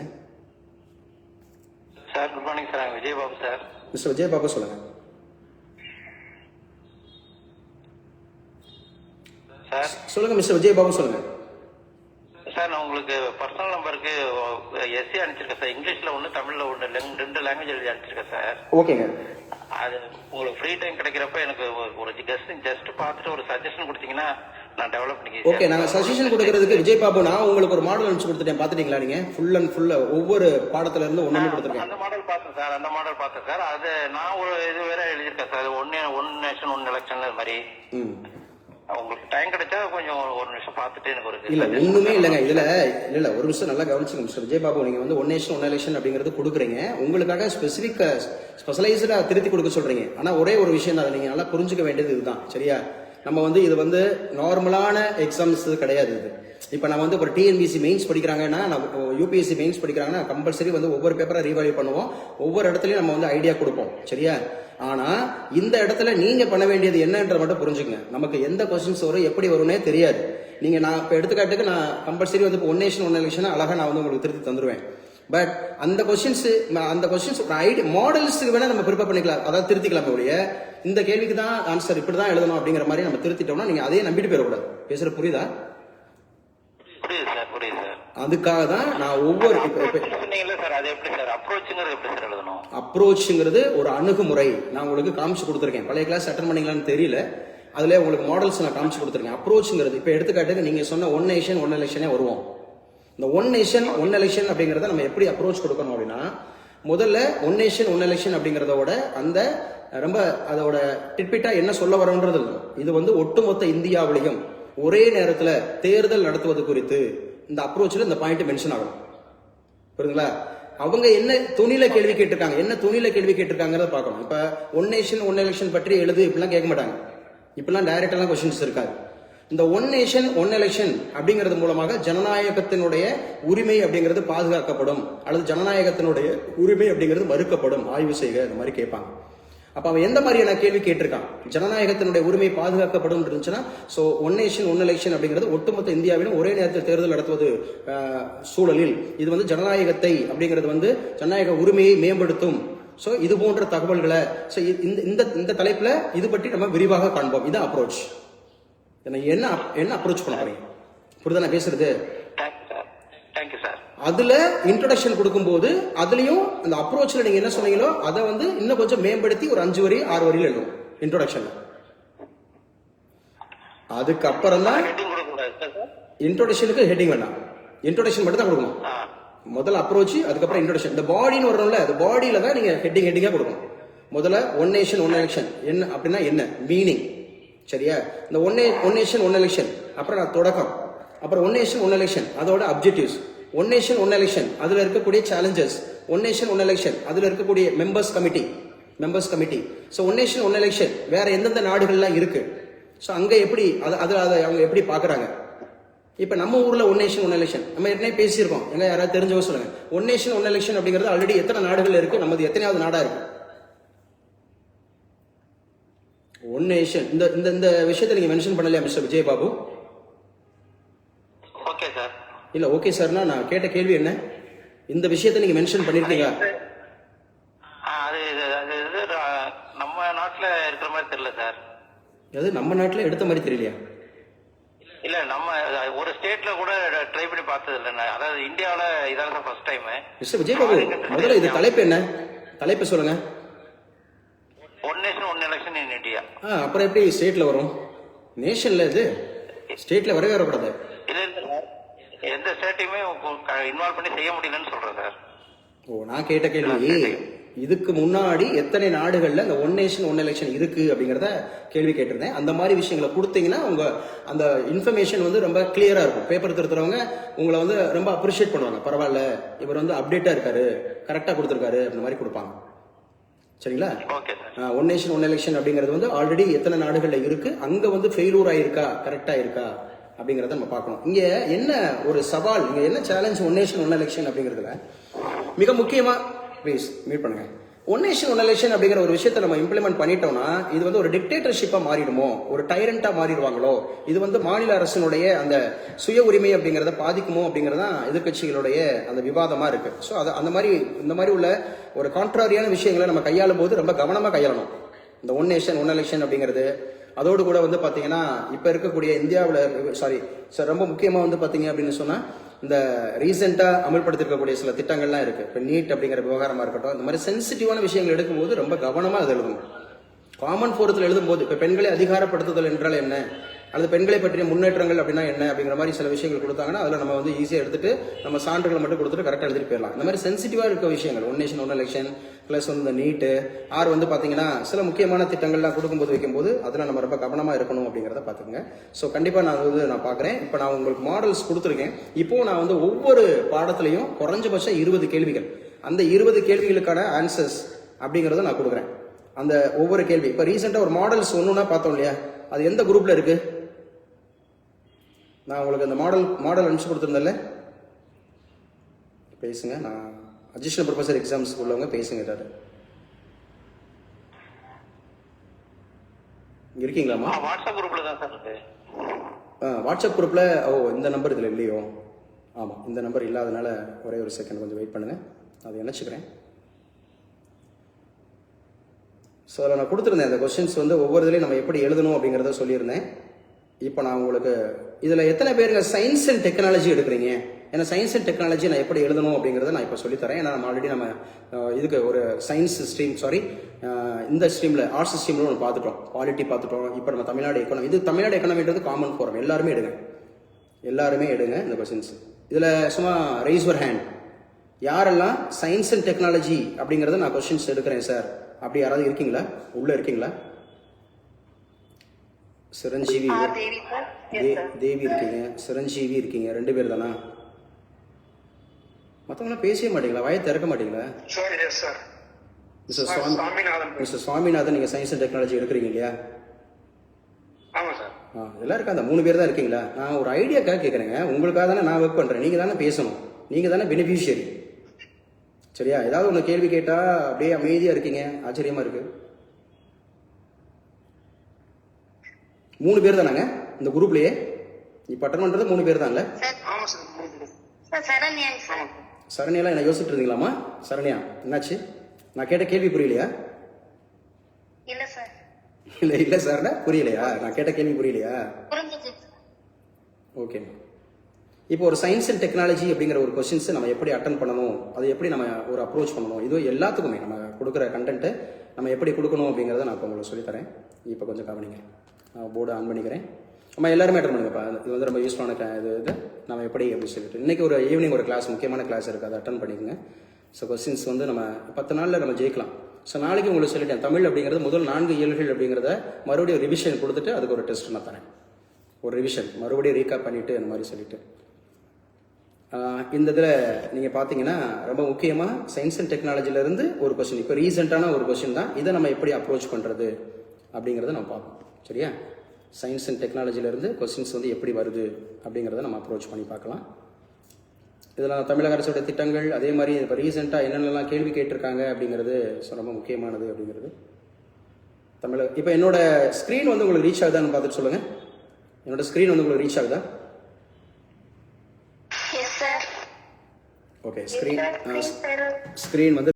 Sir good morning sir, Vijayababu sir. Mister Vijayababu சொல்லுங்க. சார் சொல்லுங்க மிஸ்டர் விஜயபாபு சொல்லுங்க. சார் நான் உங்களுக்கு பர்சனல் நம்பருக்கு எஸ்சி அனுப்பிச்சிருக்கேன் சார். இங்கிலீஷ்ல ஒன்று, தமிழ்ல ஒன்று, 2 லாங்குவேஜ் எழுதி அனுப்பிச்சிருக்கேன் சார். ஓகேங்க. அது உங்களுக்கு ஃப்ரீ டைம் கிடைக்கிறப்ப எனக்கு ஒரு ஜஸ்ட் பார்த்துட்டு ஒரு சஜஷன் கொடுத்தீங்கன்னா நான் டெவலப் பண்ணி. ஓகே, நாங்கள் சஜஷன் கொடுக்கறதுக்கு விஜயபாபு நான் உங்களுக்கு ஒரு மாடல் அனுப்பிச்சு கொடுத்துட்டேன், பார்த்துட்டீங்களா நீங்கள்? ஃபுல் அண்ட் ஃபுல் ஒவ்வொரு பாடத்துல இருந்து ஒன்று கொடுத்துருக்கேன். அந்த மாடல் பார்த்தேன் சார். அது நான் ஒரு இது வேற எழுதியிருக்கேன் sir. One nation one election மாதிரி. உங்களுக்கு டைம் கிடைச்சா கொஞ்சம் ஒரு நிமிஷம் பார்த்துட்டு எனக்கு ஒரு இல்ல ஒண்ணுமே இல்லைங்க இதுல. இல்ல ஒரு நிமிஷம் நல்லா கவனிச்சுங்க மிஸ்டர் விஜயபாபு. நீங்க வந்து ஒன் நேஷன் ஒன் எலெக்ஷன் அப்படிங்கிறது கொடுக்குறீங்க, உங்களுக்காக ஸ்பெஷலைஸ்டா திருத்தி கொடுக்க சொல்றீங்க. ஆனா ஒரே ஒரு விஷயம் தான், நீங்க நல்லா புரிஞ்சுக்க வேண்டியது இதுதான், சரியா? நம்ம வந்து இது வந்து நார்மலான எக்ஸாம்ஸ் கிடையாது. இது இப்ப நம்ம வந்து ஒரு டிஎன்பிசி மெயின்ஸ் படிக்கிறாங்கன்னா, யூபிஎஸ்சி மெயின்ஸ் படிக்கிறாங்கன்னா கம்பல்சரி வந்து ஒவ்வொரு பேப்பரை ரீவால்யூ பண்ணுவோம், ஒவ்வொரு இடத்துலயும் நம்ம வந்து ஐடியா கொடுப்போம், சரியா? ஆனா இந்த இடத்துல நீங்க பண்ண வேண்டியது என்னன்றத மட்டும் புரிஞ்சுக்கங்க. நமக்கு எந்த கொஸ்டின்ஸ் வரும், எப்படி வரும்னே தெரியாது. நீங்க நான் இப்ப எடுத்துக்காட்டுக்கு நான் கம்பல்சரி வந்து ஒன் நேஷன் ஒன் எலெக்ஷன் அழகா நான் வந்து உங்களுக்கு திருத்தி தந்துருவேன். பட் அந்த கொஸ்டின்ஸ் ஐடியா மாடல்ஸுக்கு வேணா நம்ம ப்ரிப்பேர் பண்ணிக்கலாம், அதாவது திருத்திக்கலாம். ஒழிய இந்த கேள்விக்கு தான் ஆன்சர் இப்படிதான் எழுதணும் அப்படிங்கிற மாதிரி நம்ம திருத்திட்டோம்னா நீங்க அதையே நம்பிட்டு போயிடக்கூடாது. பேசுற புரியுதா? அதுக்காக தான் நான் ஒவ்வொரு அப்ரோச்சுங்கிறது ஒரு அணுகுமுறை நான் உங்களுக்கு காமிச்சு கொடுத்துருக்கேன். பழைய கிளாஸ் அட்டன் பண்ணீங்களான்னு தெரியல, அதுல உங்களுக்கு மாடல்ஸ் நான் காமிச்சு கொடுத்துருக்கேன். அப்ரோச்சுங்கிறது இப்ப எடுத்துக்காட்டுக்கு நீங்க சொன்ன ஒன் நேஷன் ஒன் எலெக்ஷனே வருவோம். இந்த ஒன் நேஷன் ஒன் எலெக்ஷன் அப்படிங்கறத நம்ம எப்படி அப்ரோச் கொடுக்கணும் அப்படின்னா, முதல்ல ஒன் நேஷன் ஒன் எலெக்ஷன் அப்படிங்கறதோட அந்த ரொம்ப அதோட டிட்பிட்டா என்ன சொல்ல வரோன்றது இது வந்து ஒட்டுமொத்த இந்தியாவிலையும் ஒரே நேரத்துல தேர்தல் நடத்துவது குறித்து இந்த அப்ரோச்ல இந்த பாயிண்ட் மென்ஷன் ஆகும். புரியுதுங்களா? அவங்க என்ன துணியில கேள்வி கேட்டிருக்காங்கிறத பார்க்கணும். இப்ப ஒன் நேஷன் ஒன் எலெக்ஷன் பற்றி எழுது இப்படிலாம் கேட்க மாட்டாங்க. இப்பெல்லாம் டைரக்டெல்லாம் கொஸ்டின்ஸ் இருக்காது. இந்த ஒன் நேஷன் ஒன் எலெக்ஷன் அப்படிங்கிறது மூலமாக ஜனநாயகத்தினுடைய உரிமை அப்படிங்கிறது பாதுகாக்கப்படும் அல்லது ஜனநாயகத்தினுடைய உரிமை அப்படிங்கிறது மறுக்கப்படும், ஆய்வு செய்க, இந்த மாதிரி கேட்பாங்க. அப்ப அவன் எந்த மாதிரியான கேள்வி கேட்டிருக்கான்? ஜனநாயகத்தினுடைய உரிமை பாதுகாக்கப்படும் இருந்துச்சுன்னா, so one nation one election அப்படிங்கிறது ஒட்டுமொத்த இந்தியாவிலும் ஒரே நேரத்தில் தேர்தல் நடத்துவது சூழலில் இது வந்து ஜனநாயகத்தை அப்படிங்கிறது வந்து ஜனநாயக உரிமையை மேம்படுத்தும். சோ இது போன்ற தகவல்களை இந்த தலைப்புல இது பற்றி நம்ம விரிவாக காண்போம். இது அப்ரோச். என்ன அப்ரோச் பண்ண போறீங்க? புரியுதா நான் பேசுறது? அதுல இன்ட்ரோடக்ஷன் கொடுக்கும்போது அதுலயும் அந்த அப்ரோச்ல நீங்க என்ன சொன்னீங்களோ அதை வந்து இன்னும் கொஞ்சம் மேம்படுத்தி ஒரு 5 வரி 6 வரியில் எழுதும் இன்ட்ரோடக்ஷன்ல. அதுக்கப்புறம் தான் இன்ட்ரோடக்ஷனுக்கு ஹெட்டிங் வேண்டாம், இன்ட்ரோடக்ஷன் மட்டும் தான் கொடுக்கணும். முதல்ல அப்ரோச், அதுக்கப்புறம் இன்ட்ரோடக்ஷன். இந்த பாடின்னு வரணும்ல, அது பாடியில தான் நீங்க ஹெட்டிங்கா கொடுக்கணும். முதல்ல ஒன் நேஷன் ஒன் எலெக்ஷன் என்ன அப்படின்னா என்ன மீனிங், சரியா? இந்த ஒன் நேஷன் ஒன் எலெக்ஷன் அப்புறம் நான் தொடக்கம், அப்புறம் ஒன் நேஷன் ஒன் எலெக்ஷன் அதோட objectives, one nation one election அதுல இருக்கக்கூடிய challenges, one nation one election அதுல இருக்கக்கூடிய members committee. So one nation one election வேற எந்தெந்த நாடுகள்லாம் இருக்கு, சோ அங்க எப்படி அதுல அதை அவங்க எப்படி பாக்குறாங்க. இப்ப நம்ம ஊர்ல ஒன் நேஷன் ஒன் எலெக்ஷன் நம்ம ஏற்கனவே பேசியிருக்கோம், எங்க யாராவது தெரிஞ்சவங்க சொல்லுங்க. ஒன் நேஷன் ஒன் எலெக்ஷன் அப்படிங்கிறது ஆல்ரெடி எத்தனை நாடுகள் இருக்கு, நமது எத்தனையாவது நாடா இருக்கு? ஒன் நேஷன் இந்த விஷயத்தை நீங்க மென்ஷன் பண்ணலையா மிஸ்டர் விஜயபாபு? Okay sir. இல்ல ஓகே சார்னா நான் கேட்ட கேள்வி என்ன, இந்த விஷயத்தை நீங்க மென்ஷன் பண்ணிருக்கீங்க? நம்ம நாட்டுல இருக்கிற மாதிரி தெரியல சார். அது நம்ம நாட்டுல எடுத்த மாதிரி தெரியலையா? இல்ல நம்ம ஒரு ஸ்டேட்ல கூட ட்ரை பண்ணி பார்த்தது இல்ல, அதாவது இந்தியாவில இதான் ஃபர்ஸ்ட் டைம். மிஸ்டர் விஜயபாபு முதல்ல இது தலைப்பு என்ன, தலைப்பு சொல்லுங்க. One nation one election in India. அப்புறம் எப்படி ஸ்டேட்ல வரும்? நேஷன்ல இது ஸ்டேட்ல வரவே வரக்கூடாது. இல்ல எந்த ஸ்டேட்டையுமே இன்வால்வ் பண்ணி செய்ய முடியலன்னு சொல்றேன் சார். ஓ, நான் கேட்ட கேள்வி இதுக்கு முன்னாடி எத்தனை நாடுகள்ல இந்த ஒன் நேஷன் ஒன் எலெக்ஷன் இருக்கு அப்படிங்கறத கேள்வி கேட்டிருந்தேன். அந்த மாதிரி விஷயங்களை கொடுத்தீங்கன்னா உங்க அந்த இன்ஃபர்மேஷன் வந்து ரொம்ப கிளியரா இருக்கும். பேப்பர் திருத்துறவங்க உங்களை வந்து ரொம்ப அப்ரிஷியேட் பண்ணுவாங்க. பரவாயில்ல, இவர் வந்து அப்டேட்டா இருக்காரு, கரெக்டா கொடுத்திருக்காரு அந்த மாதிரி கொடுப்பாங்க. சரிங்களா? ஒன் நேஷன் ஒன் எலெக்ஷன் அப்படிங்கிறது வந்து ஆல்ரெடி எத்தனை நாடுகள்ல இருக்கு, அங்க வந்து ஃபெயிலூர் ஆயிருக்கா கரெக்டா இருக்கா அப்படிங்கறத நம்ம பார்க்கணும். இங்க என்ன ஒரு சவால், இங்க என்ன challenge one nation one election அப்படிங்கிறதுல மிக முக்கியமா ப்ளீஸ் மீட் பண்ணுங்க. ஒன் நேஷன் ஒன் எலெக்ஷன் அப்படிங்கிற ஒரு விஷயத்தை நம்ம இம்ப்ளிமெண்ட் பண்ணிட்டோம்னா இது வந்து ஒரு டிக்டேட்டர்ஷிப்பா மாறிடுமோ, ஒரு டைரண்டா மாறிடுவாங்களோ, இது வந்து மாநில அரசினுடைய அந்த சுய உரிமை அப்படிங்கறத பாதிக்குமோ அப்படிங்கறது தான் எதிர்க்கட்சிகளுடைய அந்த விவாதமா இருக்கு. ஸோ அது அந்த மாதிரி இந்த மாதிரி உள்ள ஒரு கான்ட்ராரியான விஷயங்களை நம்ம கையாளும் போது ரொம்ப கவனமா கையாளணும். இந்த ஒன் நேஷன் ஒன் எலெக்ஷன் அப்படிங்கிறது அதோடு கூட வந்து பாத்தீங்கன்னா இப்ப இருக்கக்கூடிய இந்தியாவில் சார் ரொம்ப முக்கியமா வந்து பாத்தீங்க அப்படின்னு சொன்னா இந்த ரீசெண்டா அமல்படுத்திருக்கக்கூடிய சில திட்டங்கள்லாம் இருக்கு. இப்போ நீட் அப்படிங்கிற விவகாரமா இருக்கட்டும், இந்த மாதிரி சென்சிட்டிவான விஷயங்கள் எடுக்கும்போது ரொம்ப கவனமா அதை எழுதணும். காமன் ஃபோரத்தில் எழுதும்போது இப்போ பெண்களை அதிகாரப்படுத்துதல் என்றால் என்ன, அல்லது பெண்களை பற்றிய முன்னேற்றங்கள் அப்படின்னா என்ன அப்படிங்கிற மாதிரி சில விஷயங்கள் கொடுத்தாங்கன்னா அதில் நம்ம வந்து ஈஸியாக எடுத்துட்டு நம்ம சான்றுகளை மட்டும் கொடுத்துட்டு கரெக்டாக எழுதிட்டு போயிடலாம். இந்த மாதிரி சென்சிட்டிவாக இருக்க விஷயங்கள் one nation one election plus வந்து இந்த நீட்டு ஆர் வந்து பார்த்தீங்கன்னா சில முக்கியமான திட்டங்கள்லாம் கொடுக்கும்போது வைக்கும்போது அதில் நம்ம ரொம்ப கவனமாக இருக்கணும் அப்படிங்கிறத பார்த்துக்கோங்க. ஸோ கண்டிப்பாக நான் பார்க்குறேன். இப்போ நான் உங்களுக்கு மாடல்ஸ் கொடுத்துருக்கேன். இப்போ நான் வந்து ஒவ்வொரு பாடத்துலையும் குறைஞ்சபட்சம் 20 கேள்விகள், அந்த 20 கேள்விகளுக்கான ஆன்சர்ஸ் அப்படிங்கிறத நான் கொடுக்குறேன். அந்த ஒவ்வொரு கேள்வி இப்போ ரீசெண்டாக ஒரு மாடல்ஸ் ஒன்றுனா பார்த்தோம் இல்லையா, அது எந்த குரூப்ல இருக்கு? நான் உங்களுக்கு அந்த மாடல் அனுப்பிச்சு கொடுத்துருந்தேன்ல, பேசுங்க. நான் அடிஷனல் ப்ரொஃபஸர் எக்ஸாம்ஸ் உள்ளவங்க பேசுங்க. ஏதாவது இருக்கீங்களாமா? வாட்ஸ்அப் குரூப்ல தான் சார் இருக்கு. வாட்ஸ்அப் குரூப்ல இந்த நம்பர் இதில் இல்லையோ? ஆமாம், இந்த நம்பர் இல்லாதனால ஒரே ஒரு செகண்ட் கொஞ்சம் வெயிட் பண்ணுங்க, அதை நினச்சிக்கிறேன். ஸோ அதில் நான் கொடுத்துருந்தேன் அந்த கொஸ்டின்ஸ் வந்து ஒவ்வொரு இதுலையும் நம்ம எப்படி எழுதணும் அப்படிங்கிறத சொல்லியிருந்தேன். இப்போ நான் உங்களுக்கு இதில் எத்தனை பேருங்க சயின்ஸ் அண்ட் டெக்னாலஜி எடுக்கிறீங்க? ஏன்னா சயின்ஸ் அண்ட் டெக்னாலஜி நான் எப்படி எழுதணும் அப்படிங்கிறத நான் இப்போ சொல்லித்தரேன். ஏன்னா நம்ம ஆல்ரெடி நம்ம இதுக்கு ஒரு சயின்ஸ் ஸ்ட்ரீம் இந்த ஸ்ட்ரீமில் ஆர்ட்ஸ் ஸ்ட்ரீமில் ஒன்று பார்த்துட்டோம், குவாலிட்டி பார்த்துட்டோம். இப்போ நம்ம தமிழ்நாடு எக்கானமி, இது தமிழ்நாடு எக்கானமின்றது காமன் ஃபோரம், எல்லாருமே எடுங்க இந்த கொஸ்டின்ஸ். இதில் சும்மா ரைஸ் யுவர் ஹேண்ட், யாரெல்லாம் சயின்ஸ் அண்ட் டெக்னாலஜி அப்படிங்கிறத நான் கொஸ்டின்ஸ் எடுக்கிறேன் சார் அப்படி யாராவது இருக்கீங்களா? உள்ள இருக்கீங்களா? சிரஞ்சீவி, தேவி இருக்கீங்க, சிரஞ்சீவி இருக்கீங்க, 2 பேர் தானா? மற்றவங்களாம் பேசவே மாட்டீங்களா? வாயை திறக்க மாட்டீங்களா? மிஸ்டர் சுவாமிநாதன், நீங்க சயின்ஸ் அண்ட் டெக்னாலஜி எடுக்கிறீங்க இல்லையா? இதெல்லாம் இருக்கா? அந்த 3 பேர் தான் இருக்கீங்களா? நான் ஒரு ஐடியாக்காக கேட்குறேங்க, உங்களுக்காக தானே நான் ஒர்க் பண்றேன். நீங்க தானே பேசணும், நீங்க தானே பெனிஃபிஷியரி. சரியா? ஏதாவது ஒன்று கேள்வி கேட்டா அப்படியே அமைதியா இருக்கீங்க, ஆச்சரியமா இருக்கு. 3 பேர் தானாங்க இந்த குரூப்லயே? இப்ப அட்டன் பண்றது 3 பேர் தான்ல? சரண்யா என்ன யோசிச்சுட்டு இருந்தீங்களாமா? சரண்யா என்னாச்சு? நான் கேட்ட கேள்வி புரியலையா? இல்ல சார் புரியலையா? நான் கேட்ட கேள்வி புரியலையா? ஓகே. இப்போ ஒரு சயின்ஸ் அண்ட் டெக்னாலஜி அப்படிங்கிற ஒரு கொஸ்டின்ஸ் நம்ம எப்படி அட்டன் பண்ணணும், அதை எப்படி நம்ம ஒரு அப்ரோச் பண்ணணும், இது எல்லாத்துக்குமே நம்ம கொடுக்குற கண்டென்ட்டு நம்ம எப்படி கொடுக்கணும் அப்படிங்கிறத நான் இப்போ உங்களுக்கு சொல்லித்தரேன். இப்போ கொஞ்சம் கவனிங்க. நான் போர்டு ஆன் பண்ணிக்கிறேன். நம்ம எல்லாருமே அட்டன் பண்ணுங்கப்பா. இது வந்து ரொம்ப யூஸ்ஃபுல்லான இது நம்ம எப்படி அப்படின்னு சொல்லிட்டு இன்னைக்கு ஒரு ஈவினிங் ஒரு கிளாஸ், முக்கியமான கிளாஸ் இருக்குது, அதை அட்டன் பண்ணிக்கோங்க. ஸோ கொஸ்டின்ஸ் வந்து நம்ம 10 நாளில் நம்ம ஜெயிக்கலாம். ஸோ நாளைக்கு உங்களுக்கு சொல்லிட்டேன், தமிழ் அப்படிங்கிறது முதல் 4 இயல்கள் அப்படிங்கிறத மறுபடியும் ரிவிஷன் கொடுத்துட்டு அதுக்கு ஒரு டெஸ்ட் நான் தரேன். ஒரு ரிவிஷன் மறுபடியும் ரீகாப் பண்ணிட்டு அந்த மாதிரி சொல்லிட்டு இந்த இதில் நீங்கள் பார்த்தீங்கன்னா ரொம்ப முக்கியமாக சயின்ஸ் அண்ட் டெக்னாலஜிலேருந்து ஒரு கொஸ்டின், இப்போ ரீசெண்டான ஒரு கொஸ்டின் தான், இதை நம்ம எப்படி அப்ரோச் பண்ணுறது அப்படிங்கிறத நம்ம பார்ப்போம். சரியா? சயின்ஸ் அண்ட் டெக்னாலஜிலேருந்து கொஸ்டின்ஸ் வந்து எப்படி வருது அப்படிங்கிறத நம்ம அப்ரோச் பண்ணி பார்க்கலாம். இதெல்லாம் தமிழக அரசோட திட்டங்கள், அதே மாதிரி இப்போ ரீசெண்டாக என்னென்னலாம் கேள்வி கேட்டிருக்காங்க அப்படிங்கிறது ரொம்ப முக்கியமானது அப்படிங்கிறது. இப்போ என்னோட ஸ்க்ரீன் வந்து உங்களுக்கு ரீச் ஆகுதான்னு பார்த்துட்டு சொல்லுங்கள். என்னோட ஸ்க்ரீன் வந்து உங்களுக்கு ரீச் ஆகுதா? ஓகே. ஸ்க்ரீன் வந்து